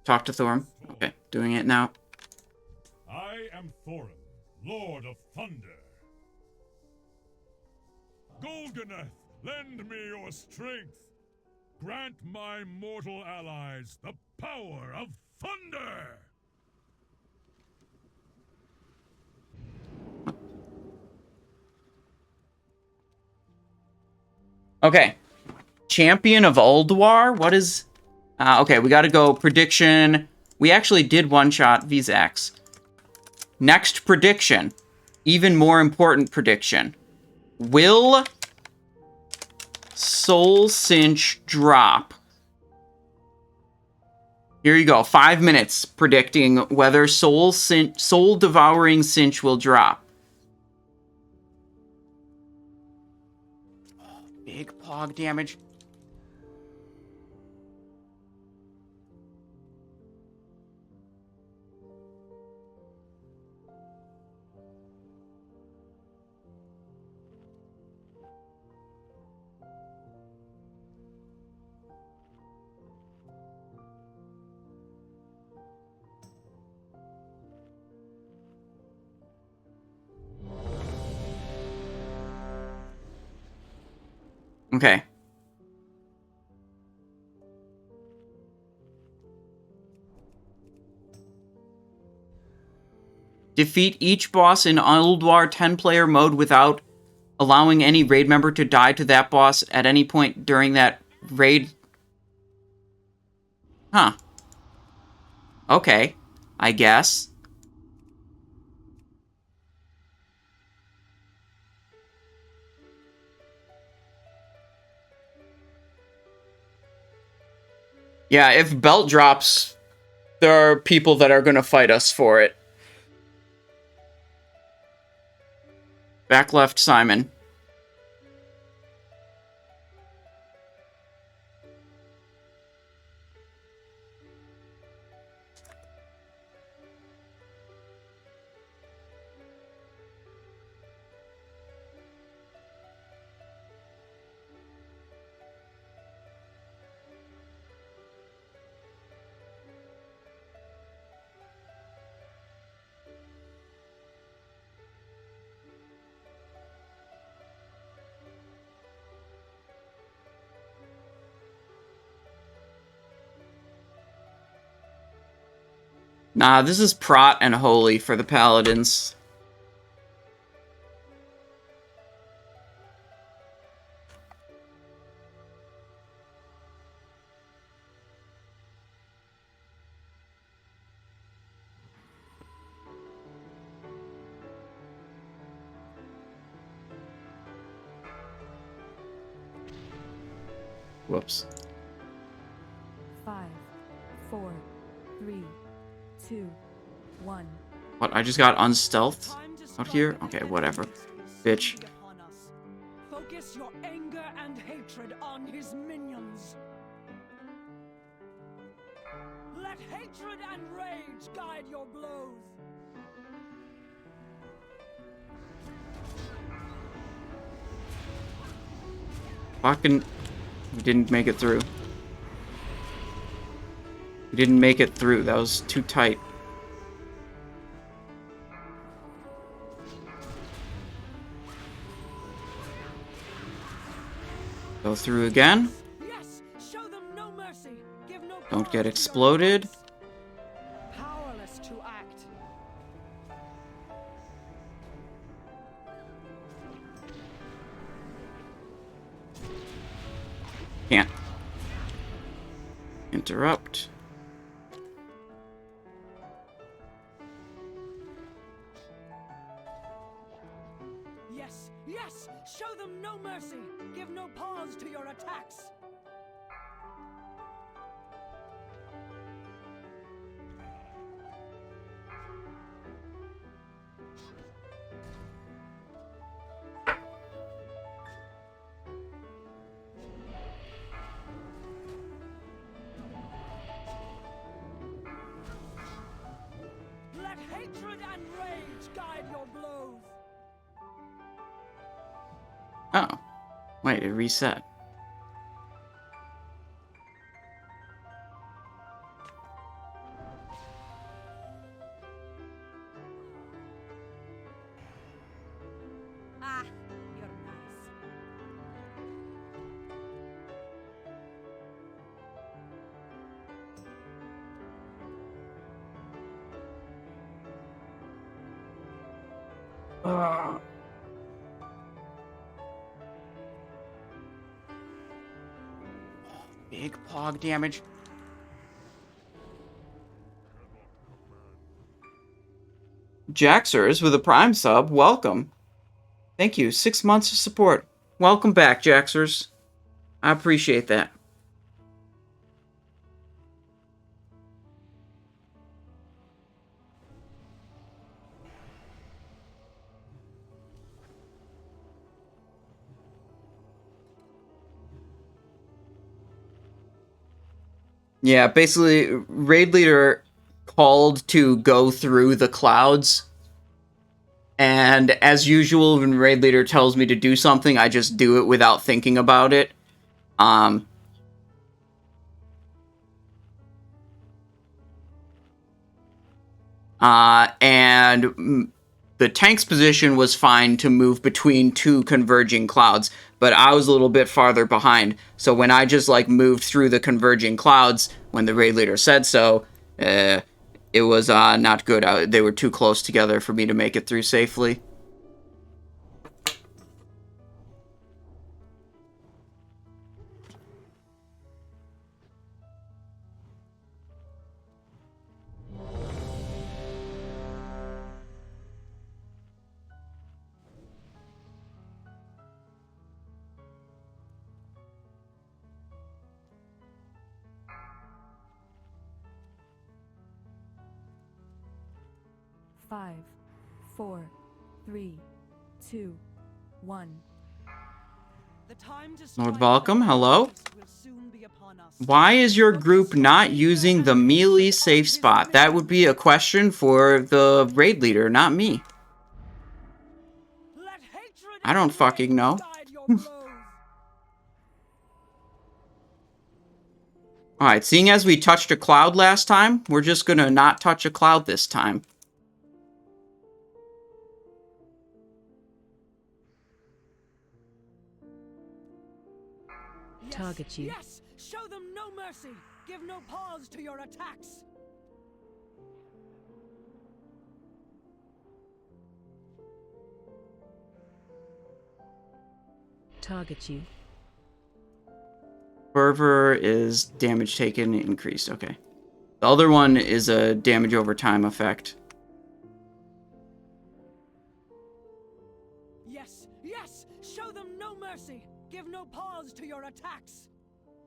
Talk to Thorim. Okay, doing it now. I am Thorim, Lord of Thunder. Golganeth, lend me your strength. Grant my mortal allies the power of thunder! Okay. Champion of Ulduar? What is... okay, we gotta go prediction. We actually did one-shot Vezax. Next prediction. Even more important prediction. Will Soul Cinch drop? Here you go. 5 minutes predicting whether Soul Devouring Cinch will drop. Big pog damage. Okay. Defeat each boss in Ulduar 10-player mode without allowing any raid member to die to that boss at any point during that raid. Huh. Okay. I guess. Yeah, if belt drops, there are people that are going to fight us for it. Back left, Simon. Nah, this is Prot and Holy for the Paladins. Whoops. 5, 4, 3, 2, 1. What? I just got unstealthed out here? Okay, whatever. Bitch. Focus your anger and hatred on his minions. Let hatred and rage guide your blows. Fucking... We didn't make it through. We didn't make it through. That was too tight. Go through again. Yes, show them no mercy. Give no Don't get pause to your exploded. attacks. Powerless to act. Can't. Interrupt. Yes, yes, show them no mercy. Give no pause to your attacks. Let hatred and rage guide your blows. Oh. Wait, it reset. Ah, you're nice. Big pog damage. Jaxers with a Prime sub, welcome. Thank you, 6 months of support. Welcome back, Jaxers. I appreciate that. Yeah, basically, Raid Leader called to go through the clouds. And as usual, when Raid Leader tells me to do something, I just do it without thinking about it. And the tank's position was fine to move between two converging clouds, but I was a little bit farther behind. So when I just like moved through the converging clouds, when the Raid Leader said so, it was not good. They were too close together for me to make it through safely. Five, 4, 3, 2, 1. The time to Lord strike Welcome, the hello? will soon be upon us. Why is your group not using the melee safe spot? That would be a question for the Raid Leader, not me. Let hatred I don't and fucking rage know. guide your blows. Alright, seeing as we touched a cloud last time, we're just gonna not touch a cloud this time. Target you. Yes, show them no mercy. Give no pause to your attacks. target you. Fervor is damage taken increased. Okay. The other one is a damage over time effect. Yes, yes! Show them no mercy! Give no pause to your attacks!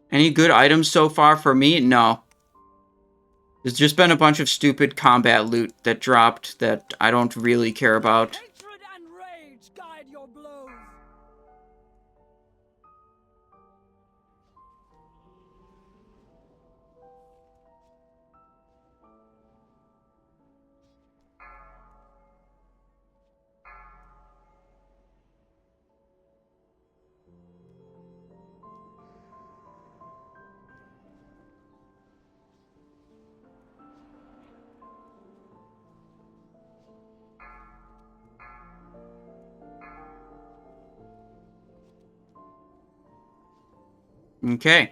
Any good items so far for me? No. There's just been a bunch of stupid combat loot that dropped that I don't really care about. Hatred and rage guide your blows! Okay.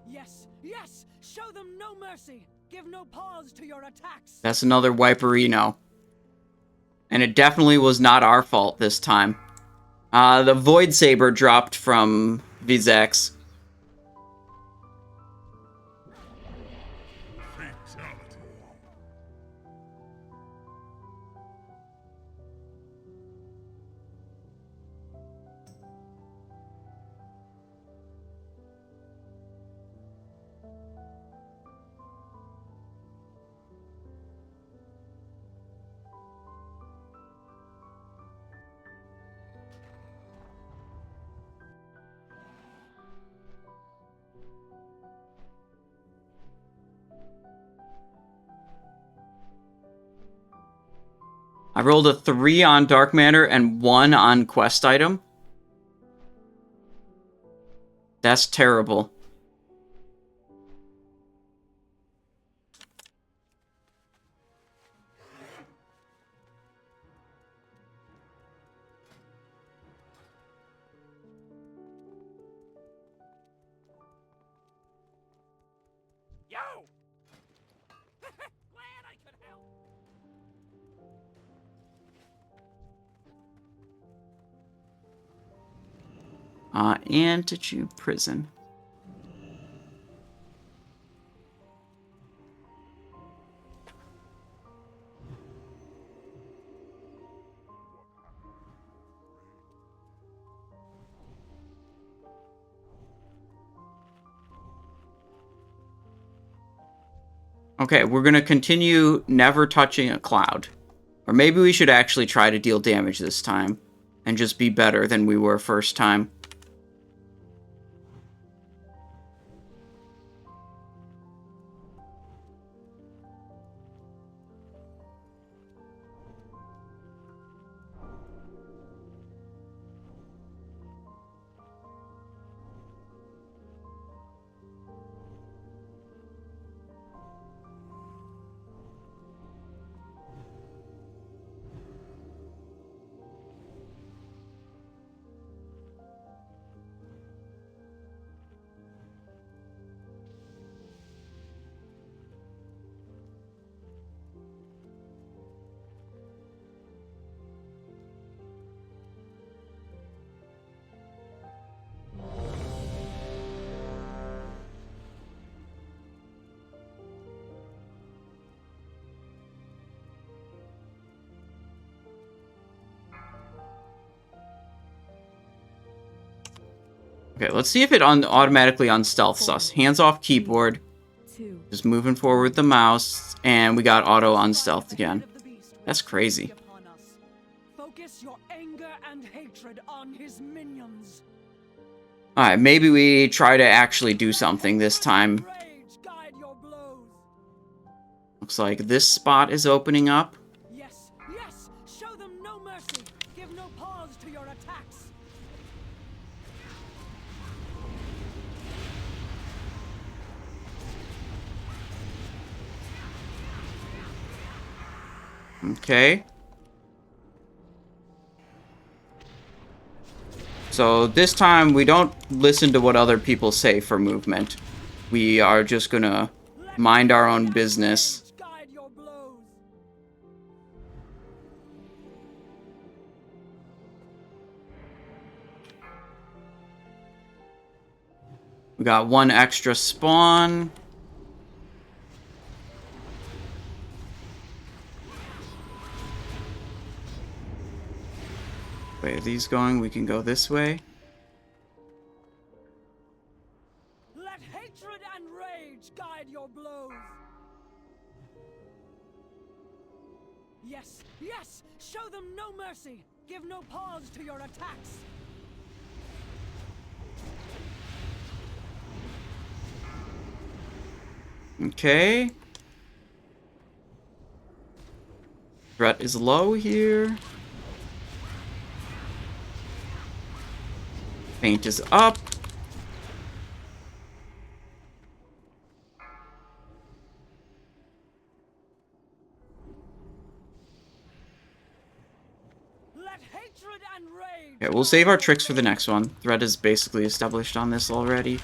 Yes, yes! Show them no mercy! Give no pause to your attacks! That's another Wiperino. And it definitely was not our fault this time. The Void Saber dropped from Vezax. Fatality. I rolled a 3 on Dark Matter and 1 on Quest Item. That's terrible. Yo! Glad I could help! Antitude Prison. Okay, we're gonna continue never touching a cloud. Or maybe we should actually try to deal damage this time. And just be better than we were first time. Okay, let's see if it automatically unstealths us. Hands off keyboard. Just moving forward with the mouse. And we got auto unstealth again. That's crazy. Focus your anger and hatred on his minions. Alright, maybe we try to actually do something this time. Looks like this spot is opening up. Yes, yes! Show them no mercy! Give no pause to your attacks! Okay. So this time we don't listen to what other people say for movement. We are just gonna mind our own business. We got one extra spawn. Wait, are these going? We can go this way. Let hatred and rage guide your blows. Yes, yes! Show them no mercy! Give no pause to your attacks! Okay. Threat is low here. Paint is up. Let hatred and rage. Okay, we'll save our tricks for the next one. Threat is basically established on this already.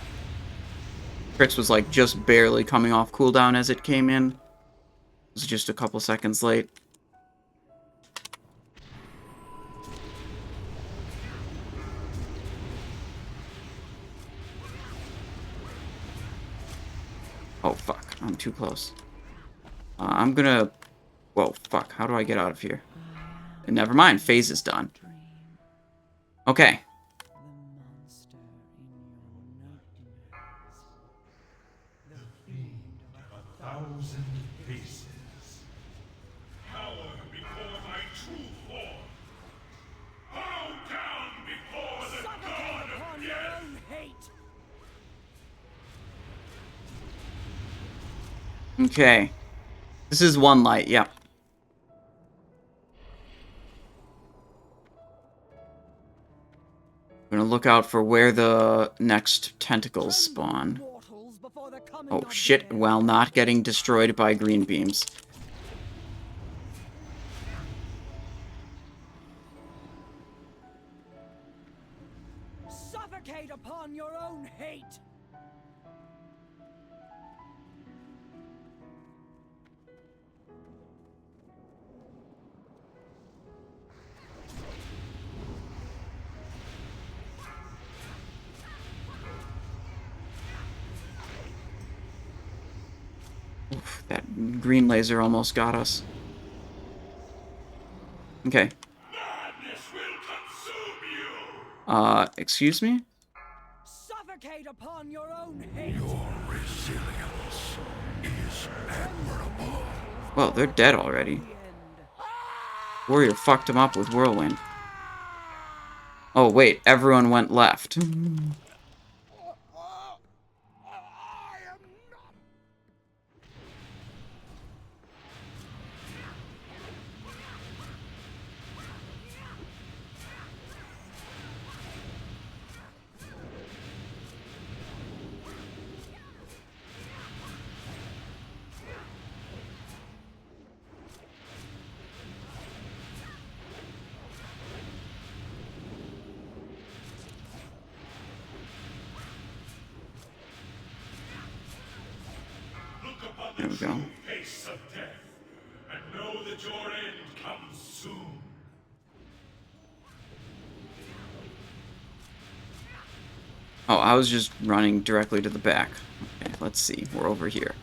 Tricks was like just barely coming off cooldown as it came in. It was just a couple seconds late. Oh fuck, I'm too close. I'm gonna... Whoa, fuck, how do I get out of here? And never mind, phase is done. Okay. Thousand faces. Power before my true form. Bow down before the god Upon of your death. own hate! Okay. This is one light, yep. I'm gonna look out for where the next tentacles spawn. Oh shit, while not getting destroyed by green beams. Suffocate upon your own hate! Oof, that green laser almost got us. Okay. Madness will consume you. Excuse me? Suffocate upon your own hate! Your resilience is admirable. Well, they're dead already. Warrior fucked him up with Whirlwind. Oh wait, everyone went left. Look upon There the we go. true face of death, and know that your end comes soon. Oh, I was just running directly to the back. Okay, let's see. We're over here.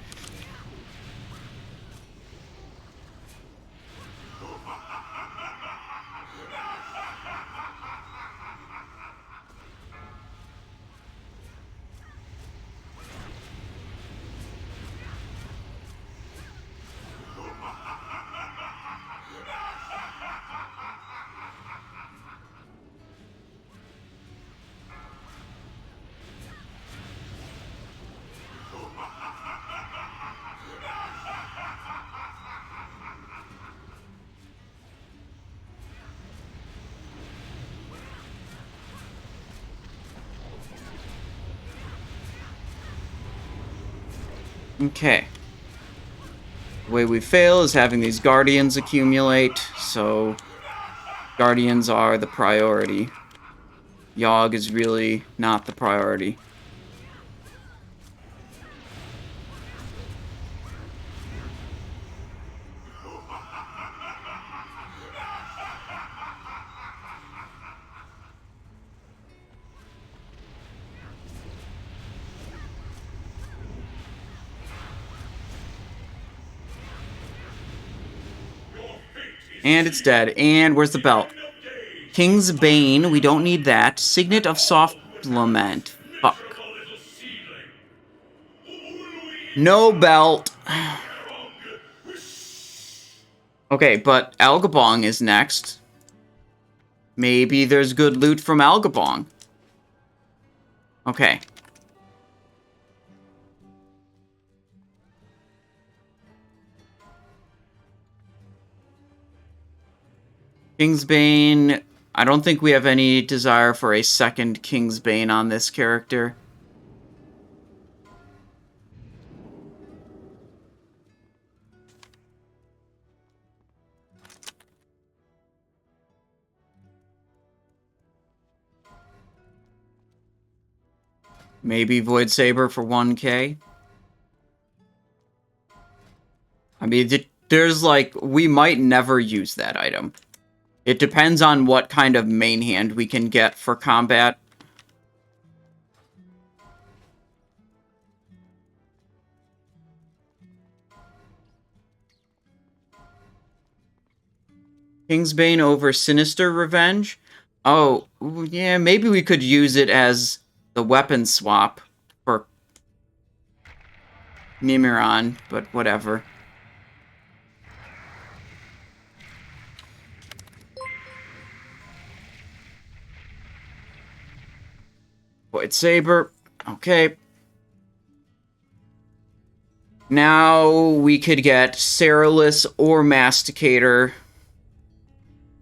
Okay. The way we fail is having these guardians accumulate, so guardians are the priority. Yogg is really not the priority. And it's dead. And where's the belt? King's Bane. We don't need that. Signet of Soft Lament. Fuck. No belt. Okay, but Algabong is next. Maybe there's good loot from Algabong. Okay. Kingsbane. I don't think we have any desire for a second Kingsbane on this character. Maybe Void Saber for 1k. I mean, there's like, we might never use that item. It depends on what kind of main hand we can get for combat. Kingsbane over Sinister Revenge? Oh, yeah, maybe we could use it as the weapon swap for Mimiron, but whatever. Void Saber. Okay. Now we could get Cerilus or Masticator.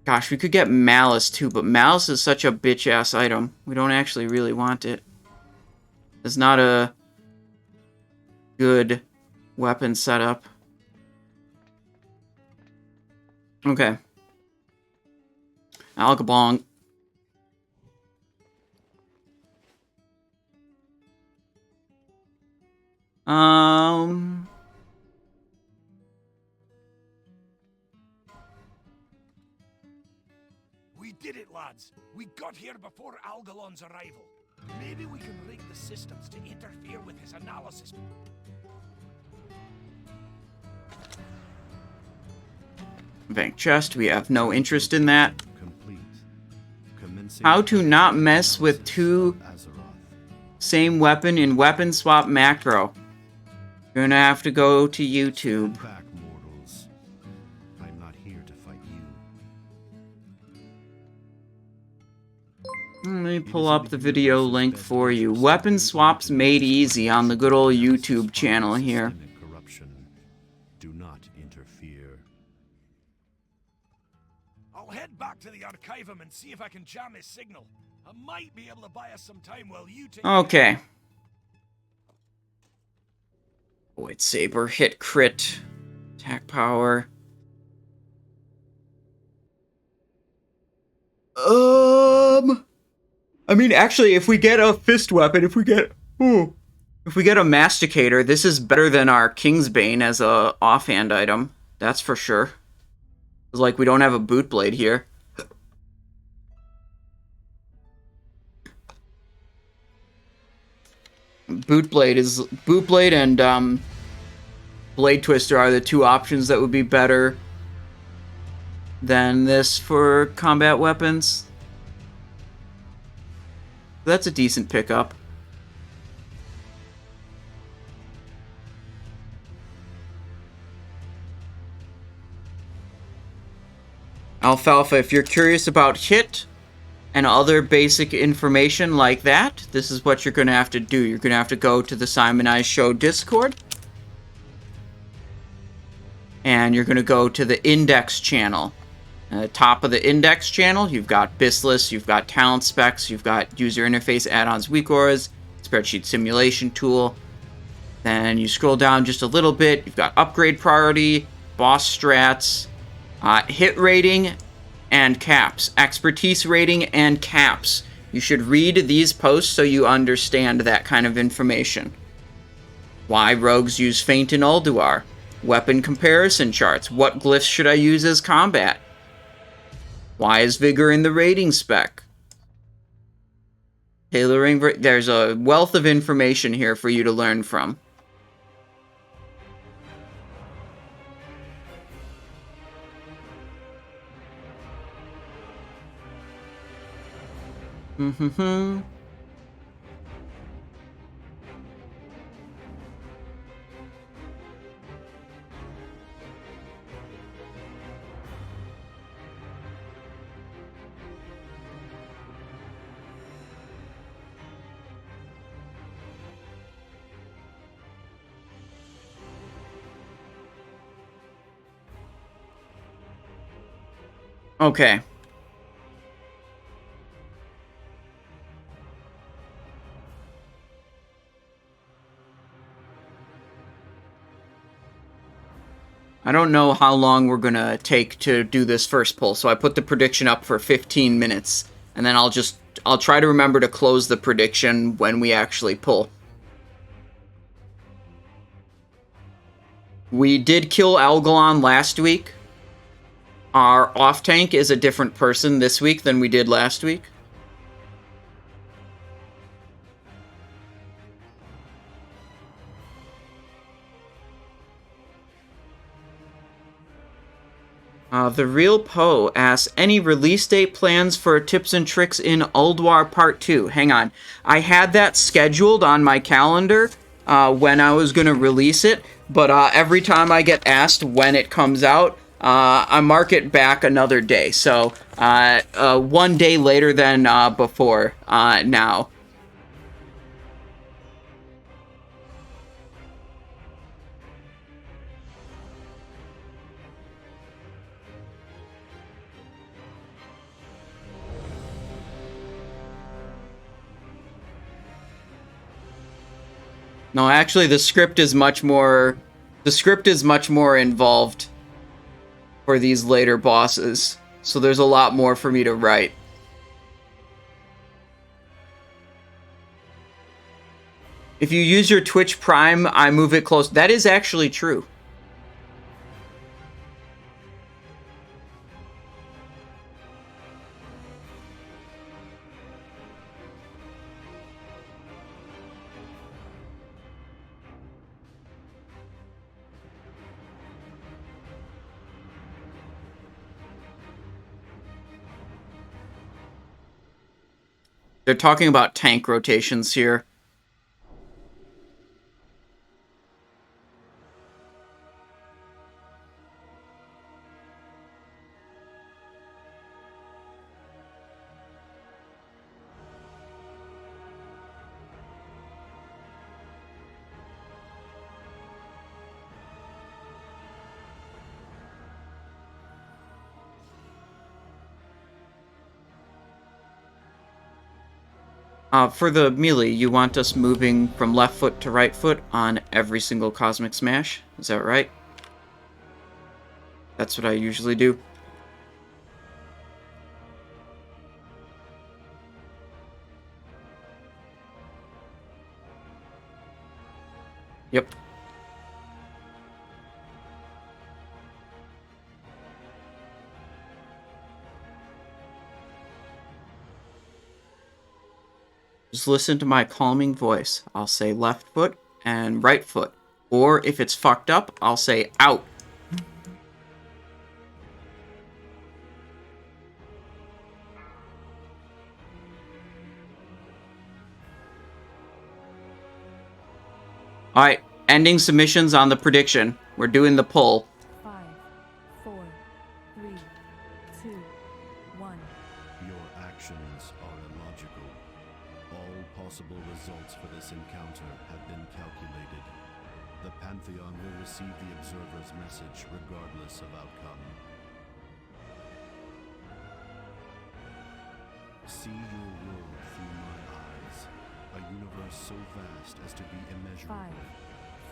Gosh, we could get Malice too, but Malice is such a bitch-ass item. We don't actually really want it. It's not a good weapon setup. Okay. Algabong. We did it, lads. We got here before Algalon's arrival. Maybe we can rig the systems to interfere with his analysis. Bank chest, we have no interest in that. How to not mess with two same weapon in weapon swap macro. You're gonna have to go to YouTube. I'm not here to fight you. Let me pull up the video link for you. Weapon swaps made easy on the good old YouTube channel here. Do not interfere. I'll head back to the Archivum and see if I can jam his signal. I might be able to buy us some time while you take... Okay. Void Saber, hit crit, attack power. I mean, actually, if we get a fist weapon, if we get a Masticator, this is better than our Kingsbane as a offhand item. That's for sure. It's like we don't have a boot blade here. Boot blade and Blade Twister are the two options that would be better than this for combat weapons. That's a decent pickup. Alfalfa, if you're curious about hit and other basic information like that, this is what you're going to have to do. You're going to have to go to the Simon I Show Discord. And you're going to go to the Index channel. At the top of the Index channel, you've got BIS lists, you've got talent specs, you've got user interface add-ons, weak auras, spreadsheet simulation tool. Then you scroll down just a little bit, you've got upgrade priority, boss strats, hit rating, and caps. Expertise rating and caps. You should read these posts so you understand that kind of information. Why rogues use feint in Ulduar. Weapon comparison charts. What glyphs should I use as combat? Why is Vigor in the rating spec? Tailoring. There's a wealth of information here for you to learn from. Mm-hmm. Okay. I don't know how long we're gonna take to do this first pull, so I put the prediction up for 15 minutes, and then I'll try to remember to close the prediction when we actually pull. We did kill Algalon last week. Our off-tank is a different person this week than we did last week. The Real Poe asks, any release date plans for Tips and Tricks in Ulduar Part 2? Hang on. I had that scheduled on my calendar when I was going to release it, but every time I get asked when it comes out, I mark it back another day. So, 1 day later than before now. No, actually, the script is much more involved for these later bosses, so there's a lot more for me to write. If you use your Twitch Prime, I move it close. That is actually true. They're talking about tank rotations here. For the melee, you want us moving from left foot to right foot on every single Cosmic Smash? Is that right? That's what I usually do. Yep. Just listen to my calming voice. I'll say left foot and right foot. Or if it's fucked up, I'll say out. Alright, ending submissions on the prediction. We're doing the pull. 5, 4, 3, 2, 1. Your actions are illogical. All possible results for this encounter have been calculated. The Pantheon will receive the Observer's message regardless of outcome. See your world through my eyes. A universe so vast as to be immeasurable. 5,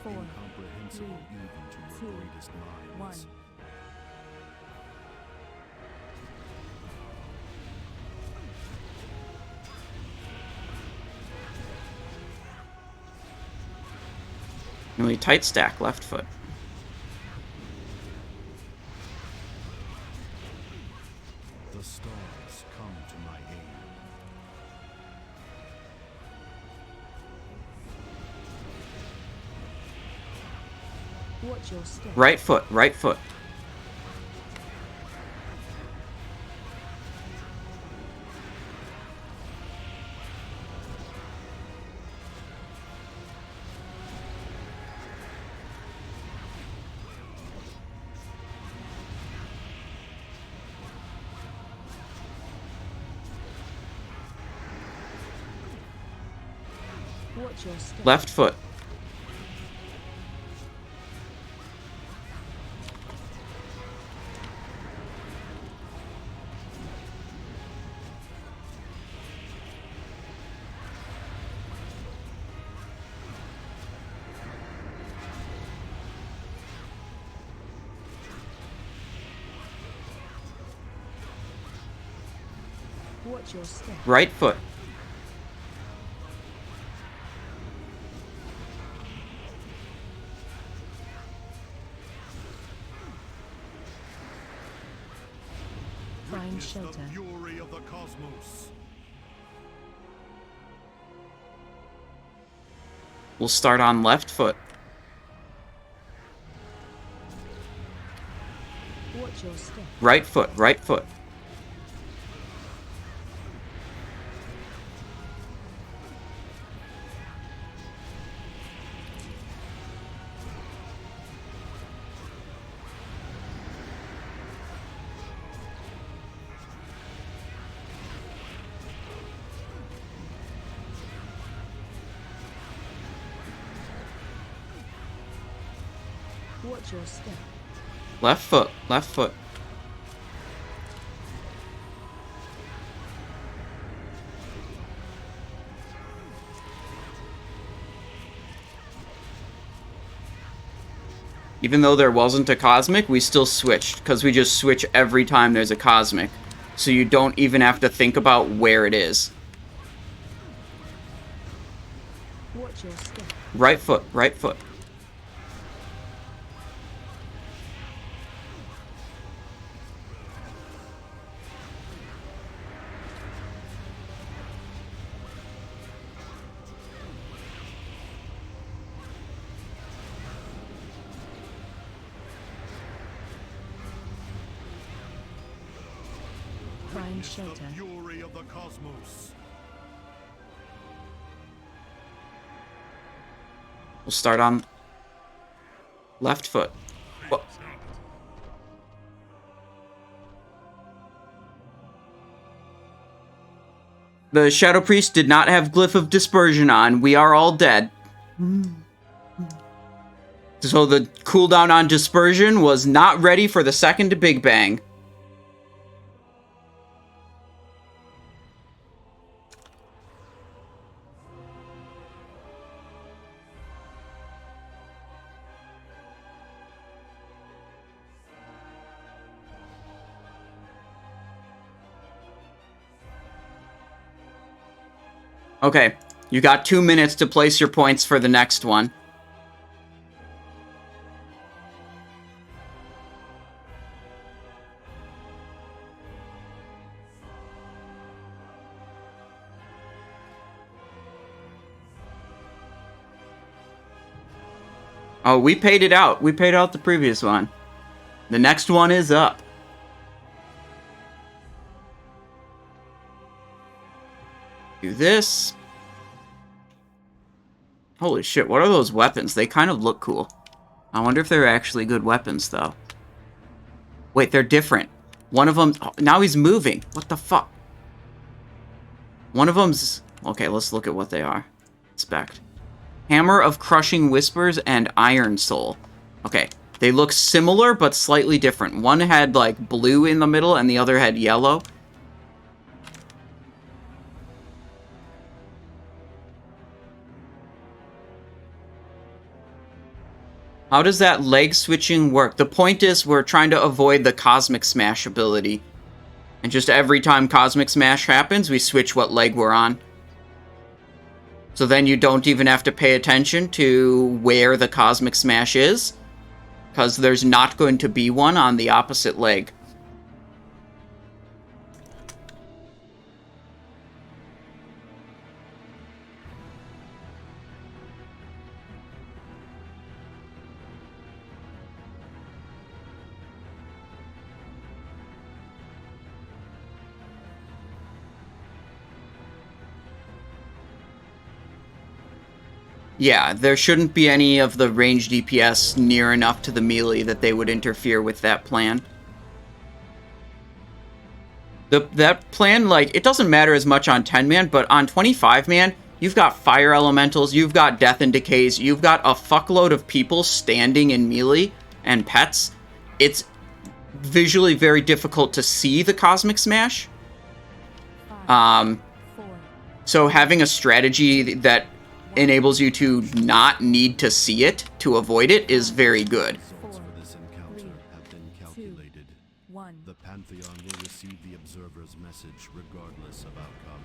4, incomprehensible 3, even to your 2, greatest minds. 1. Really tight stack, left foot. The stars come to my aid. Watch your step. Right foot, right foot. Watch your step. Left foot. Watch your step. Right foot. Find Witness shelter. the fury of the cosmos. We'll start on left foot. Watch your step. Right foot, right foot. Watch your step. Left foot, left foot. Even though there wasn't a cosmic, we still switched, because we just switch every time there's a cosmic. So you don't even have to think about where it is. Watch your step. Right foot, right foot. Find Witness the shelter. fury of the cosmos. We'll start on left foot. Whoa. The Shadow Priest did not have Glyph of Dispersion on. We are all dead. So the cooldown on Dispersion was not ready for the second Big Bang. Okay, you got 2 minutes to place your points for the next one. Oh, we paid it out. We paid out the previous one. The next one is up. Do this. Holy shit, what are those weapons? They kind of look cool. I wonder if they're actually good weapons, though. Wait, they're different. One of them... Oh, now he's moving. What the fuck? One of them's... Okay, let's look at what they are. Inspect. Hammer of Crushing Whispers and Iron Soul. Okay, they look similar, but slightly different. One had, like, blue in the middle, and the other had yellow. How does that leg switching work? The point is we're trying to avoid the Cosmic Smash ability. And just every time Cosmic Smash happens, we switch what leg we're on. So then you don't even have to pay attention to where the Cosmic Smash is, because there's not going to be one on the opposite leg. Yeah, there shouldn't be any of the range DPS near enough to the melee that they would interfere with that plan. That plan, like, it doesn't matter as much on 10-man, but on 25-man, You've got fire elementals, you've got death and decays, you've got a fuckload of people standing in melee and pets. It's visually very difficult to see the Cosmic Smash. So having a strategy that enables you to not need to see it to avoid it is very good. Results for this encounter have been calculated. The Pantheon will receive the observer's message regardless of outcome.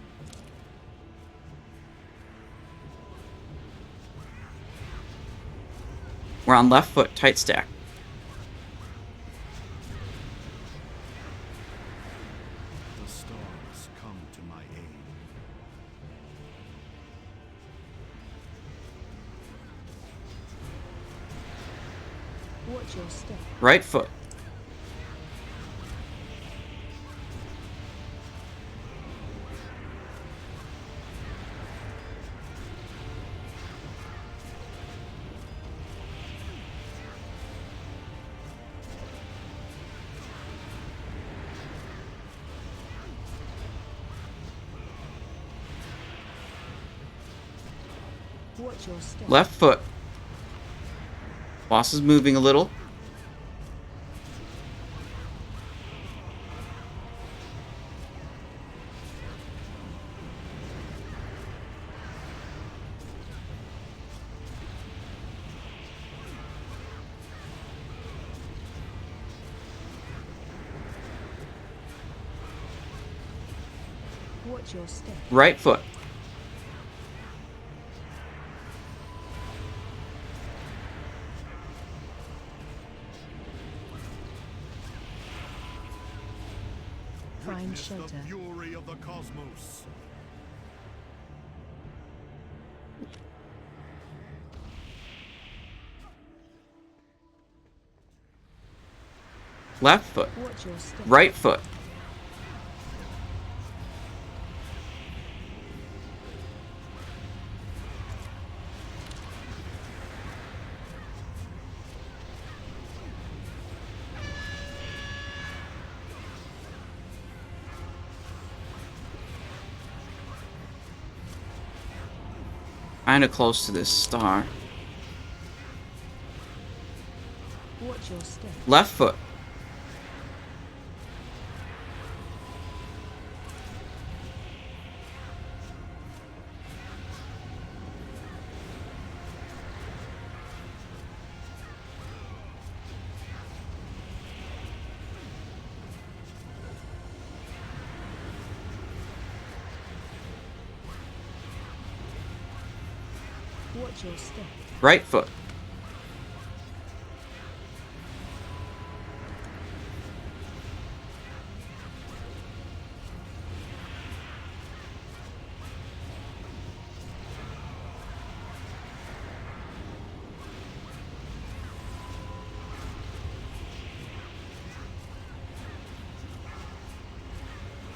We're on left foot, tight stack. The stars come to my aid. Watch your step. Right foot. Watch your step. Left foot. Boss is moving a little. Watch your step. Right foot. Find Witness shelter. the fury of the cosmos. Left foot. Watch your step. Right foot. Kinda close to this star. Watch your step. Left foot. Watch your step. Right foot.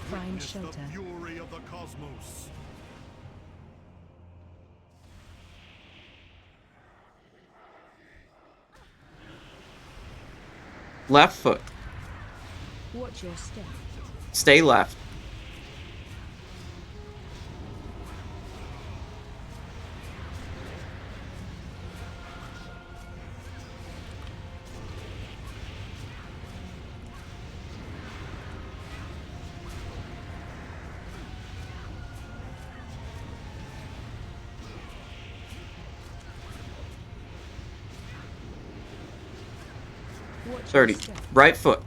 Find Witness the shelter. fury of the cosmos. Left foot. Watch your step. Stay left. Watch 30. your step. Right foot.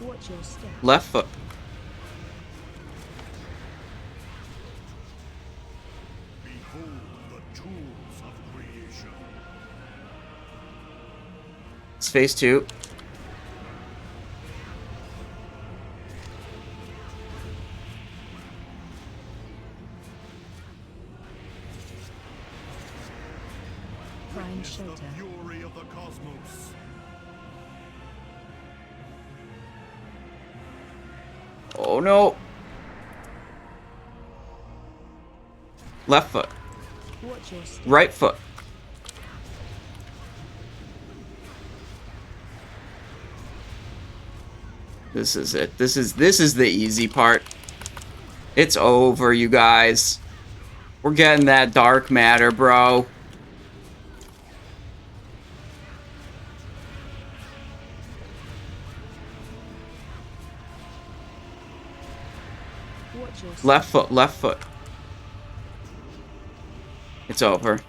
Watch your step. Left foot. Behold the tools of creation. It's phase 2. Find Witness the shelter. fury of the cosmos. Oh no. Left foot. Watch your step. Right foot. This is it. This is the easy part. It's over, you guys. We're getting that dark matter, bro. Watch your step. Left foot, left foot. It's over.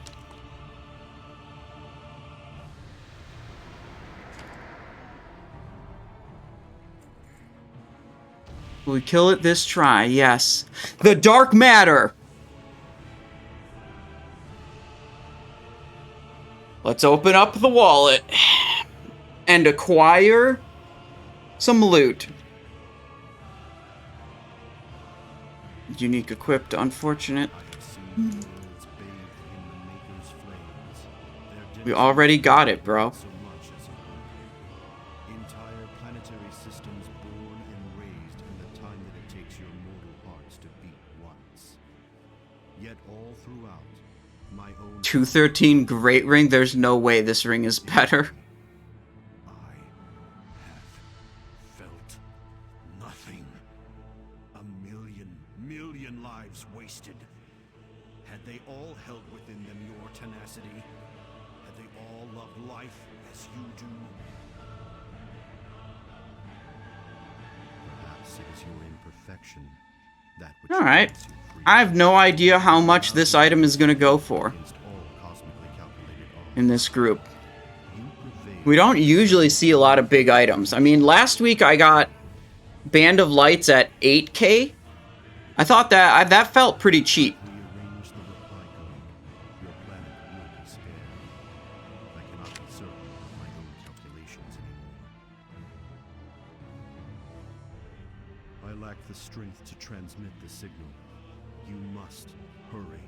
Will we kill it this try? Yes. The dark matter! Let's open up the wallet and acquire some loot. Unique equipped, unfortunate. We already got it, bro. Entire planetary systems born and raised in the time that it takes your mortal hearts to beat once. Yet all throughout, my own 213 Great Ring? There's no way this ring is better. I have felt nothing. A million lives wasted. Had they all held within them your tenacity, had they all loved life as you do, perhaps it is your imperfection that which Alright. makes you free I have no idea how much this item is going to go for against all cosmically calculated odds. in this group. You prevail. We don't usually see a lot of big items. I mean, last week I got Band of Lights at 8K. I thought that felt pretty cheap. Rearrange the reply code. Your planet will be spared. I cannot be certain of my own calculations anymore. I lack the strength to transmit the signal. You must hurry.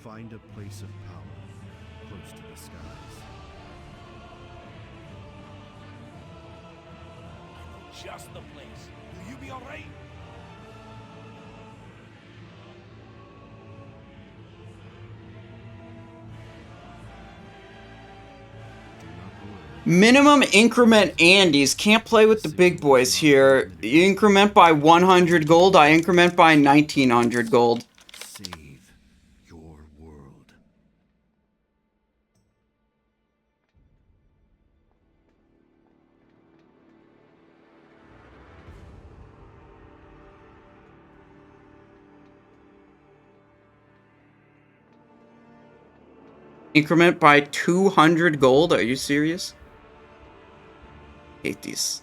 Find a place of power close to the skies. Just the place. Will you be alright? Do not worry. Minimum increment Andes. Can't play with the big boys here. You increment by 100 gold. I increment by 1900 gold. Save your world. Increment by 200 gold. Are you serious? Hate these.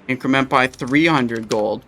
Increment by 300 gold.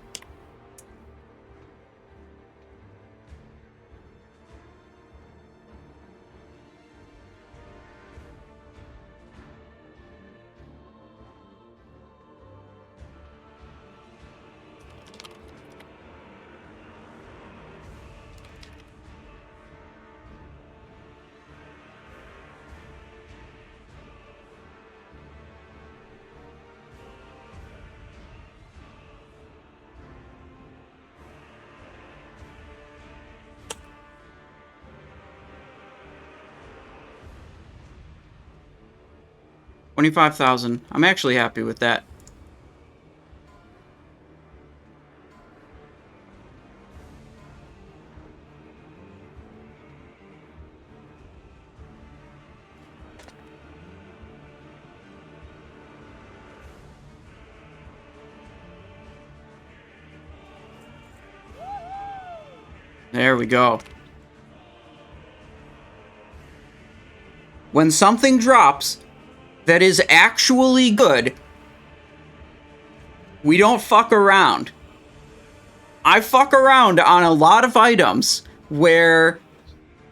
$25,000. I'm actually happy with that. There we go. When something drops that is actually good, we don't fuck around. I fuck around on a lot of items where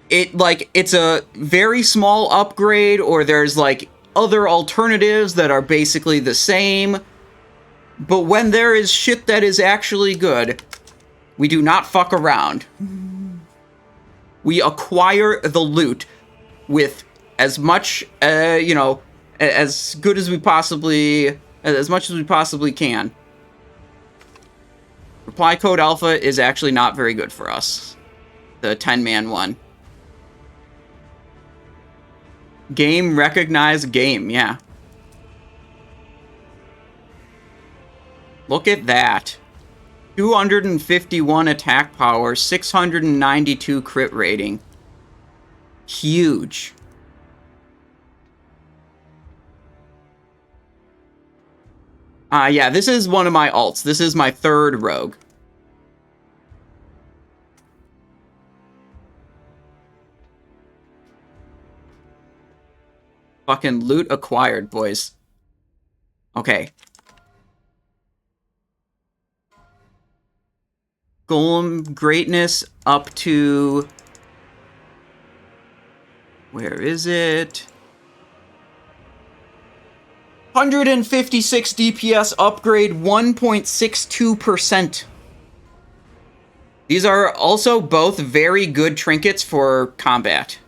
it's a very small upgrade, or there's like other alternatives that are basically the same. But when there is shit that is actually good, we do not fuck around. We acquire the loot with as much, as good as we possibly, as much as we possibly can. Reply code alpha is actually not very good for us. The 10-man one. Game recognize game, yeah. Look at that. 251 attack power, 692 crit rating. Huge. Yeah, this is one of my alts. This is my third rogue. Fucking loot acquired, boys. Okay. Golem greatness up to... Where is it? 156 DPS upgrade, 1.62%. These are also both very good trinkets for combat.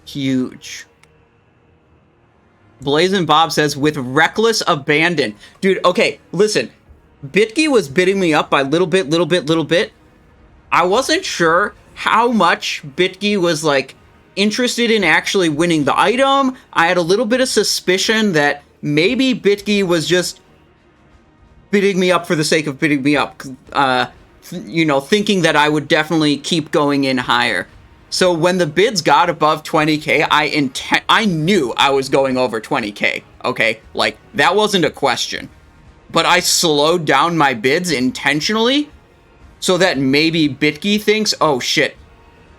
Huge. Blazin' Bob says, with reckless abandon. Dude, okay, listen. Bitky was bidding me up by little bit. I wasn't sure how much Bitky was, like, interested in actually winning the item. I had a little bit of suspicion that maybe Bitky was just bidding me up for the sake of bidding me up. You know, thinking that I would definitely keep going in higher. So when the bids got above 20k, I knew I was going over 20k, okay? Like, that wasn't a question. But I slowed down my bids intentionally so that maybe Bitky thinks, oh shit,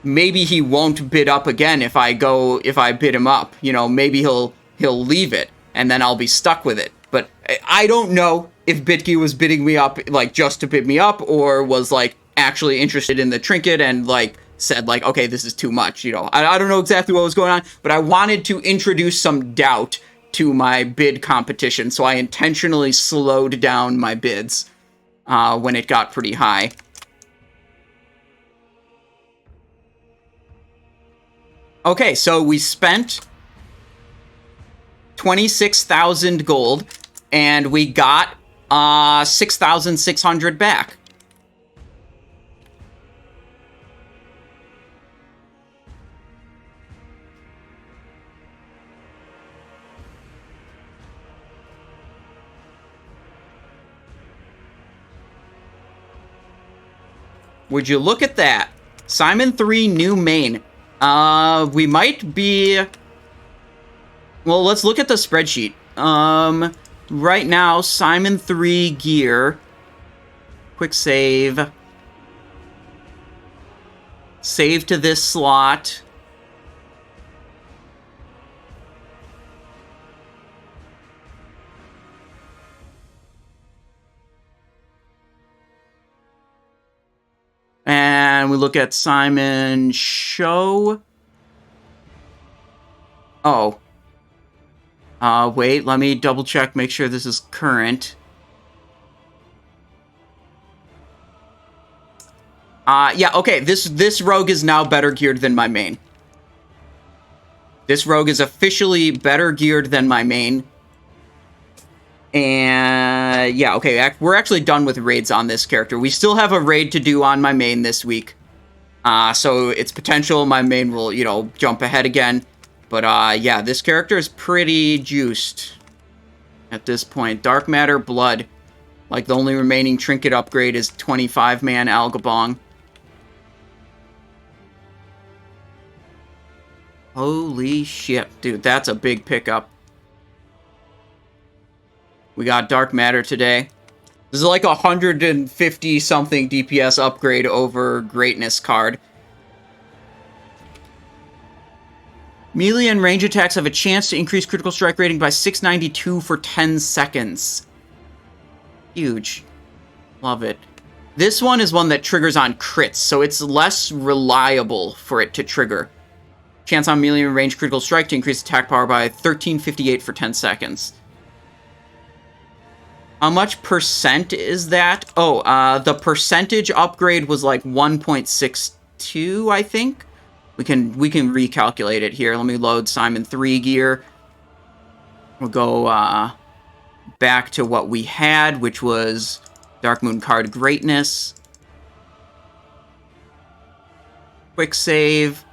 maybe he won't bid up again if I bid him up. You know, maybe he'll leave it and then I'll be stuck with it. But I don't know if Bitky was bidding me up, like, just to bid me up, or was, like, actually interested in the trinket and, like, said, like, okay, this is too much, you know. I don't know exactly what was going on, but I wanted to introduce some doubt to my bid competition, so I intentionally slowed down my bids when it got pretty high. Okay, so we spent 26,000 gold, and we got 6,600 back. Would you look at that? Simon 3 new main. We might be... Well, let's look at the spreadsheet. Right now, Simon 3 gear. Quick save. Save to this slot. And we look at Simon show. Oh. Wait, let me double check, make sure this is current. Yeah, okay, this rogue is now better geared than my main. This rogue is officially better geared than my main. And yeah, okay, we're actually done with raids on this character. We still have a raid to do on my main this week. So it's potential my main will, you know, jump ahead again. But yeah, this character is pretty juiced at this point. Dark Matter, Blood. Like, the only remaining trinket upgrade is 25-man Algalon. Holy shit, dude, that's a big pickup. We got Dark Matter today. This is like a 150-something DPS upgrade over Greatness card. Melee and range attacks have a chance to increase critical strike rating by 692 for 10 seconds. Huge. Love it. This one is one that triggers on crits, so it's less reliable for it to trigger. Chance on melee range critical strike to increase attack power by 1358 for 10 seconds. How much percent is that? Oh, the percentage upgrade was like 1.62, I think. We can recalculate it here. Let me load Simon 3 gear. We'll go back to what we had, which was Dark Moon card Greatness. Quick save.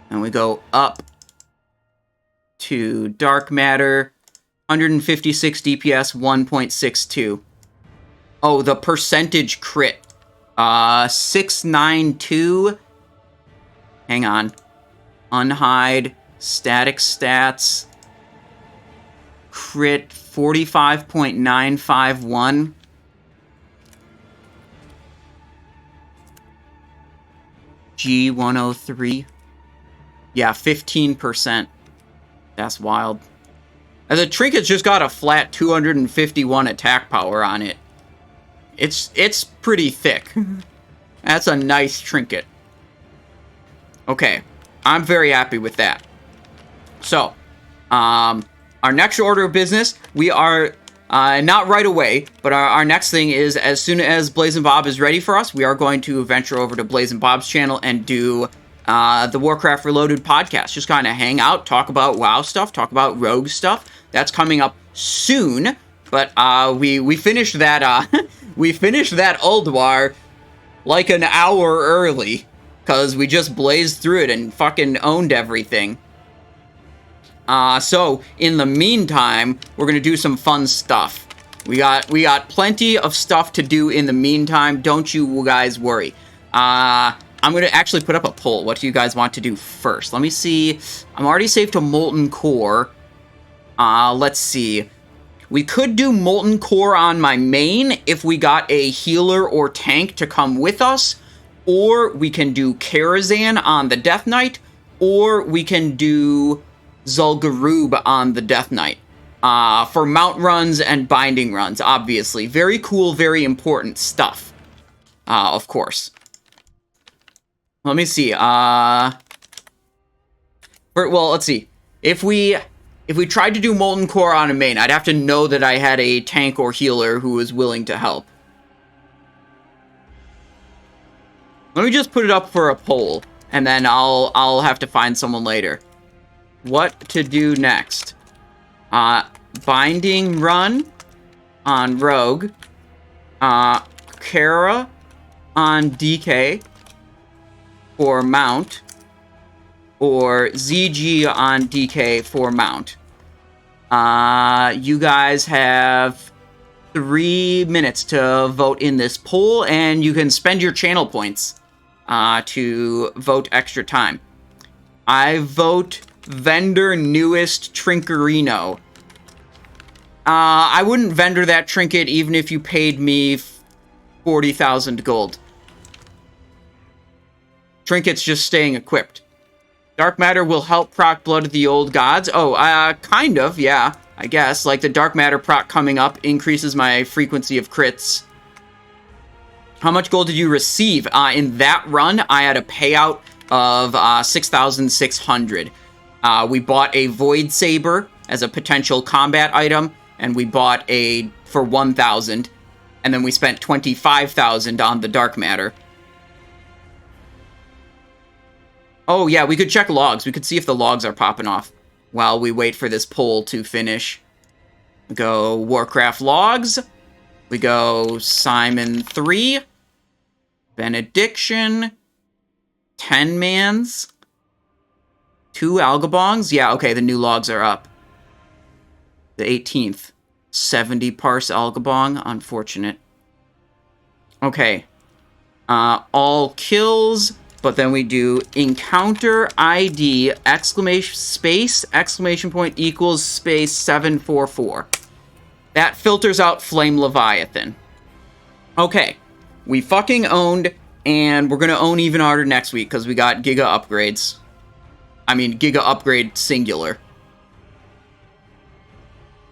And we go up to Dark Matter. 156 DPS, 1.62. Oh, the percentage crit. 692. Hang on. Unhide. Static stats. Crit 45.951. G103. Yeah, 15%. That's wild. And the trinket's just got a flat 251 attack power on it. It's pretty thick. That's a nice trinket. Okay, I'm very happy with that. So, our next order of business, we are, not right away, but our next thing is as soon as Blaze and Bob is ready for us, we are going to venture over to Blaze and Bob's channel and do the Warcraft Reloaded podcast. Just kind of hang out, talk about WoW stuff, talk about Rogue stuff. That's coming up soon, but we finished that we finished that Ulduar like an hour early because we just blazed through it and fucking owned everything. So in the meantime, we're gonna do some fun stuff. We got plenty of stuff to do in the meantime. Don't you guys worry. I'm going to actually put up a poll. What do you guys want to do first? Let me see. I'm already saved to Molten Core. Let's see. We could do Molten Core on my main if we got a healer or tank to come with us. Or we can do Karazhan on the Death Knight. Or we can do Zul'Gurub on the Death Knight. For mount runs and binding runs, obviously. Very cool, very important stuff. Of course. Let me see. Well, let's see. If we tried to do Molten Core on a main, I'd have to know that I had a tank or healer who was willing to help. Let me just put it up for a poll, and then I'll have to find someone later. What to do next? Binding run on Rogue. Kara on DK. For mount, or ZG on DK for mount. You guys have 3 minutes to vote in this poll, and you can spend your channel points to vote extra time. I vote vendor newest Trinkerino. I wouldn't vendor that trinket even if you paid me 40,000 gold. Trinket's just staying equipped. Dark Matter will help proc Blood of the Old Gods. Oh, kind of, yeah, I guess. Like, the Dark Matter proc coming up increases my frequency of crits. How much gold did you receive? In that run, I had a payout of 6,600. We bought a Void Saber as a potential combat item, and we bought a for 1,000. And then we spent 25,000 on the Dark Matter. Oh, yeah, we could check logs. We could see if the logs are popping off while we wait for this poll to finish. We go Warcraft logs. We go Simon 3. Benediction. 10 mans. 2 Algabongs. Yeah, okay, the new logs are up. The 18th. 70 parse Algabong. Unfortunate. Okay. All kills. But then we do encounter ID exclamation point equals space 744. That filters out Flame Leviathan. Okay, we fucking owned, and we're gonna own even harder next week because we got Giga upgrades. I mean, Giga upgrade singular.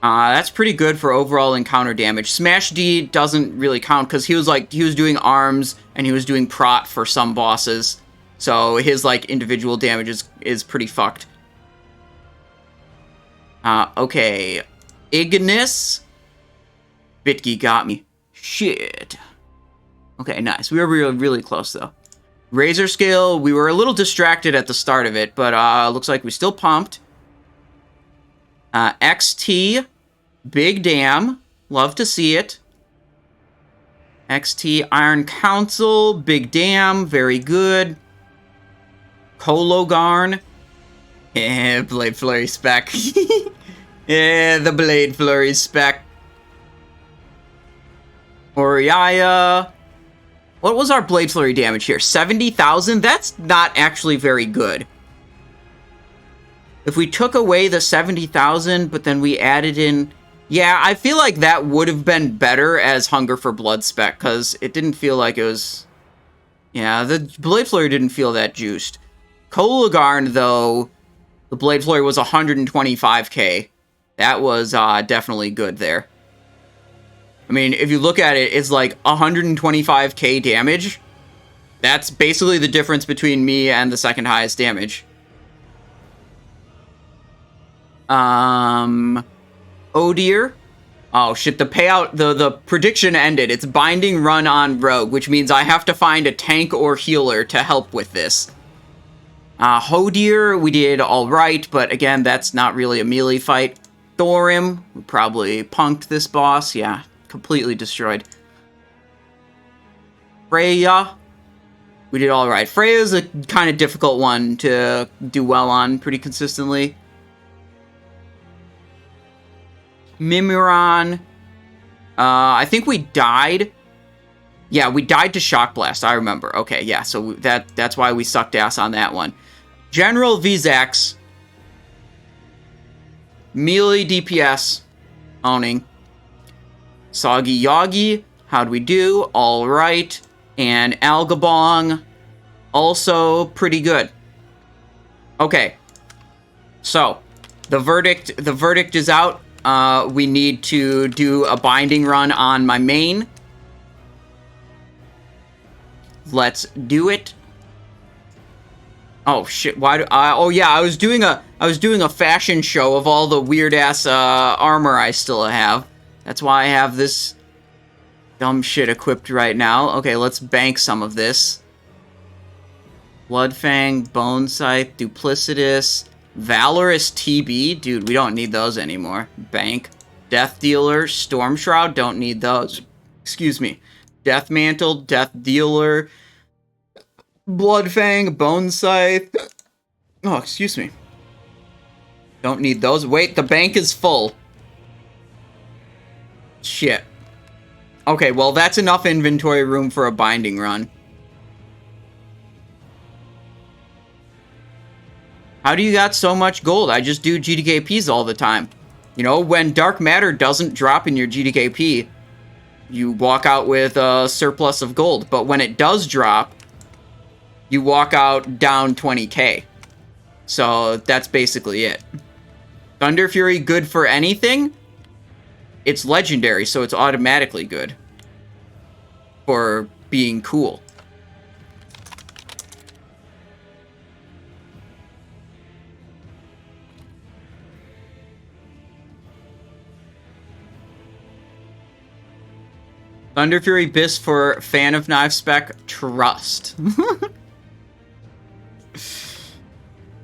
That's pretty good for overall encounter damage. Smash D doesn't really count because he was doing arms and he was doing prot for some bosses. So his, like, individual damage is pretty fucked. Okay. Ignis. Bitky got me. Shit. Okay, nice. We were really, really close, though. Razorscale, we were a little distracted at the start of it, but looks like we still pumped. XT. Big Dam. Love to see it. XT Iron Council. Big Dam. Very good. Kologarn. Blade Flurry spec. The Blade Flurry spec. Oriaya. What was our Blade Flurry damage here? 70,000? That's not actually very good. If we took away the 70,000, but then we added in... Yeah, I feel like that would have been better as Hunger for Blood spec, because it didn't feel like it was... Yeah, the Blade Flurry didn't feel that juiced. Kologarn, though, the Blade Flurry was 125k. That was definitely good there. I mean, if you look at it, it's like 125k damage. That's basically the difference between me and the second highest damage. Hodir. Oh shit, the payout, the prediction ended. It's binding run on rogue, which means I have to find a tank or healer to help with this. Hodir, we did alright, but again, that's not really a melee fight. Thorim, we probably punked this boss. Yeah, completely destroyed. Freya, we did alright. Freya's a kind of difficult one to do well on pretty consistently. Mimiron, I think we died. Yeah, we died to Shock Blast, I remember. Okay, yeah, so that's why we sucked ass on that one. General Vezax. Melee DPS. Owning. Soggy Yoggy. How'd we do? Alright. And Algalon. Also pretty good. Okay. So, the verdict is out. We need to do a binding run on my main. Let's do it. Oh shit! Why do oh yeah, I was doing a fashion show of all the weird ass armor I still have. That's why I have this dumb shit equipped right now. Okay, let's bank some of this. Bloodfang, Bone Scythe, Duplicitous, Valorous TB, dude, we don't need those anymore. Bank, Death Dealer, Storm Shroud, don't need those. Excuse me. Death Mantle, Death Dealer. Bloodfang, Bone Scythe. Oh, excuse me. Don't need those. Wait, the bank is full. Shit. Okay, well, that's enough inventory room for a binding run. How do you got so much gold? I just do GDKPs all the time. You know, when Dark Matter doesn't drop in your GDKP, you walk out with a surplus of gold. But when it does drop, you walk out down 20k. So that's basically it. Thunder Fury good for anything? It's legendary, so it's automatically good. For being cool. Thunder Fury BIS for fan of knife spec, trust.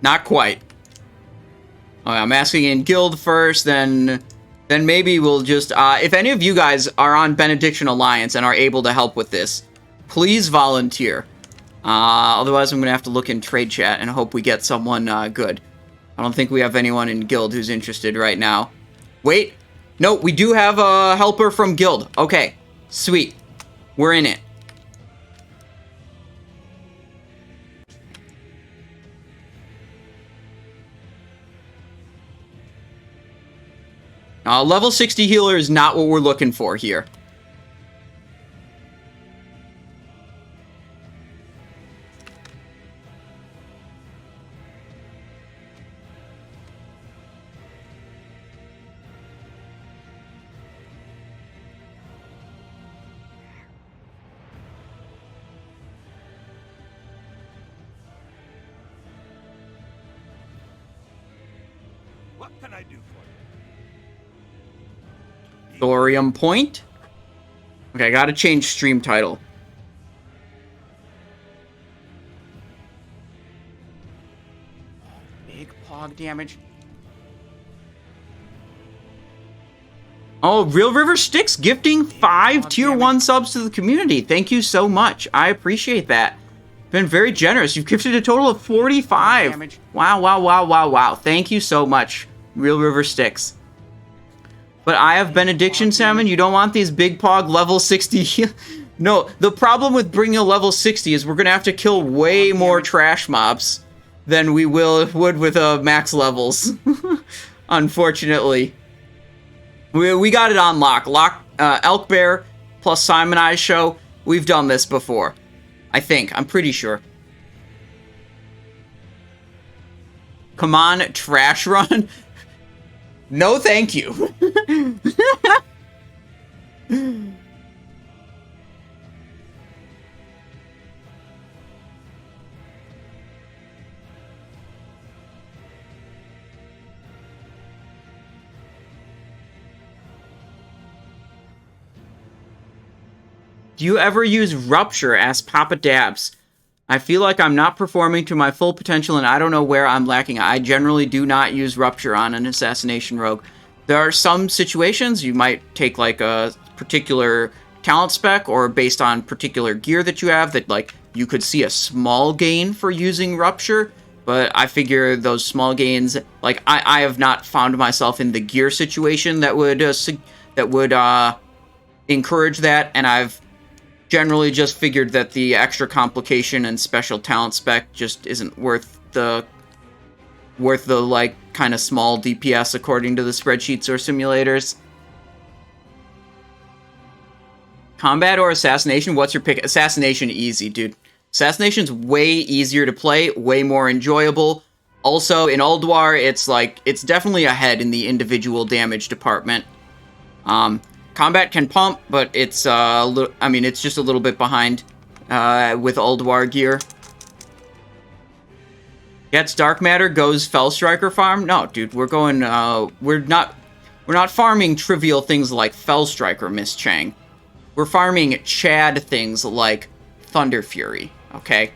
Not quite. Okay, I'm asking in guild first, then maybe we'll just... if any of you guys are on Benediction Alliance and are able to help with this, please volunteer. Otherwise, I'm going to have to look in trade chat and hope we get someone good. I don't think we have anyone in guild who's interested right now. Wait. No, we do have a helper from guild. Okay. Sweet. We're in it. Level 60 healer is not what we're looking for here. What can I do for you? Thorium point. Okay, I gotta change stream title. Big pog damage. Oh, Real River Sticks gifting 5 tier 1 subs to the community. Thank you so much. I appreciate that. Been very generous. You've gifted a total of 45. Wow, wow, wow, wow, wow. Thank you so much, Real River Sticks. But I have Benediction Salmon. You don't want these big pog level 60. No, the problem with bringing a level 60 is we're going to have to kill way more trash mobs than we would with max levels. Unfortunately. We got it on lock. Elk Bear plus Simon I Show. We've done this before. I think. I'm pretty sure. Come on, trash run. No, thank you. Do you ever use Rupture? Asked Papa Dabs. I feel like I'm not performing to my full potential and I don't know where I'm lacking. I generally do not use Rupture on an Assassination Rogue. There are some situations you might take like a particular talent spec or based on particular gear that you have that like you could see a small gain for using Rupture. But I figure those small gains, like I have not found myself in the gear situation that would encourage that, and I've generally just figured that the extra complication and special talent spec just isn't worth the like kind of small DPS according to the spreadsheets or simulators. Combat or Assassination? What's your pick? Assassination easy, dude. Assassination's way easier to play, way more enjoyable. Also, in Ulduar, it's definitely ahead in the individual damage department. Combat can pump, but it's it's just a little bit behind with Ulduar gear. Gets Dark Matter, goes Fellstriker farm. No, dude, we're going. We're not farming trivial things like Fellstriker, Miss Chang. We're farming Chad things like Thunder Fury. Okay.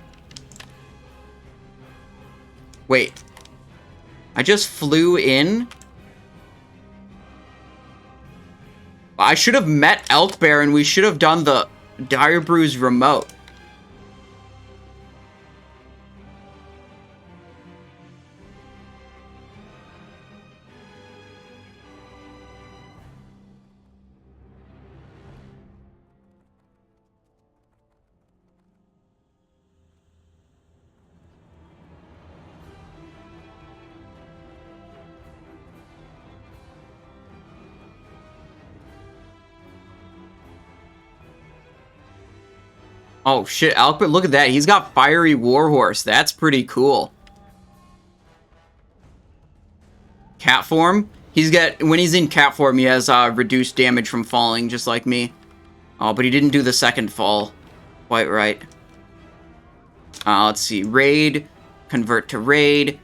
Wait. I just flew in. I should have met Elk Bear and we should have done the Dire Brews remote. Oh shit, Alpert, look at that. He's got Fiery Warhorse. That's pretty cool. Cat form? When he's in cat form, he has reduced damage from falling, just like me. Oh, but he didn't do the second fall quite right. Let's see. Raid. Convert to raid.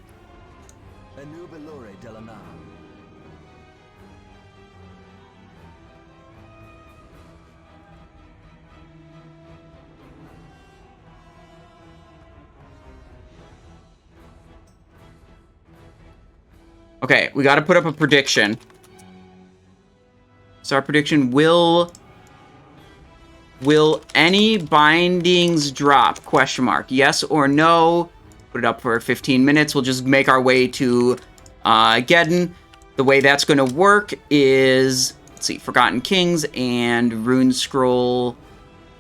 Okay, we gotta put up a prediction. So our prediction, will any bindings drop? Question mark. Yes or no? Put it up for 15 minutes. We'll just make our way to Geddon. The way that's gonna work is, let's see, Forgotten Kings and Rune Scroll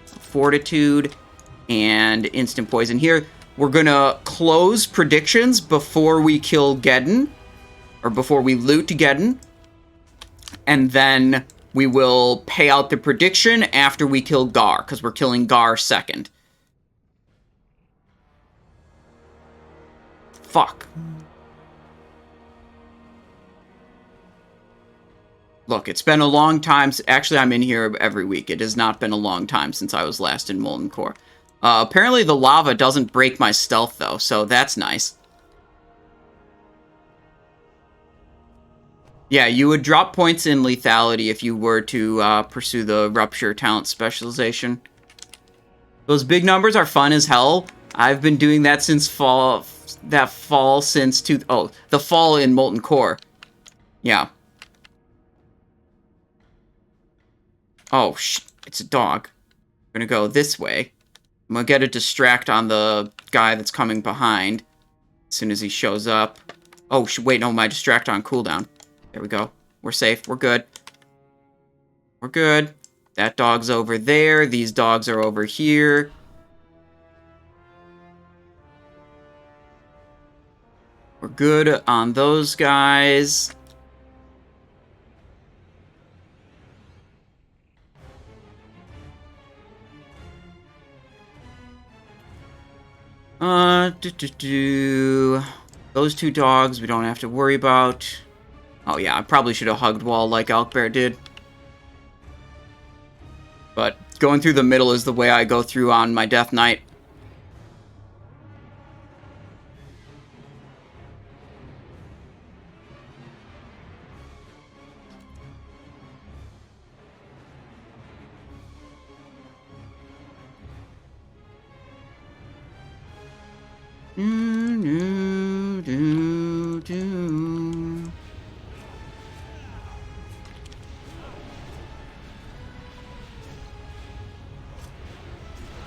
Fortitude and Instant Poison here. We're gonna close predictions before we kill Geddon. Or before we loot Geddon. And then we will pay out the prediction after we kill Gar, because we're killing Gar second. Fuck. Look, it's been a long time. Actually, I'm in here every week. It has not been a long time since I was last in Molten Core. Apparently the lava doesn't break my stealth, though, so that's nice. Yeah, you would drop points in lethality if you were to pursue the Rupture talent specialization. Those big numbers are fun as hell. I've been doing that since the fall in Molten Core. Yeah. Oh, it's a dog. I'm gonna go this way. I'm gonna get a distract on the guy that's coming behind as soon as he shows up. Oh, wait, no, my distract on cooldown. There we go. We're safe. We're good. We're good. That dog's over there. These dogs are over here. We're good on those guys. Those two dogs we don't have to worry about. Oh yeah, I probably should have hugged wall like Alkbear did. But going through the middle is the way I go through on my Death Knight.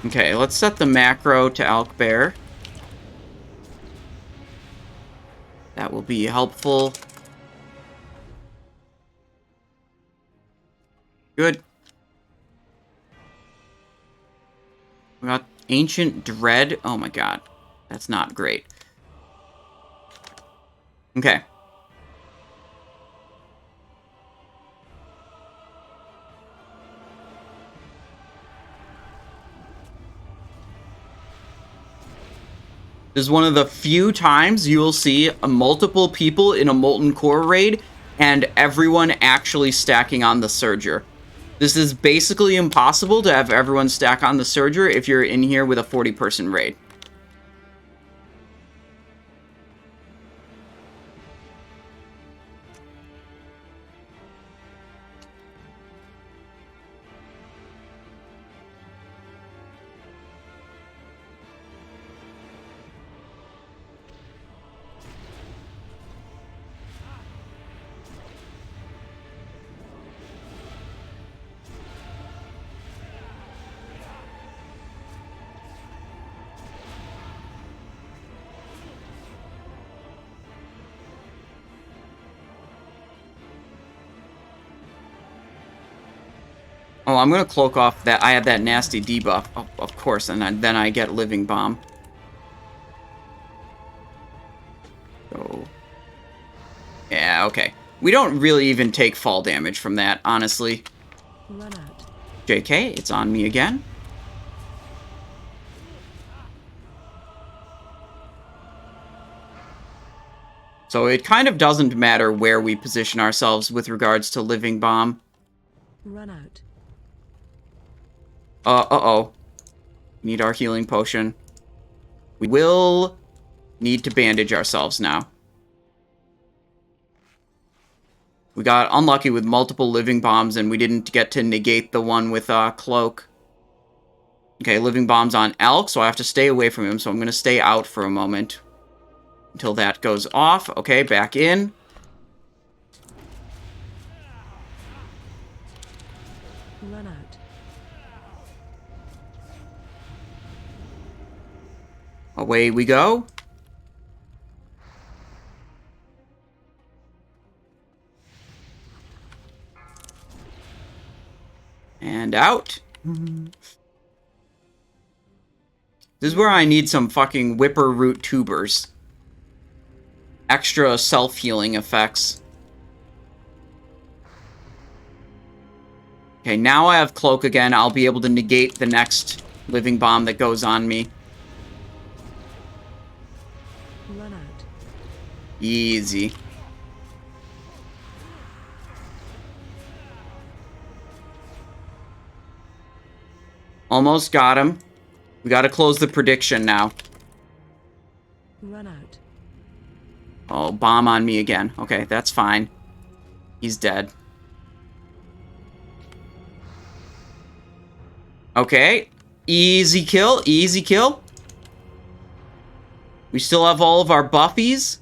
Okay, let's set the macro to Alkbear. That will be helpful. Good. We got Ancient Dread. Oh my god. That's not great. Okay. This is one of the few times you will see multiple people in a Molten Core raid and everyone actually stacking on the Surger. This is basically impossible to have everyone stack on the Surger if you're in here with a 40-person raid. Oh, I'm gonna cloak off that. I have that nasty debuff, of course, and then I get Living Bomb. So, yeah, okay. We don't really even take fall damage from that, honestly. Run out. JK, it's on me again. So it kind of doesn't matter where we position ourselves with regards to Living Bomb. Run out. Uh-oh. Need our healing potion. We will need to bandage ourselves now. We got unlucky with multiple Living Bombs, and we didn't get to negate the one with Cloak. Okay, Living Bomb's on Elk, so I have to stay away from him, so I'm going to stay out for a moment. Until that goes off. Okay, back in. Run out. Away we go. And out. This is where I need some fucking Whipper Root tubers. Extra self-healing effects. Okay, now I have Cloak again. I'll be able to negate the next Living Bomb that goes on me. Run out. Easy. Almost got him. We gotta close the prediction now. Run out. Oh, bomb on me again. Okay, that's fine. He's dead. Okay. Easy kill. Easy kill. We still have all of our buffies.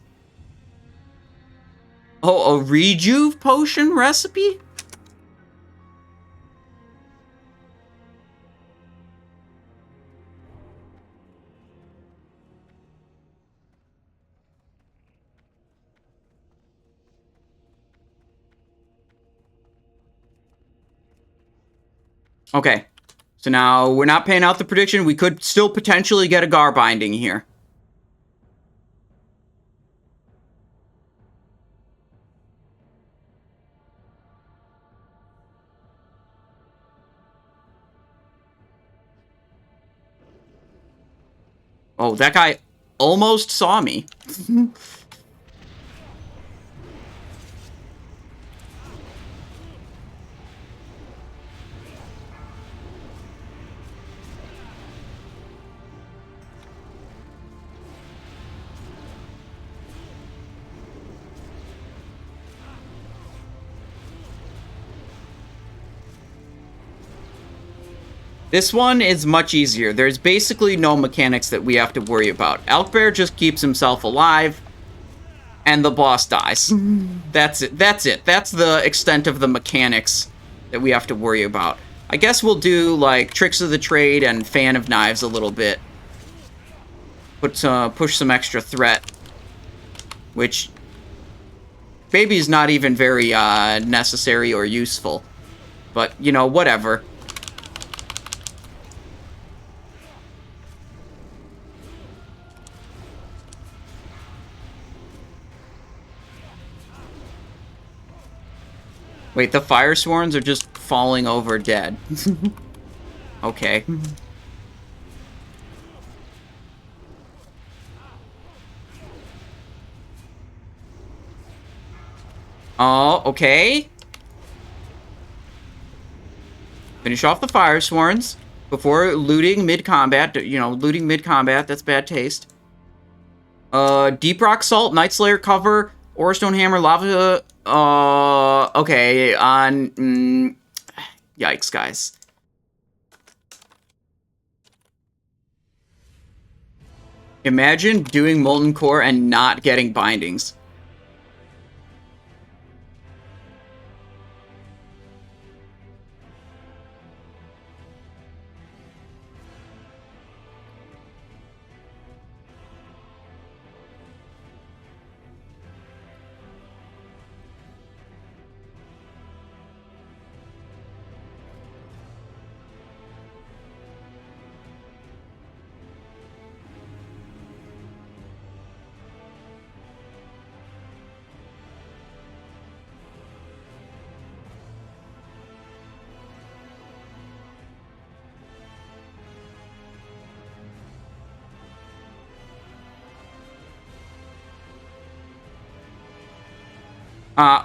Oh, a rejuve potion recipe? Okay. So now we're not paying out the prediction. We could still potentially get a Gar binding here. Oh, that guy almost saw me. This one is much easier. There's basically no mechanics that we have to worry about. Elkbear just keeps himself alive, and the boss dies. That's it. That's it. That's the extent of the mechanics that we have to worry about. I guess we'll do, like, Tricks of the Trade and Fan of Knives a little bit. Push some extra threat. Which maybe is not even very necessary or useful. But, you know, whatever. Wait, the Fire Sworns are just falling over dead. Okay. Oh, okay. Finish off the Fire Sworns before looting mid-combat. You know, looting mid-combat, that's bad taste. Deep Rock Salt, Night Slayer cover, Orestone Hammer, Lava... okay, on... yikes, guys. Imagine doing Molten Core and not getting bindings.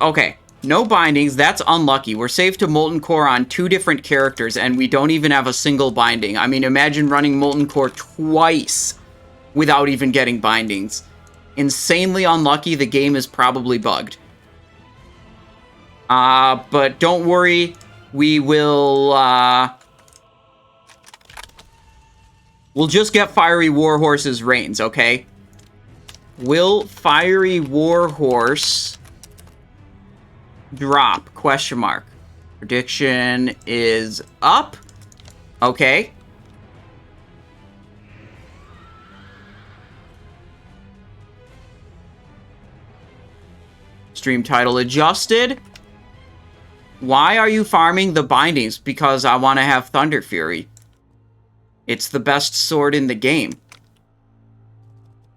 Okay. No bindings. That's unlucky. We're saved to Molten Core on 2 different characters, and we don't even have a single binding. I mean, imagine running Molten Core twice without even getting bindings. Insanely unlucky. The game is probably bugged. But don't worry. We will, we'll just get Fiery Warhorse's reigns, okay? Will Fiery Warhorse... drop? Question mark. Prediction is up. Okay. Stream title adjusted. Why are you farming the bindings? Because I want to have Thunder Fury. It's the best sword in the game.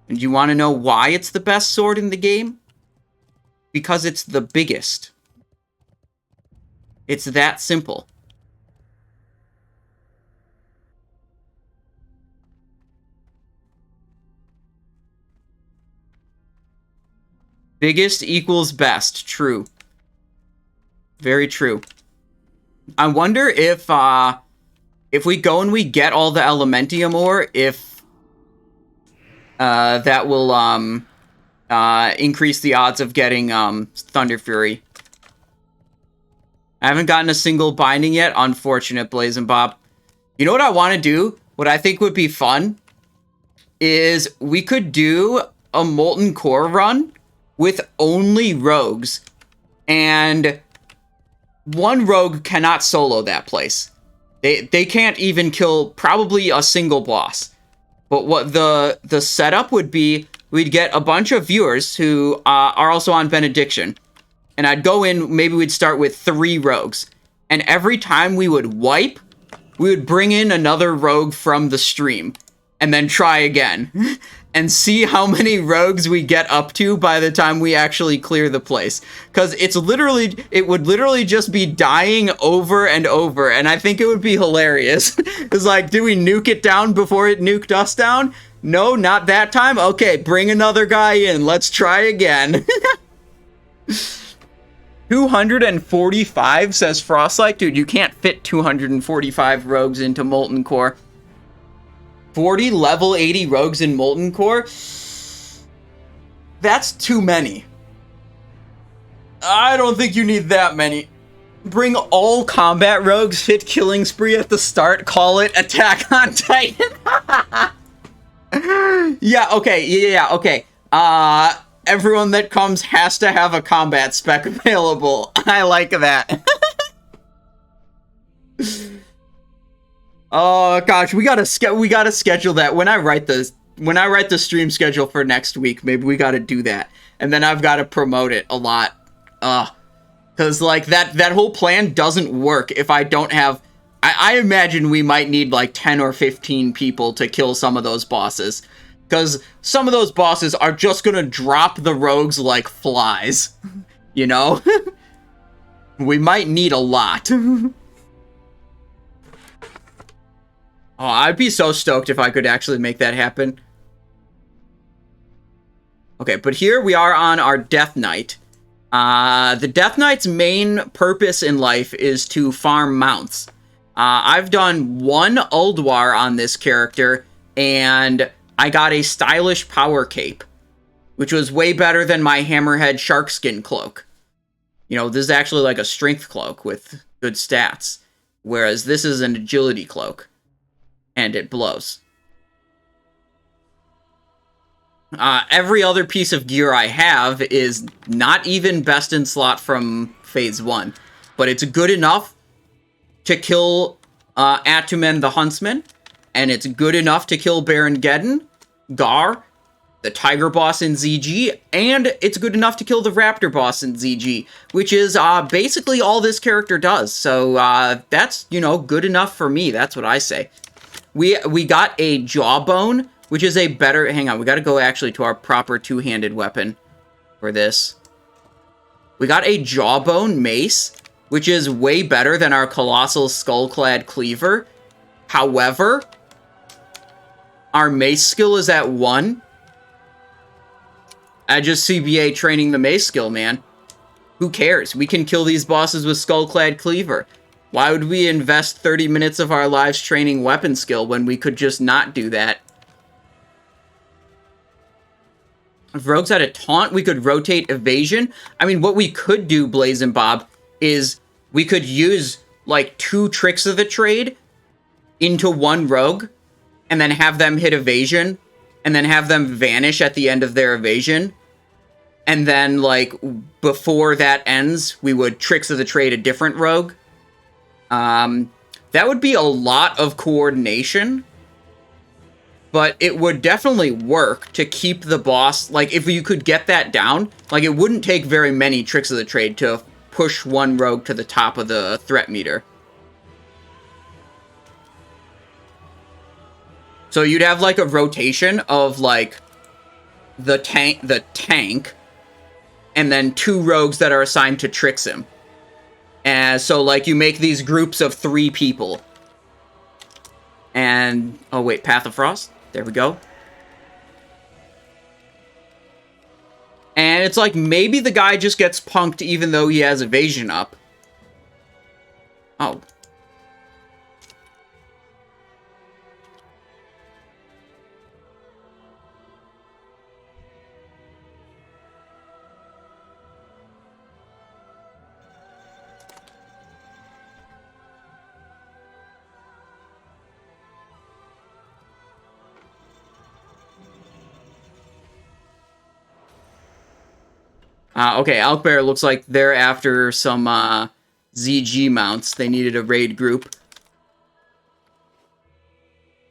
And you want to know why it's the best sword in the game? Because it's the biggest. It's that simple. Biggest equals best. True. Very true. I wonder if we go and we get all the Elementium ore, if that will increase the odds of getting Thunder Fury. I haven't gotten a single binding yet. Unfortunate, Blazing Bob. You know what I want to do? What I think would be fun is we could do a Molten Core run with only rogues. And one rogue cannot solo that place. They can't even kill probably a single boss. But what the setup would be, we'd get a bunch of viewers who are also on Benediction. And I'd go in, maybe we'd start with 3 rogues. And every time we would wipe, we would bring in another rogue from the stream. And then try again. And see how many rogues we get up to by the time we actually clear the place. Because it would literally just be dying over and over. And I think it would be hilarious. It's like, do we nuke it down before it nuked us down? No, not that time? Okay, bring another guy in. Let's try again. 245, says Frostlight. Dude, you can't fit 245 rogues into Molten Core. 40 level 80 rogues in Molten Core? That's too many. I don't think you need that many. Bring all combat rogues, hit killing spree at the start, call it Attack on Titan. Yeah, okay. Everyone that comes has to have a combat spec available. I like that. Oh gosh, we gotta schedule that. When I write the stream schedule for next week, maybe we gotta do that, and then I've got to promote it a lot. Because like that whole plan doesn't work if I don't have. I imagine we might need like 10 or 15 people to kill some of those bosses. Because some of those bosses are just gonna drop the rogues like flies. You know? We might need a lot. Oh, I'd be so stoked if I could actually make that happen. Okay, but here we are on our Death Knight. The Death Knight's main purpose in life is to farm mounts. I've done 1 Ulduar on this character, and I got a stylish power cape, which was way better than my Hammerhead Sharkskin cloak. You know, this is actually like a strength cloak with good stats, whereas this is an agility cloak, and it blows. Every other piece of gear I have is not even best in slot from Phase 1, but it's good enough to kill Atumen the Huntsman, and it's good enough to kill Baron Geddon, Gar, the Tiger boss in ZG, and it's good enough to kill the Raptor boss in ZG, which is basically all this character does. So that's, you know, good enough for me. That's what I say. We got a Jawbone, which is a better... Hang on, we got to go actually to our proper two-handed weapon for this. We got a Jawbone Mace, which is way better than our Colossal Skullclad Cleaver. However, our Mace skill is at 1. I just CBA training the Mace skill, man. Who cares? We can kill these bosses with Skullclad Cleaver. Why would we invest 30 minutes of our lives training weapon skill when we could just not do that? If Rogue's had a taunt, we could rotate evasion. I mean, what we could do, Blazin' Bob, is we could use, like, 2 tricks of the trade into 1 rogue, and then have them hit evasion, and then have them vanish at the end of their evasion. And then, like, before that ends, we would tricks of the trade a different rogue. That would be a lot of coordination, but it would definitely work to keep the boss, like, if you could get that down, like, it wouldn't take very many tricks of the trade to push 1 rogue to the top of the threat meter. So you'd have, like, a rotation of, like, the tank, and then 2 rogues that are assigned to tricks him. And so, like, you make these groups of 3 people. And, oh wait, Path of Frost? There we go. And it's like, maybe the guy just gets punked even though he has evasion up. Oh. Okay, Alkbear looks like they're after some ZG mounts. They needed a raid group.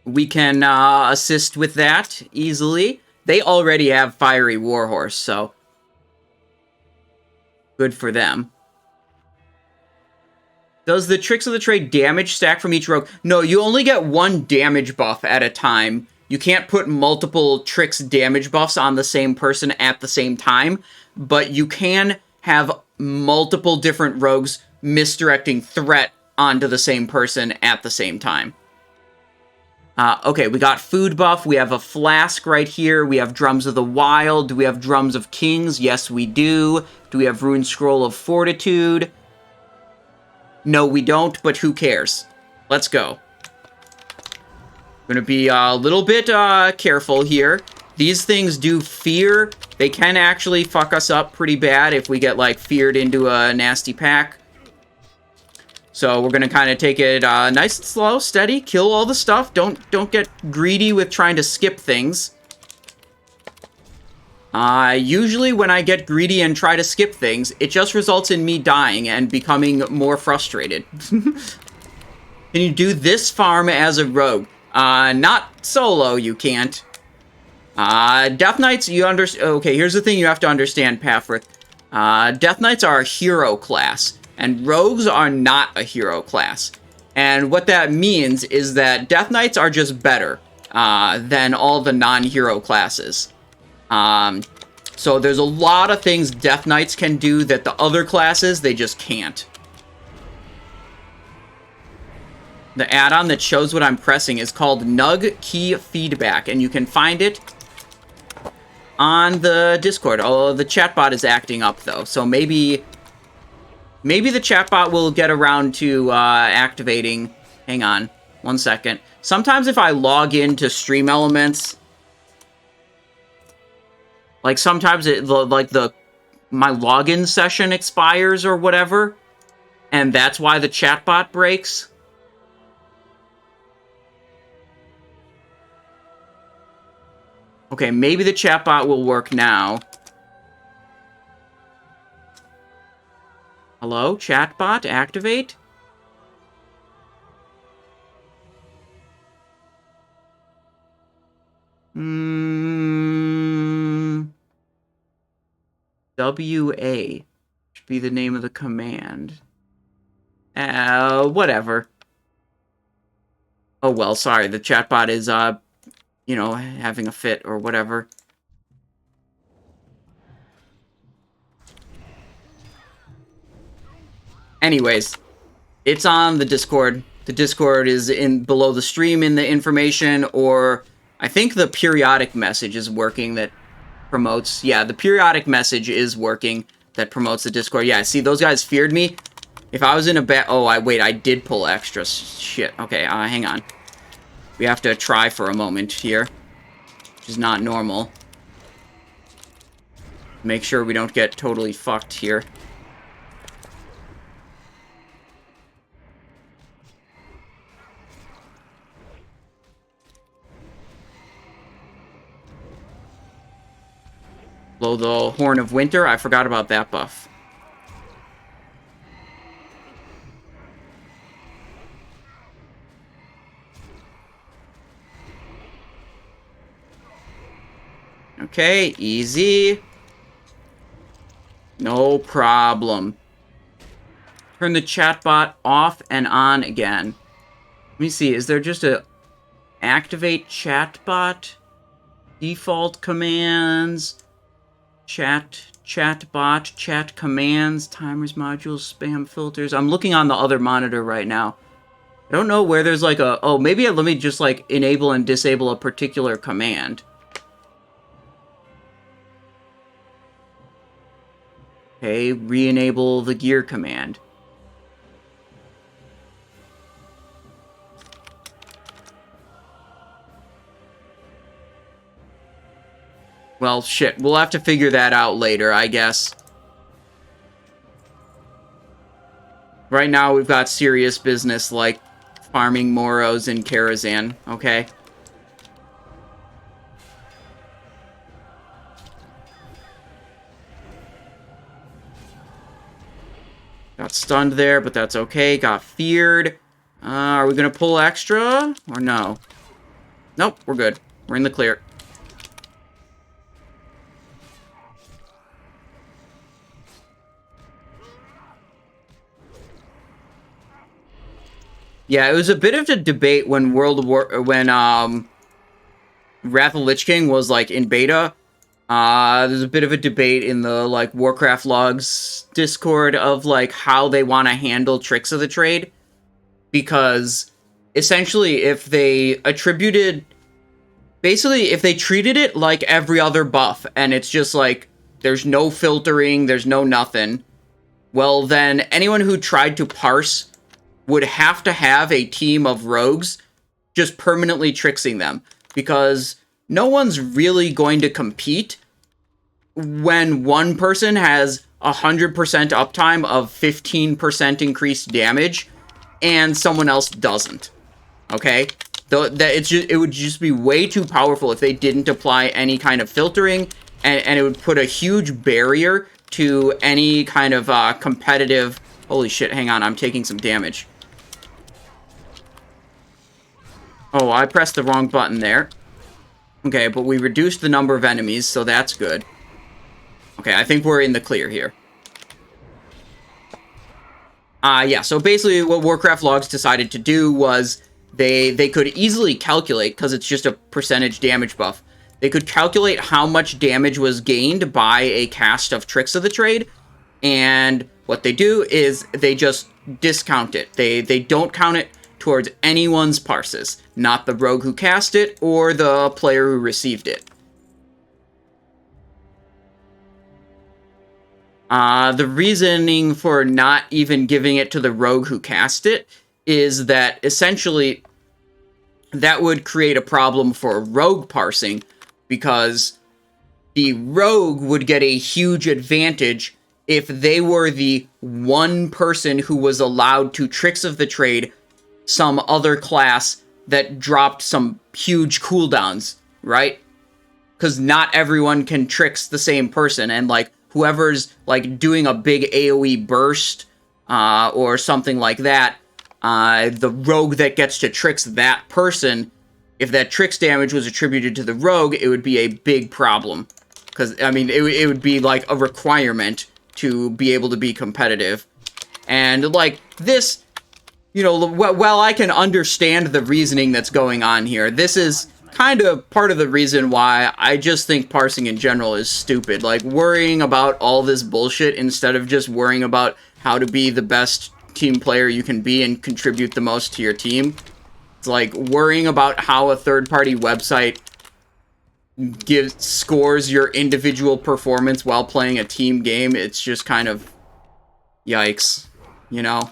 We can assist with that easily. They already have Fiery Warhorse, so good for them. Does the Tricks of the Trade damage stack from each rogue? No, you only get one damage buff at a time. You can't put multiple Tricks damage buffs on the same person at the same time, but you can have multiple different rogues misdirecting threat onto the same person at the same time. Okay, we got food buff. We have a flask right here. We have Drums of the Wild. Do we have Drums of Kings? Yes, we do. Do we have Rune Scroll of Fortitude? No, we don't, but who cares? Let's go. Gonna be a little bit careful here. These things do fear. They can actually fuck us up pretty bad if we get, like, feared into a nasty pack. So we're gonna kind of take it nice and slow, steady, kill all the stuff. Don't get greedy with trying to skip things. Usually when I get greedy and try to skip things, it just results in me dying and becoming more frustrated. Can you do this farm as a rogue? Not solo, you can't. Death Knights, you understand. Okay, here's the thing you have to understand, Pathworth. Death Knights are a hero class, and rogues are not a hero class. And what that means is that Death Knights are just better than all the non-hero classes. So there's a lot of things Death Knights can do that the other classes, they just can't. The add-on that shows what I'm pressing is called Nug Key Feedback, and you can find it on the Discord. Although the chatbot is acting up, though, so maybe the chatbot will get around to activating. Hang on, 1 second. Sometimes if I log into Stream Elements, like sometimes my login session expires or whatever, and that's why the chatbot breaks. Okay, maybe the chatbot will work now. Hello, chatbot, activate? WA should be the name of the command. Whatever. Oh well, sorry, the chatbot is, you know, having a fit or whatever. Anyways, it's on the Discord. The Discord is below the stream in the information, or I think the periodic message is working that promotes. Yeah, the periodic message is working that promotes the Discord. Yeah, see, those guys feared me. If I was in a oh, I did pull extra shit. Okay, hang on. We have to try for a moment here, which is not normal. Make sure we don't get totally fucked here. Blow the Horn of Winter. I forgot about that buff. Okay, easy. No problem. Turn the chatbot off and on again. Let me see, is there just a activate chatbot? Default commands, chatbot, chat commands, timers, modules, spam filters. I'm looking on the other monitor right now. I don't know where there's like a, oh, maybe let me just like enable and disable a particular command. Okay, re-enable the gear command. Well, shit, we'll have to figure that out later, I guess. Right now, we've got serious business like farming Moros in Karazhan, okay? Got stunned there, but that's okay. Got feared. Are we gonna pull extra? Or no? Nope, we're good. We're in the clear. Yeah, it was a bit of a debate when Wrath of the Lich King was, like, in beta. There's a bit of a debate in the, like, Warcraft logs Discord of, like, how they want to handle Tricks of the Trade. Because, essentially, if they attributed... Basically, if they treated it like every other buff, and it's just, like, there's no filtering, there's no nothing, well, then anyone who tried to parse would have to have a team of rogues just permanently tricksing them. Because no one's really going to compete when one person has 100% uptime of 15% increased damage and someone else doesn't. Okay? It would just be way too powerful if they didn't apply any kind of filtering, and it would put a huge barrier to any kind of competitive... Holy shit, hang on, I'm taking some damage. Oh, I pressed the wrong button there. Okay, but we reduced the number of enemies, so that's good. Okay, I think we're in the clear here. Yeah, so basically what Warcraft logs decided to do was they could easily calculate, because it's just a percentage damage buff, they could calculate how much damage was gained by a cast of Tricks of the Trade, and what they do is they just discount it. They don't count it towards anyone's parses, not the rogue who cast it or the player who received it. The reasoning for not even giving it to the rogue who cast it is that essentially that would create a problem for rogue parsing, because the rogue would get a huge advantage if they were the one person who was allowed to Tricks of the Trade some other class that dropped some huge cooldowns, right? Because not everyone can Tricks the same person, and, like, whoever's, like, doing a big AoE burst, or something like that, the rogue that gets to Tricks that person, if that Tricks damage was attributed to the rogue, it would be a big problem. Because, I mean, it would be, like, a requirement to be able to be competitive. And, like, this... You know, while I can understand the reasoning that's going on here, this is kind of part of the reason why I just think parsing in general is stupid. Like, worrying about all this bullshit instead of just worrying about how to be the best team player you can be and contribute the most to your team. It's like worrying about how a third-party website scores your individual performance while playing a team game. It's just kind of... yikes. You know?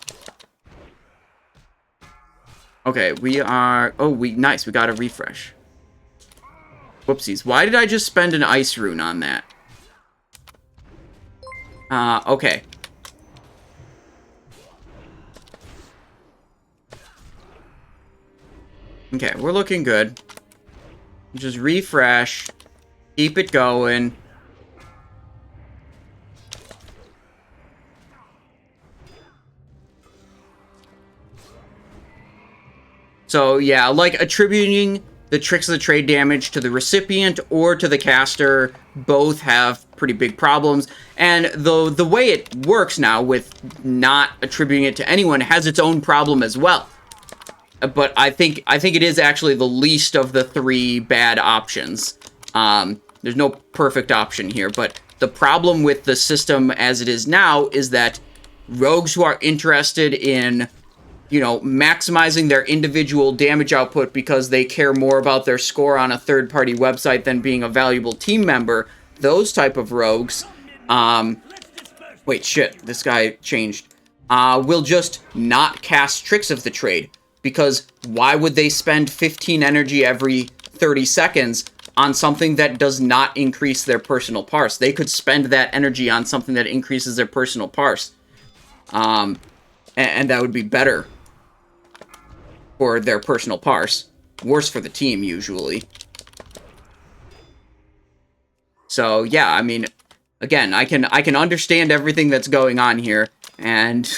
Okay, we are... Oh, nice, we got a refresh. Whoopsies. Why did I just spend an ice rune on that? Okay. Okay, we're looking good. Just refresh. Keep it going. So, yeah, like, attributing the Tricks of the Trade damage to the recipient or to the caster both have pretty big problems. And the way it works now with not attributing it to anyone has its own problem as well. But I think it is actually the least of the three bad options. There's no perfect option here, but the problem with the system as it is now is that rogues who are interested in... you know, maximizing their individual damage output because they care more about their score on a third-party website than being a valuable team member, those type of rogues, wait, shit, this guy changed, will just not cast Tricks of the Trade, because why would they spend 15 energy every 30 seconds on something that does not increase their personal parse? They could spend that energy on something that increases their personal parse, and that would be better for their personal parse. Worse for the team, usually. So, yeah, I mean, again, I can understand everything that's going on here. And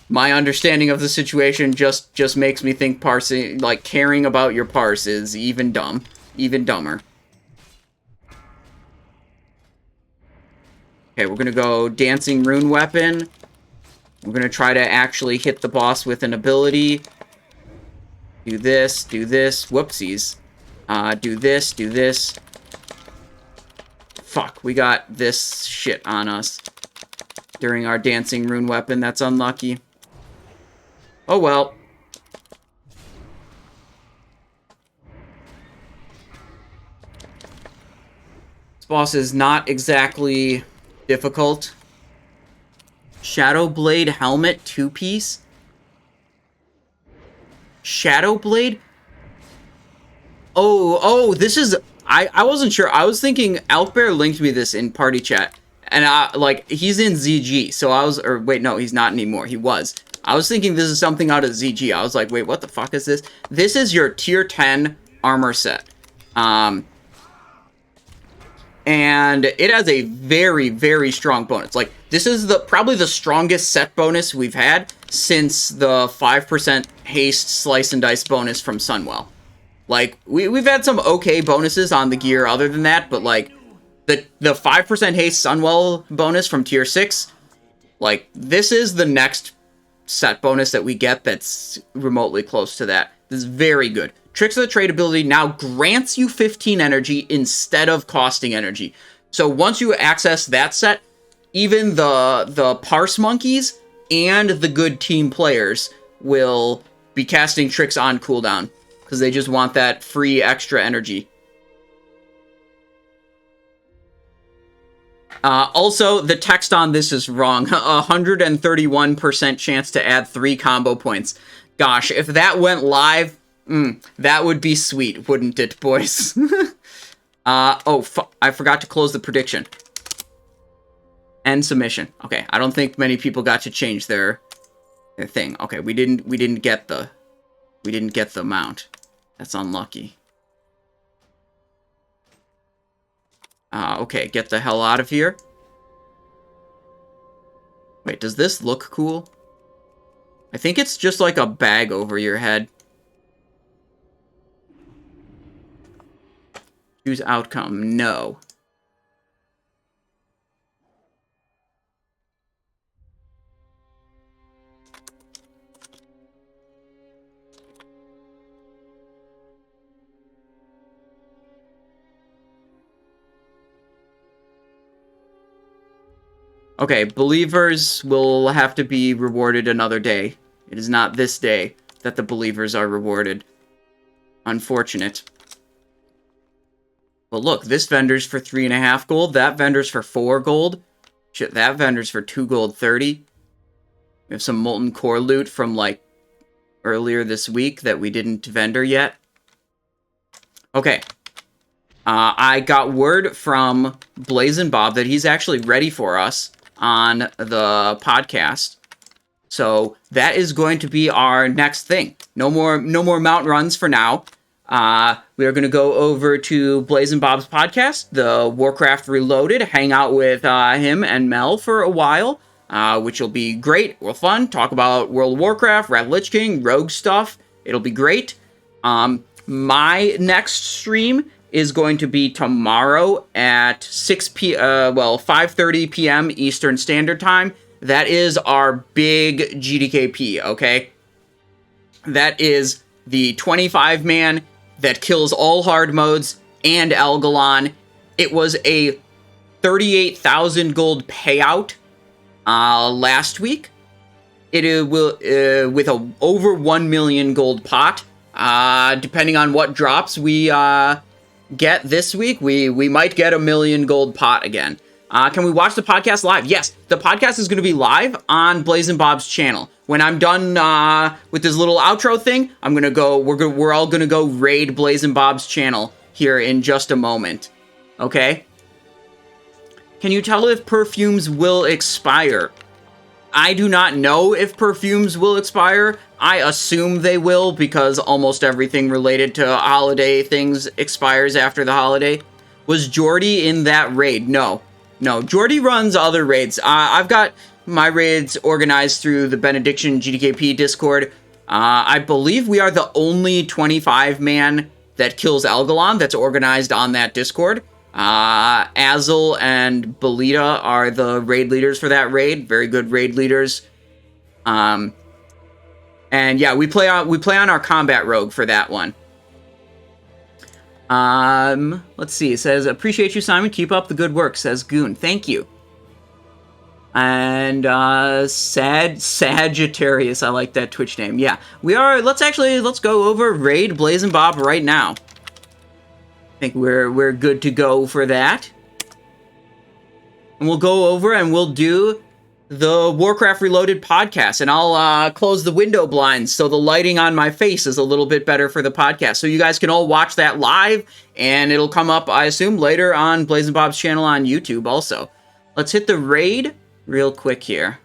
my understanding of the situation just makes me think parsing, like, caring about your parse is even dumber. Okay, we're gonna go Dancing Rune Weapon. We're gonna try to actually hit the boss with an ability. Do this, whoopsies. Do this. Fuck, we got this shit on us during our Dancing Rune Weapon. That's unlucky. Oh well. This boss is not exactly difficult. Shadowblade helmet 2-piece. Shadowblade? Oh, this is... I wasn't sure. I was thinking... Alkbear linked me this in party chat. And, like, he's in ZG. So I was... Or, wait, no, he's not anymore. He was. I was thinking this is something out of ZG. I was like, wait, what the fuck is this? This is your tier 10 armor set. And it has a very, very strong bonus. Like, this is probably the strongest set bonus we've had since the 5% haste slice and dice bonus from Sunwell. Like, we've had some okay bonuses on the gear other than that, but, like, the 5% haste Sunwell bonus from tier 6, like, this is the next set bonus that we get that's remotely close to that. This is very good. Tricks of the Trade ability now grants you 15 energy instead of costing energy. So once you access that set, even the parse monkeys and the good team players will be casting tricks on cooldown because they just want that free extra energy. Also, the text on this is wrong. 131% chance to add 3 combo points. Gosh, if that went live... that would be sweet, wouldn't it, boys? I forgot to close the prediction. End submission. Okay, I don't think many people got to change their thing. Okay, we didn't get the mount. That's unlucky. Okay, get the hell out of here. Wait, does this look cool? I think it's just like a bag over your head. Choose outcome. No. Okay, believers will have to be rewarded another day. It is not this day that the believers are rewarded. Unfortunate. Well, look, this vendor's for 3.5 gold. That vendor's for 4 gold. Shit, that vendor's for 2 gold 30. We have some Molten Core loot from, like, earlier this week that we didn't vendor yet. Okay. I got word from Blazin' Bob that he's actually ready for us on the podcast. So that is going to be our next thing. No more mount runs for now. We are going to go over to Blazin' Bob's podcast, the Warcraft Reloaded, hang out with him and Mel for a while, which will be great or fun. Talk about World of Warcraft, Wrath of Lich King, rogue stuff. It'll be great. My next stream is going to be tomorrow at 5:30 p.m. Eastern Standard Time. That is our big GDKP, okay? That is the 25-man that kills all hard modes and Algalon. It was a 38,000 gold payout last week. It will with a over 1 million gold pot. Depending on what drops we get this week, we might get a 1 million gold pot again. Can we watch the podcast live? Yes, the podcast is going to be live on Blazin' Bob's channel. When I'm done with this little outro thing, I'm gonna go. We're all gonna go raid Blazin' Bob's channel here in just a moment. Okay? Can you tell if perfumes will expire? I do not know if perfumes will expire. I assume they will because almost everything related to holiday things expires after the holiday. Was Jordy in that raid? No. No, Jordy runs other raids. I've got My raid's organized through the Benediction GDKP Discord. I believe we are the only 25-man that kills Algalon that's organized on that Discord. Azel and Belita are the raid leaders for that raid. Very good raid leaders. And yeah, we play on our combat rogue for that one. Let's see. It says, appreciate you, Simon. Keep up the good work, says Goon. Thank you. And Sagittarius, I like that Twitch name. Yeah, we are. Let's go over raid Blazing Bob right now. I think we're good to go for that. And we'll go over and we'll do the Warcraft Reloaded podcast, and I'll close the window blinds so the lighting on my face is a little bit better for the podcast. So you guys can all watch that live, and it'll come up, I assume, later on Blazing Bob's channel on YouTube also. Let's hit the raid real quick here.